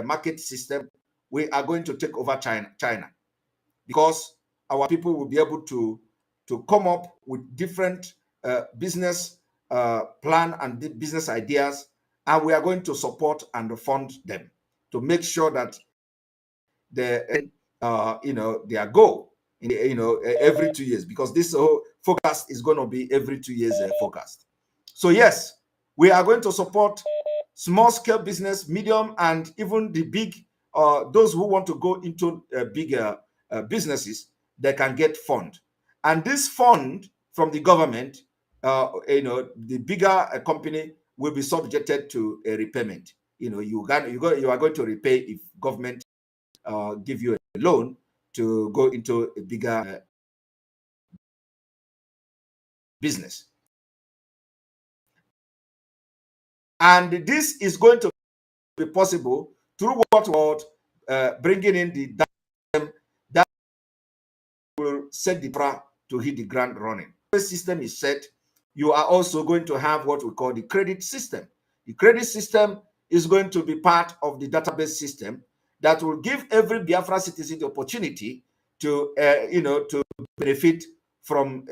market system, we are going to take over China, because our people will be able to come up with different business plan and business ideas, and we are going to support and fund them to make sure that their goal every 2 years, because this whole forecast is going to be every 2 years forecast. So yes, we are going to support small scale business, medium, and even the big. Those who want to go into bigger businesses, they can get fund, and this fund from the government, the bigger company will be subjected to a repayment. You are going to repay if government give you a loan to go into a bigger business. And this is going to be possible through what bringing in the that will set the pra to hit the ground running. The system is set. You are also going to have what we call the credit system. The credit system is going to be part of the database system that will give every Biafra citizen the opportunity to to benefit from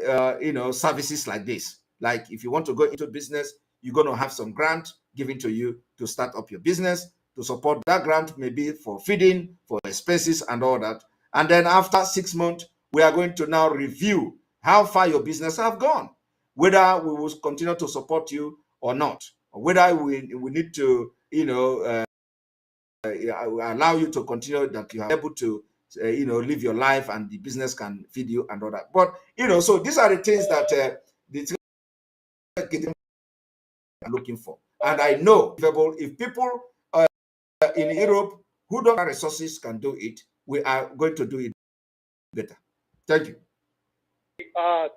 services like this. Like if you want to go into business, you're going to have some grant given to you to start up your business. To support that grant, maybe for feeding, for expenses and all that. And then after 6 months, we are going to now review how far your business have gone, whether we will continue to support you or not, or whether we need to allow you to continue, that you are able to live your life and the business can feed you and all that. But so these are the things that the are looking for. And I know if people in Europe who don't have resources can do it, we are going to do it better. Thank you.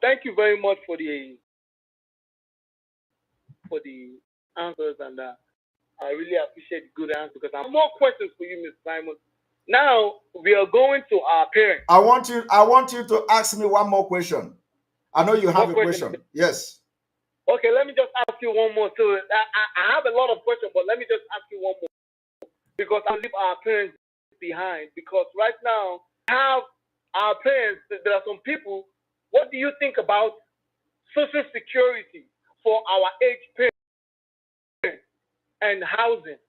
Thank you very much for the answers, and I really appreciate good answers, because I have more questions for you, Mr. Simon. Now we are going to our parents. I want you to ask me one more question. I know you have a question. Yes. Okay, let me just ask you one more. So I have a lot of questions, but let me just ask you one more, because I'll leave our parents behind. Because right now, have our parents. There are some people. What do you think about social security for our aged parents and housing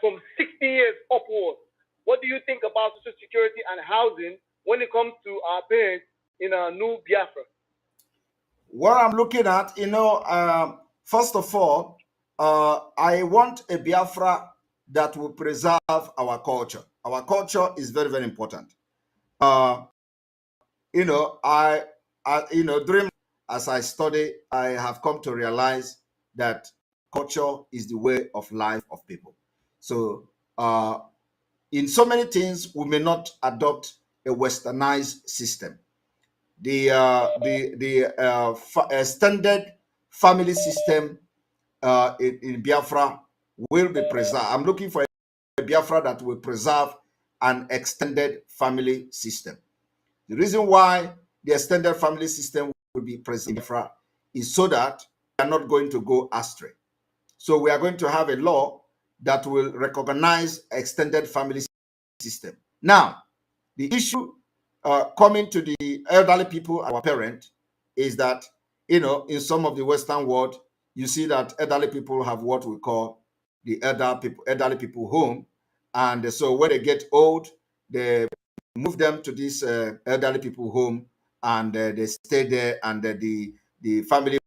from 60 years upwards? What do you think about social security and housing when it comes to our parents in a new Biafra? What I'm looking at, first of all, I want a Biafra that will preserve our culture. Our culture is very, very important. During as I study, I have come to realize that culture is the way of life of people. So, in so many things, we may not adopt a westernized system. The extended family system in Biafra will be preserved. I'm looking for a Biafra that will preserve an extended family system. The reason why the extended family system will be preserved in Biafra is so that we are not going to go astray. So we are going to have a law that will recognize extended family system. Now, the issue coming to the elderly people, our parents, is that, in some of the Western world, you see that elderly people have what we call the elderly people home. And so when they get old, they move them to this elderly people home, and they stay there, and the family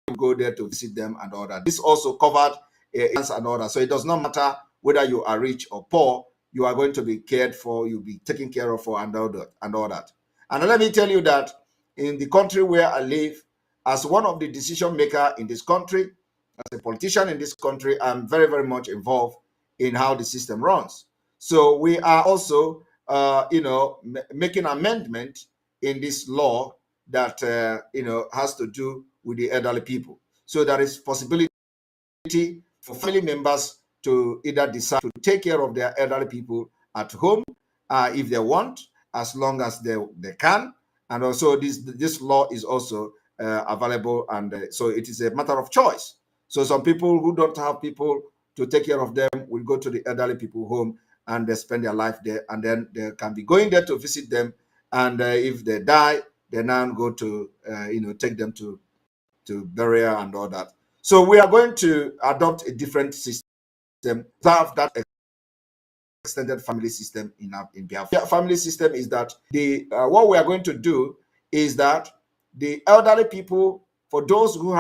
will go there to visit them and all that. This also covered and all that. So it does not matter whether you are rich or poor, you are going to be cared for, you'll be taken care of for, and all that. And let me tell you that in the country where I live, as one of the decision maker in this country, as a politician in this country, I'm very, very much involved in how the system runs. So we are also, making amendment in this law that, has to do with the elderly people. So there is possibility for family members to either decide to take care of their elderly people at home if they want, as long as they can. And also this law is also available, and so it is a matter of choice. So some people who don't have people to take care of them will go to the elderly people home, and they spend their life there, and then they can be going there to visit them. And if they die, they now go to take them to burial and all that. So we are going to adopt a different system, have that extended family system in Biafra. The family system is that what we are going to do is that the elderly people, for those who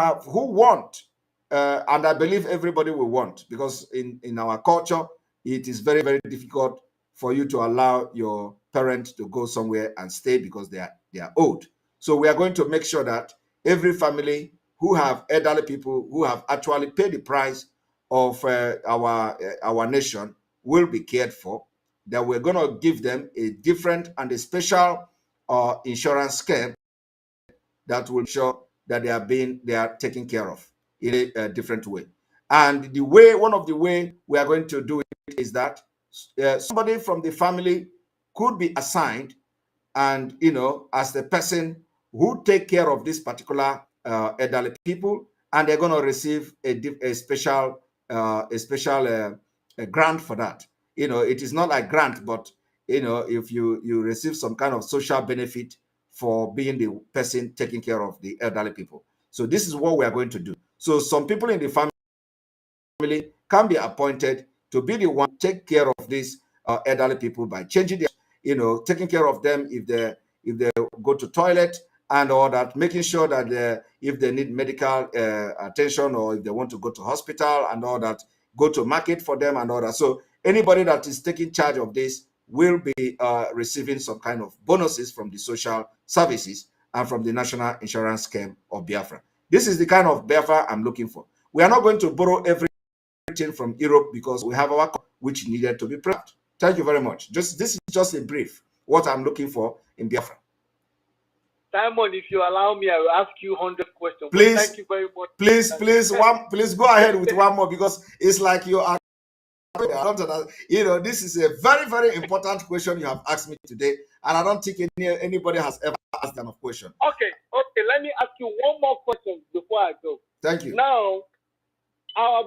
want, and I believe everybody will want, because in our culture, it is very, very difficult for you to allow your parents to go somewhere and stay because they are old. So we are going to make sure that every family who have elderly people who have actually paid the price of our nation will be cared for, that we're going to give them a different and a special insurance scheme that will ensure that they are taken care of in a different way. And one of the way we are going to do it is that somebody from the family could be assigned, and as the person who take care of this particular elderly people, and they're going to receive a special grant for that. It is not like grant, but if you receive some kind of social benefit for being the person taking care of the elderly people. So this is what we are going to do. So some people in the family can be appointed to be the one to take care of these elderly people by changing their, taking care of them if they go to toilet and all that, making sure that if they need medical attention, or if they want to go to hospital and all that, go to market for them and all that. So anybody that is taking charge of this will be receiving some kind of bonuses from the social services and from the National Insurance Scheme of Biafra. This is the kind of Biafra I'm looking for. We are not going to borrow everything from Europe, because we have our which needed to be prepared. Thank you very much. This is just a brief what I'm looking for in Biafra. Simon, if you allow me, I will ask you 100 questions. Please, thank you very much. Please go ahead with one more, because it's like you are. This is a very, very important question you have asked me today, and I don't think anybody has ever asked them a question. Okay. Let me ask you one more question before I go. Thank you. Now, our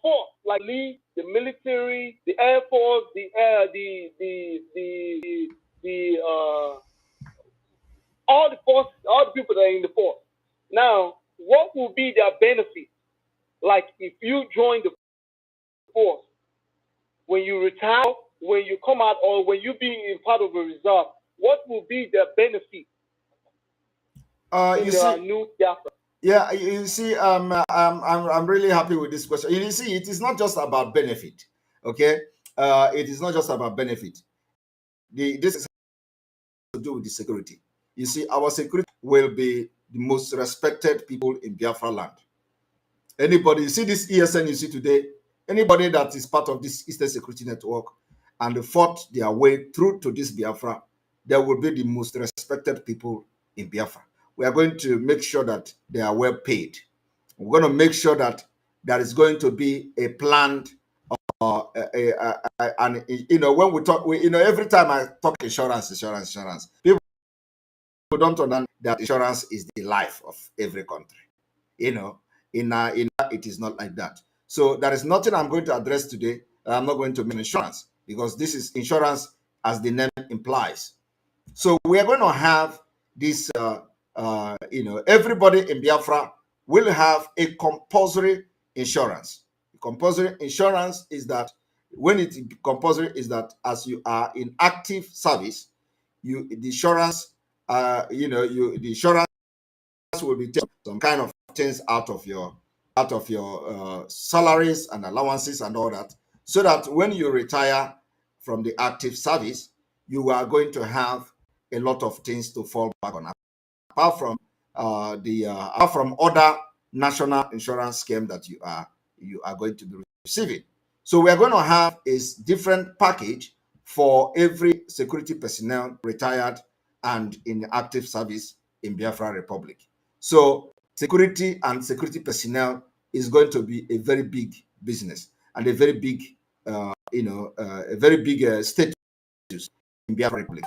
force, like the military, the air force, all the force, all the people that are in the force. Now, what will be their benefit? Like if you join the force, when you retire, when you come out, or when you be in part of a reserve, what will be their benefit? New Biafra? Yeah, you see, I'm really happy with this question. You see, it is not just about benefit, okay? It is not just about benefit. This has to do with the security. You see, our security will be the most respected people in Biafraland. Anybody, you see this ESN you see today, anybody that is part of this Eastern Security Network and fought their way through to this Biafra, they will be the most respected people in Biafra. We are going to make sure that they are well paid. We're going to make sure that there is going to be a planned, and when we talk, every time I talk insurance, people don't understand that insurance is the life of every country. It is not like that. So there is nothing I'm going to address today. I'm not going to mention insurance, because this is insurance as the name implies. So we are going to have this, everybody in Biafra will have a compulsory insurance. Compulsory insurance is that when it's compulsory is that as you are in active service, the insurance, the insurance will be taking some kind of things out of your out of your salaries and allowances and all that, so that when you retire from the active service, you are going to have a lot of things to fall back on, apart from apart from other national insurance scheme that you are going to be receiving. So we are going to have a different package for every security personnel retired and in active service in Biafra Republic. So security and security personnel is going to be a very big business and a very big, a very big status in Biafra Republic.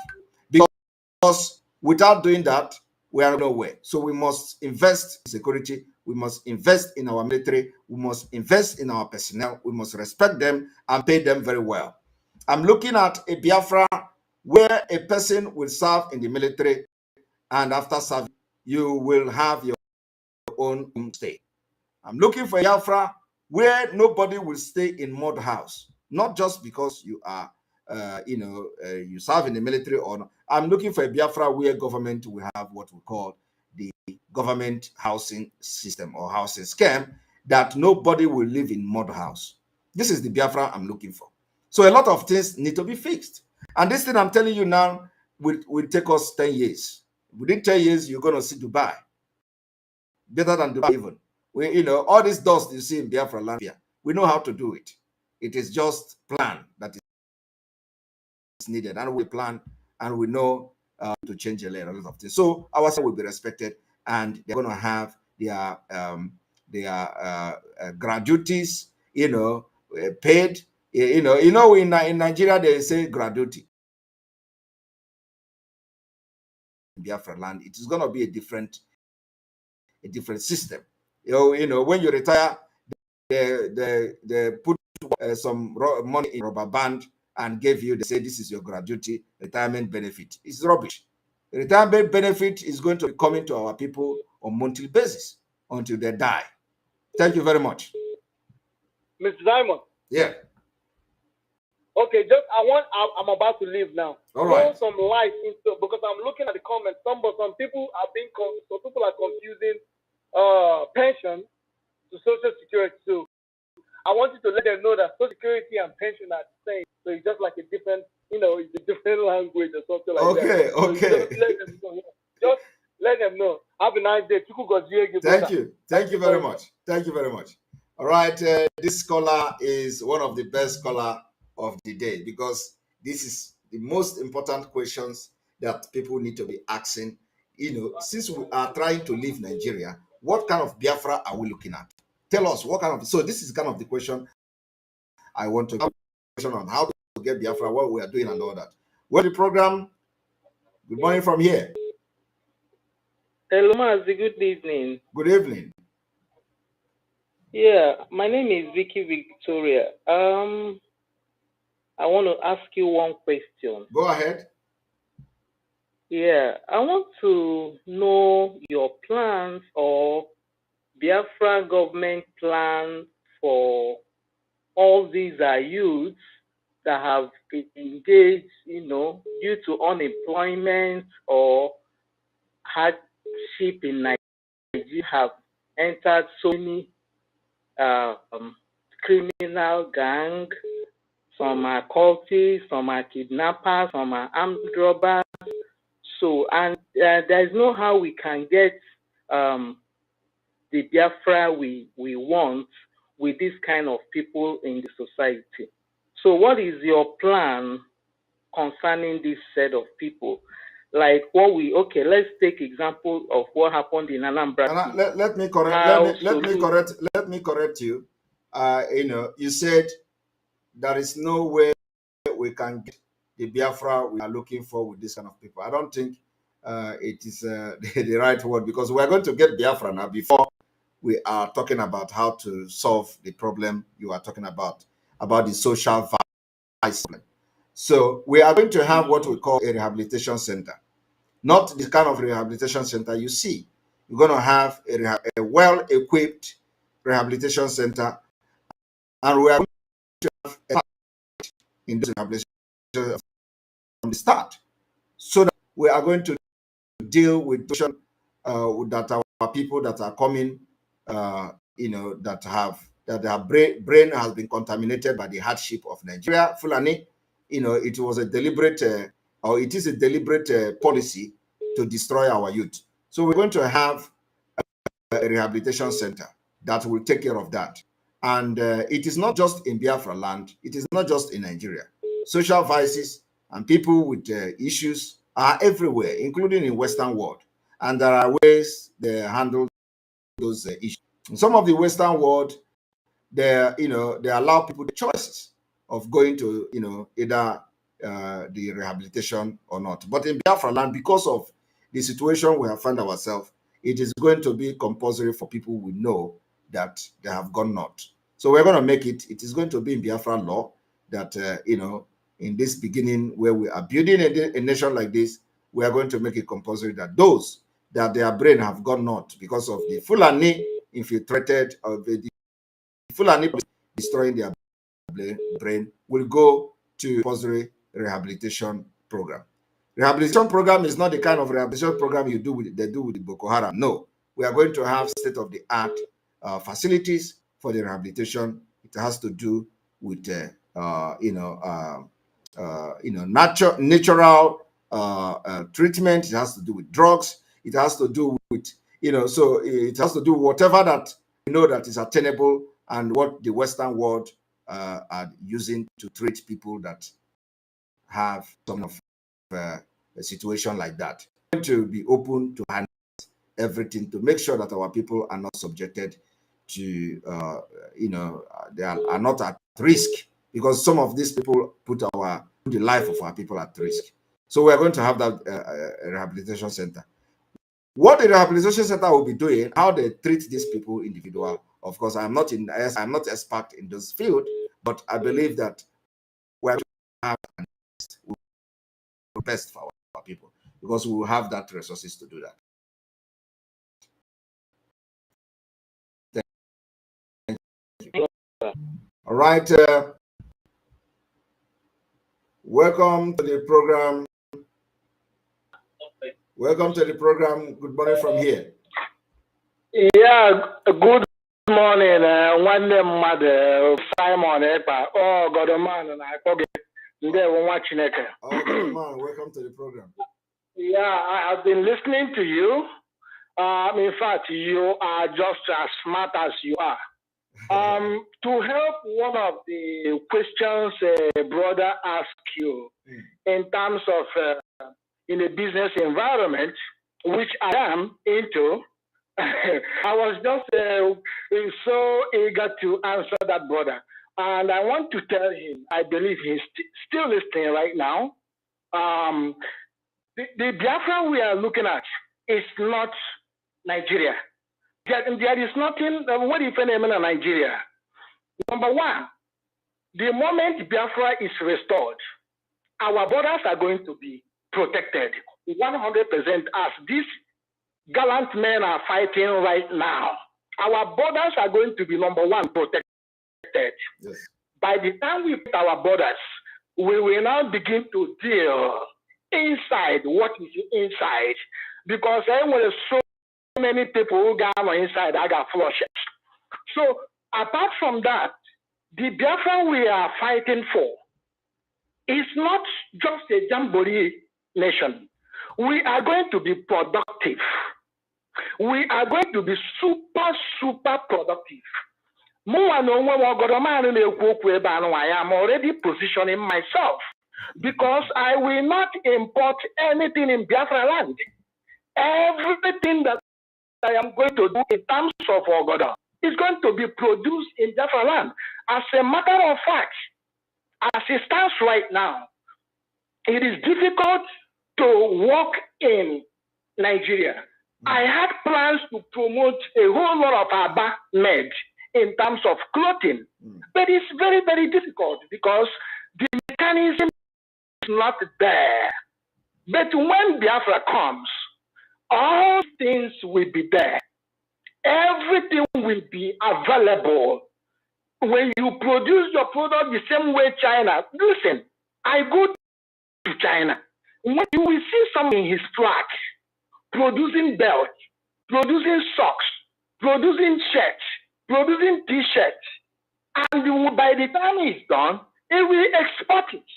Because without doing that, we are nowhere. So we must invest in security. We must invest in our military. We must invest in our personnel. We must respect them and pay them very well. I'm looking at a Biafra where a person will serve in the military, and after serving, you will have your own stay. I'm looking for a Biafra where nobody will stay in mud house, not just because you are, you serve in the military or not. I'm looking for a Biafra where government will have what we call the government housing system or housing scheme, that nobody will live in mud house. This is the Biafra I'm looking for. So a lot of things need to be fixed. And this thing I'm telling you now will take us 10 years. Within 10 years, you're going to see Dubai. Better than Dubai even. All this dust you see in Biafraland, we know how to do it. It is just plan that is needed. And we plan and we know to change a lot of things. So our side will be respected, and they're going to have their gratuities, paid. In Nigeria they say gratuity. In Biafraland, it is going to be a different system. When you retire, they put some money in rubber band and give you. They say this is your gratuity retirement benefit. It's rubbish. The retirement benefit is going to be coming to our people on monthly basis until they die. Thank you very much, Mr. Diamond. Yeah. Okay, I'm about to leave now. All right. Throw some light into, because I'm looking at the comments. Some people are confusing pension to Social Security. So I want you to let them know that Social Security and pension are the same. So it's just like a different, it's a different language or something like that. Okay. So just let them know. Just let them know. Have a nice day. Thank you. Thank you very much. Thank you very much. All right. This scholar is one of the best scholar of the day, because this is the most important questions that people need to be asking. Since we are trying to leave Nigeria, what kind of Biafra are we looking at? Tell us what kind of. So this is kind of the question I want to have question on how to get Biafra, what we are doing, and all that. Well, the program. Good morning from here. Hello, Mazi. Good evening. Good evening. Yeah, my name is Vicky Victoria. I want to ask you one question. Go ahead. Yeah, I want to know your plans or Biafra government plan for all these youths that have engaged, due to unemployment or hardship in Nigeria, have entered so many criminal gang. Some are cultists, some are kidnappers, some are armed robbers. So, and there's no how we can get the Biafra we want with this kind of people in the society. So what is your plan concerning this set of people? Like let's take example of what happened in Anambra. Let me correct you. You said there is no way we can get the Biafra we are looking for with this kind of people. I don't think it is the right word, because we are going to get Biafra now before we are talking about how to solve the problem you are talking about the social vice. So we are going to have what we call a rehabilitation center. Not the kind of rehabilitation center you see. You're going to have a well-equipped rehabilitation center, and we are going to have a in this rehabilitation from the start, so that we are going to deal with that our people that are coming that their brain has been contaminated by the hardship of Nigeria. Fulani, it was a deliberate, or it is a deliberate policy to destroy our youth. So we're going to have a rehabilitation center that will take care of that. And it is not just in Biafra land. It is not just in Nigeria. Social vices and people with issues are everywhere, including in Western world. And there are ways they handle those issues. In some of the Western world, they allow people the choices of going to either the rehabilitation or not. But in Biafra land, because of the situation we have found ourselves, it is going to be compulsory for people who know that they have gone not. So we're going to make it. It is going to be in Biafra law that in this beginning where we are building a nation like this, we are going to make it compulsory that those that their brain have gone not because of the Fulani infiltrated or the Fulani destroying their brain will go to compulsory rehabilitation program. Rehabilitation program is not the kind of rehabilitation program they do with the Boko Haram. No, we are going to have state-of-the-art facilities for the rehabilitation. It has to do with natural treatment. It has to do with drugs. It has to do with so it has to do whatever that that is attainable and what the Western world are using to treat people that have some of a situation like that. We're going to be open to handle everything to make sure that our people are not subjected to they are not at risk, because some of these people put the life of our people at risk. So we are going to have that rehabilitation center. What the rehabilitation center will be doing, how they treat these people individual. Of course, I'm not expert in this field, but I believe that we have to have the best for our people, because we will have that resources to do that. Thank you. All right. Welcome to the program. Welcome to the program. Good morning from here. Yeah, good morning. One mother, Simon Ekpa. Oh, God, man, and I forget. They were watching it. Oh, God, man, welcome to the program. Yeah, I have been listening to you. In fact, you are just as smart as you are. To help one of the questions brother asked you in terms of in a business environment, which I am into, I was just so eager to answer that brother. And I want to tell him, I believe he's still listening right now. The Biafra we are looking at is not Nigeria. There is nothing, what if any in Nigeria? Number one, the moment Biafra is restored, our borders are going to be protected 100% as these gallant men are fighting right now. Our borders are going to be, number one, protected. Yes. By the time we put our borders, we will now begin to deal inside what is inside, because there were so many people who got inside, I got flushed. So apart from that, the Biafra we are fighting for is not just a jamboree nation. We are going to be productive. We are going to be super productive. I am already positioning myself, because I will not import anything in Biafraland. Everything that I am going to do in terms of Ogoda is going to be produced in Biafraland. As a matter of fact, as it stands right now, it is difficult to work in Nigeria. I had plans to promote a whole lot of Aba made in terms of clothing, but it's very, very difficult because the mechanism is not there. But when Biafra comes, all things will be there. Everything will be available. When you produce your product the same way China, listen, I go to China. When you will see someone in his flat producing belts, producing socks, producing shirts, producing T-shirts, and by the time it's done, it will export it.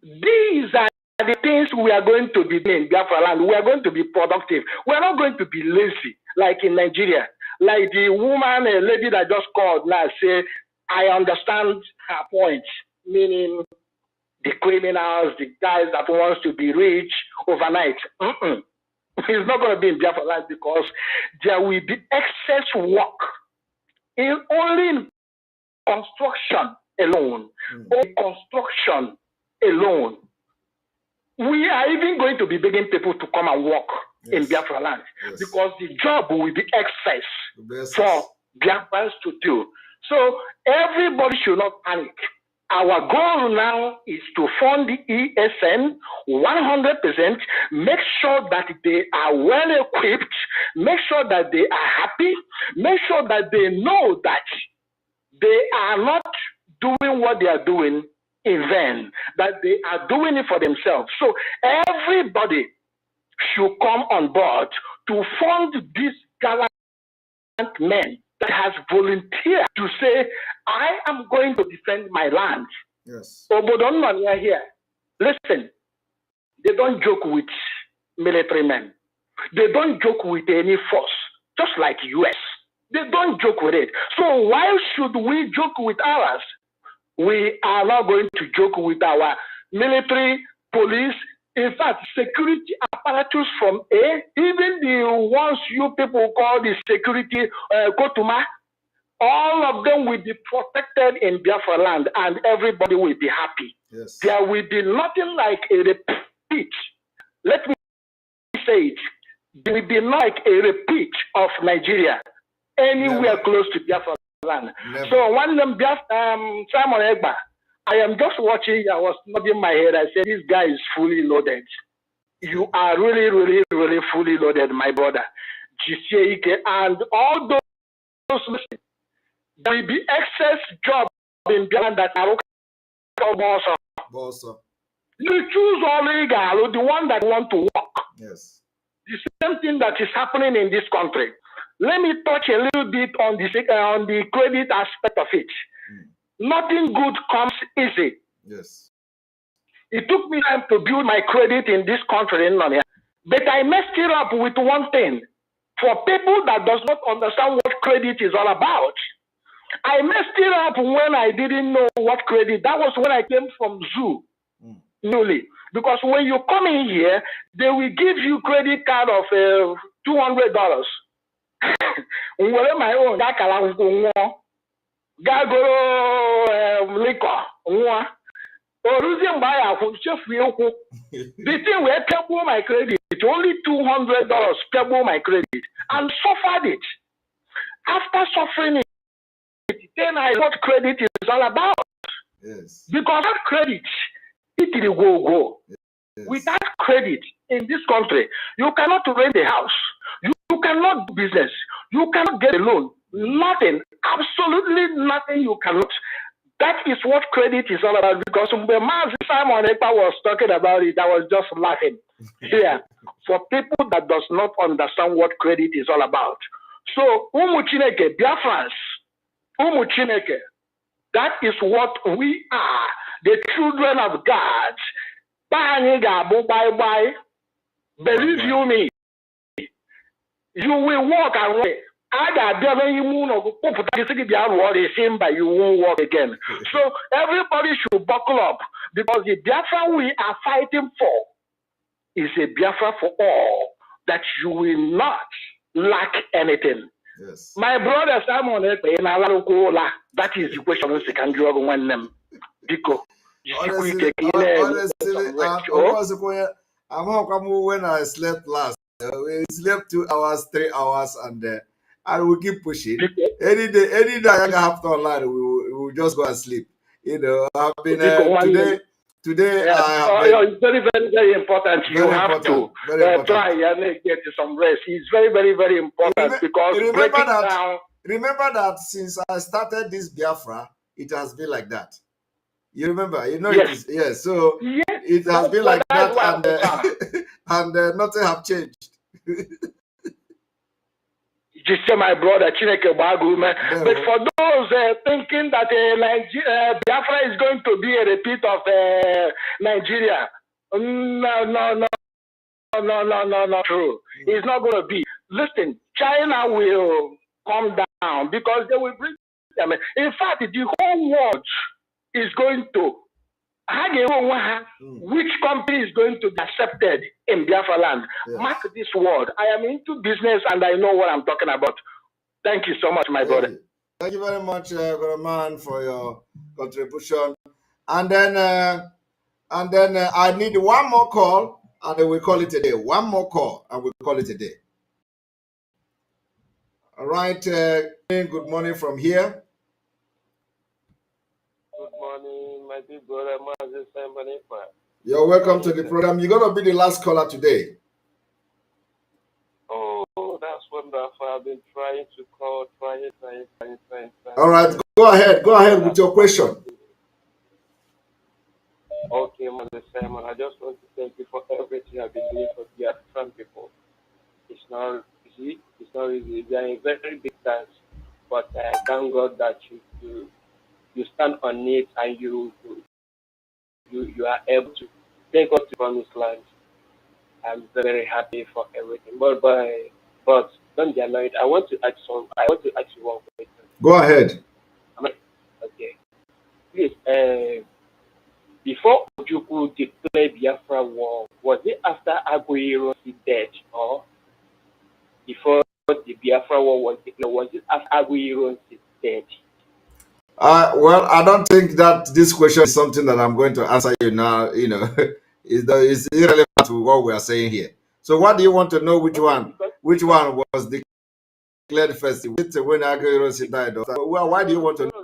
These are the things we are going to be doing in Biafraland. We are going to be productive. We are not going to be lazy like in Nigeria. Like the woman, a lady that just called now, say, I understand her point, meaning the criminals, the guys that wants to be rich overnight. It's not going to be in Biafraland because there will be excess work only in construction alone. Only construction alone. We are even going to be begging people to come and work in Biafraland because the job will be excess for Biafrans to do. So everybody should not panic. Our goal now is to fund the ESN 100%, make sure that they are well equipped, make sure that they are happy, make sure that they know that they are not doing what they are doing in vain, that they are doing it for themselves. So everybody should come on board to fund these gallant men that has volunteered to say, I am going to defend my land. Yes. Obodonmania here. Listen, they don't joke with military men. They don't joke with any force, just like US. They don't joke with it. So why should we joke with ours? We are not going to joke with our military, police, in fact, security apparatus from even the ones you people call the security Kotuma, all of them will be protected in Biafraland and everybody will be happy. Yes. There will be nothing like a repeat. Let me say it. There will be like a repeat of Nigeria anywhere close to Biafraland. So one of them, Simon Ekpa, I am just watching, I was nodding my head. I said, this guy is fully loaded. You are really, really, really fully loaded, my brother. And all those listening, there will be excess job in Biafra that are Bossa. You choose only the one that want to work. Yes. The same thing that is happening in this country. Let me touch a little bit on the credit aspect of it. Nothing good comes easy. Yes. It took me time to build my credit in this country, but I messed it up with one thing. For people that does not understand what credit is all about, I messed it up when I didn't know what credit. That was when I came from Zoo, newly. Because when you come in here, they will give you credit card of $200. My own liquor. The thing where table my credit, only $200 table my credit, and suffered it. After suffering it, then I know what credit is all about. Yes. Because that credit, it will go. Yes. Without credit in this country, you cannot rent a house. You cannot do business. You cannot get a loan. Nothing. Absolutely nothing you cannot. That is what credit is all about. Because when Simon Ekpa was talking about it, I was just laughing. Here, for people that does not understand what credit is all about. So, Umuchineke, Biafrans, Umuchineke, that is what we are, the children of God. Bye. Believe you me, you will walk away. You won't walk again. So everybody should buckle up because the Biafra we are fighting for is a Biafra for all, that you will not lack anything. Yes. My brother Simon, that is the question we can do one them. Honestly, when I slept last, we slept 2 hours, 3 hours, and we keep pushing. Any day I have to online, we will just go and sleep. I've been today. It's very, very, very important. You have to try and get some rest. It's very, very, very important because remember that since I started this Biafra, it has been like that. You remember? Yes. It is. Yes. So it has been like that, and nothing have changed. just say my brother Chineke Bagume. But for those thinking that Biafra is going to be a repeat of Nigeria, no, true. It's not going to be. Listen, China will come down because they will bring them. In fact, the whole world is going to. Which company is going to be accepted in Biafraland? Yes. Mark this word. I am into business and I know what I'm talking about. Thank you so much, my brother. Thank you very much, Goraman, for your contribution. And then I need one more call, and then we call it a day. One more call, and we'll call it a day. All right. Good morning from here. Good morning, my dear brother. You're welcome to the program. You're going to be the last caller today. Oh, that's wonderful. I've been trying to call, trying. All right. Go ahead with your question. Okay, Mother Simon, I just want to thank you for everything you have been doing for the African people. It's not easy. They are a very big task, but I thank God that you stand on it and you are able to take us to promised land. I'm very happy for everything. But don't be annoyed. I want to ask you one question. Go ahead. Okay. Please, before Ojukwu declared Biafra war, was it after Aguiyi dead, or before the Biafra war was declared? Was it after Aguiyi dead? Well, I don't think that this question is something that I'm going to answer you now. You know, it's irrelevant to what we are saying here. So, what do you want to know? Which one was declared first? When Aguiyi died? Well, why do you want to know?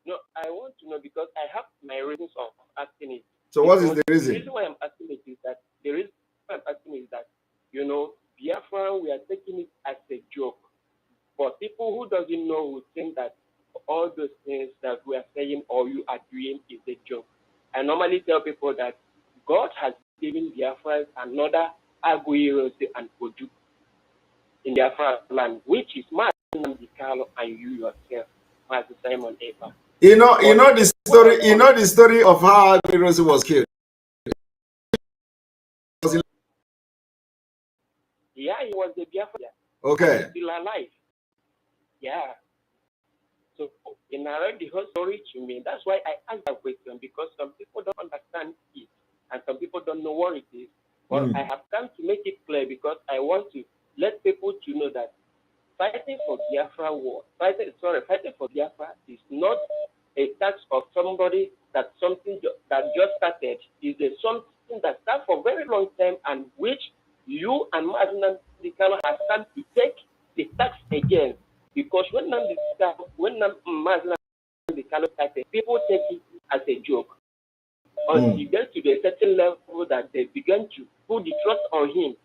No, I want to know because I have my reasons of asking it. So what is the reason? The reason why I'm asking it is that Biafra, we are taking it as a joke. But people who doesn't know will think that all those things that we are saying or you are doing is a joke. I normally tell people that God has given Biafra another Aguiyi and Oju in Biafraland, which is Nnamdi Kanu and you yourself, Master Simon Ekpa. You know the story. You know the story of how Aguiyi was killed. Yeah, he was the Biafra. Okay. He's still alive. Yeah. So he narrated the whole story to me. That's why I asked that question, because some people don't understand it and some people don't know what it is. But I have come to make it clear because I want to let people to know that fighting for Biafra is not a task of somebody that just started. It's something that starts for a very long time and which you and Nnamdi Kanu have come to take the task again. Because when Nnamdi Kanu started, people take it as a joke. Until you get to a certain level that they began to put the trust on him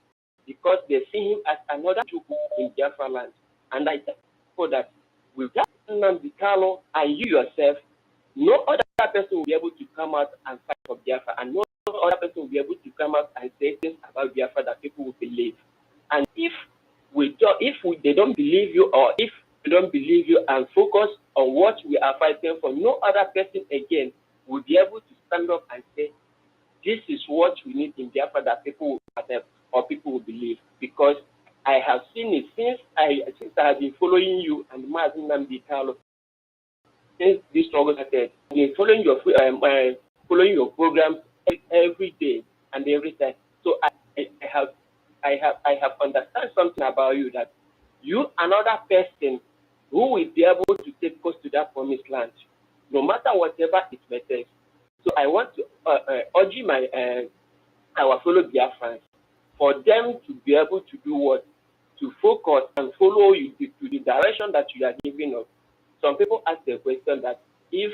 because they see him as another Chukwu in Biafraland. And I tell people that without Nnamdi Kanu and you yourself, no other person will be able to come out and fight for Biafra, and no other person will be able to come out and say things about Biafra that people will believe. And if they don't believe you, or if they don't believe you and focus on what we are fighting for, no other person again will be able to stand up and say, this is what we need in Biafra that people will accept or people will believe. Because I have seen it since I have been following you and Mazi Nnamdi Kanu since this struggle started. I've been following your programs every day and every time. So I have understand something about you, that you another person who will be able to take us to that promised land, no matter whatever it may take. So I want to urge our fellow Biafrans for them to be able to do what? To focus and follow you to the direction that you are giving us. Some people ask the question that if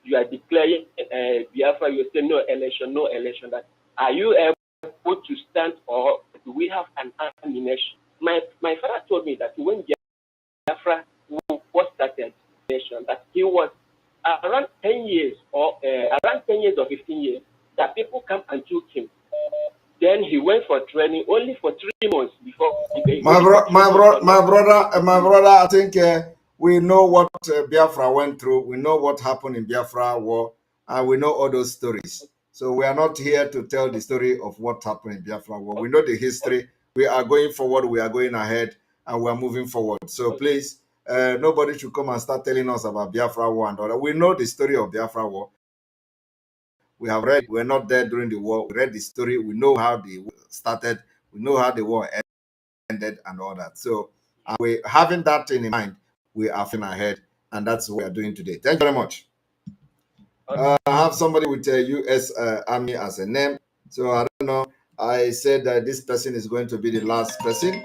you are declaring Biafra, you say no election, that are you able to stand, or do we have an ammunition? My father told me that when Biafra was started, that he was around 10 years or 15 years that people come and took him. Then he went for training only for 3 months before. My brother, I think we know what Biafra went through. We know what happened in Biafra war, and we know all those stories. So we are not here to tell the story of what happened in Biafra war. We know the history. We are going forward. We are going ahead, and we are moving forward. So please, nobody should come and start telling us about Biafra war and all that. We know the story of Biafra war. We have read. We're not there during the war. We read the story. We know how the war started. We know how the war ended and all that. So we having that in mind, we are moving ahead, and that's what we are doing today. Thank you very much. I have somebody with a U.S. Army as a name, so I don't know. I said that this person is going to be the last person,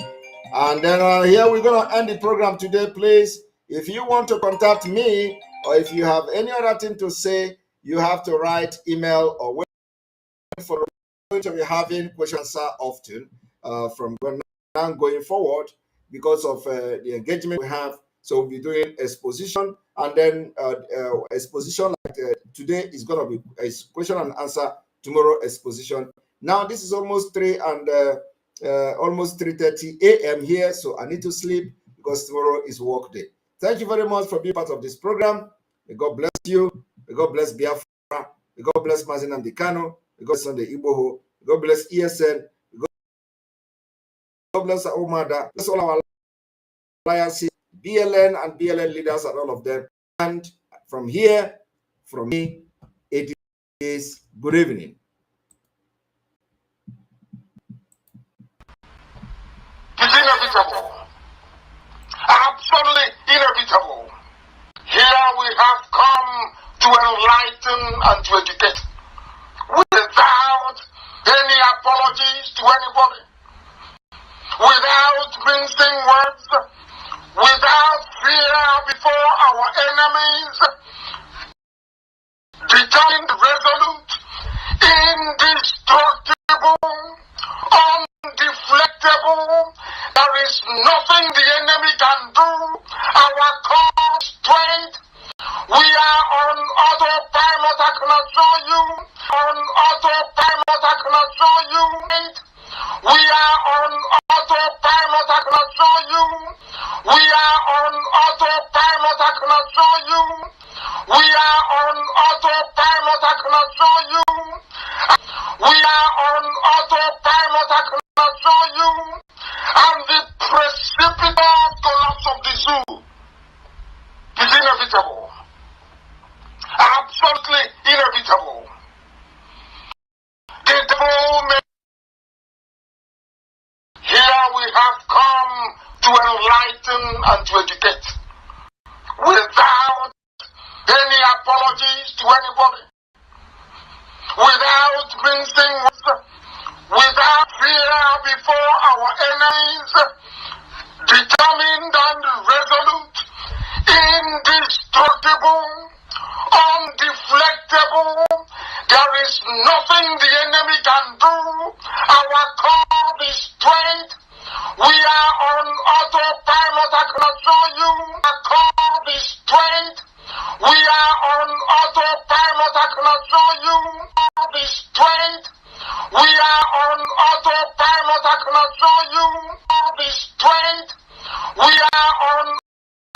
and then here we're going to end the program today. Please, if you want to contact me, or if you have any other thing to say, you have to write email or wait for going to be having question answer often from now going forward because of the engagement we have. So we'll be doing exposition, and then exposition like today is going to be a question and answer. Tomorrow exposition. Now this is almost 3:30 a.m. here, so I need to sleep because tomorrow is work day. Thank you very much for being part of this program. May God bless you. May God bless Biafra. May God bless Mazinam Dikano. May God bless Sunday Igboho. May God bless ESN. God bless Omada. Bless all our alliances, BLN and BLN leaders and all of them. And from here, from me, it is good evening. It's inevitable. Absolutely inevitable. Here we have come to enlighten and to educate without any apologies to anybody, without mincing words, without fear before our enemies, determined, resolute, indestructible, undeflectable. There is nothing the enemy can do. Our core strength. We are on autopilot, I can assure you. On autopilot, I can assure you. We are on autopilot, I can assure you. We are on autopilot, I can assure you. We are on autopilot, I can assure you. We are on autopilot, I can assure you. And the precipitous collapse of the zoo is inevitable. Absolutely inevitable. The devil may. Here we have come to enlighten and to educate without any apologies to anybody, without mincing words, without fear before our enemies, determined and resolute, indestructible, undeflectable. There is nothing the enemy can do. Our core is strength. We are on autopilot, I can assure you. Our core is strength. We are on autopilot, I can assure you. Our is strength. We are on autopilot, I can assure you. Our is strength. We are on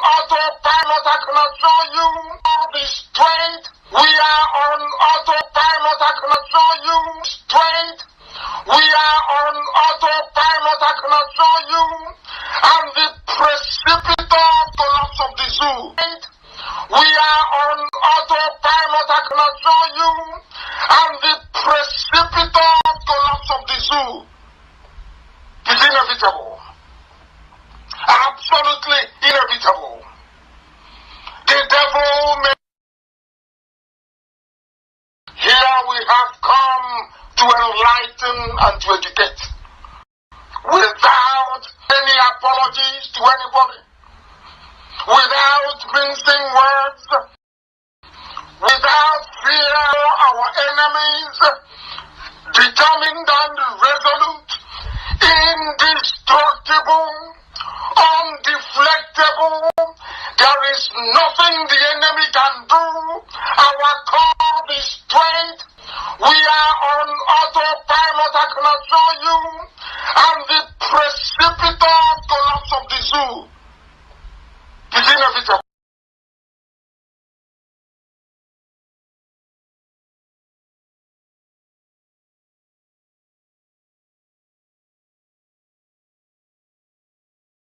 autopilot, I can assure you. Our is strength. We are on autopilot, I can assure you. Strength. We are on autopilot, I can assure you. And the precipitous collapse of the zoo. We are on autopilot, I can assure you. And the precipitous collapse of the zoo is inevitable. Absolutely inevitable. The devil may. Here we have come to enlighten and to educate without any apologies to anybody, without mincing words, without fear of our enemies, determined and resolute, indestructible, undeflectable. There is nothing the enemy can do. Our core is strength. We are on autopilot, I I can assure you, and the precipitous collapse of the zoo is inevitable.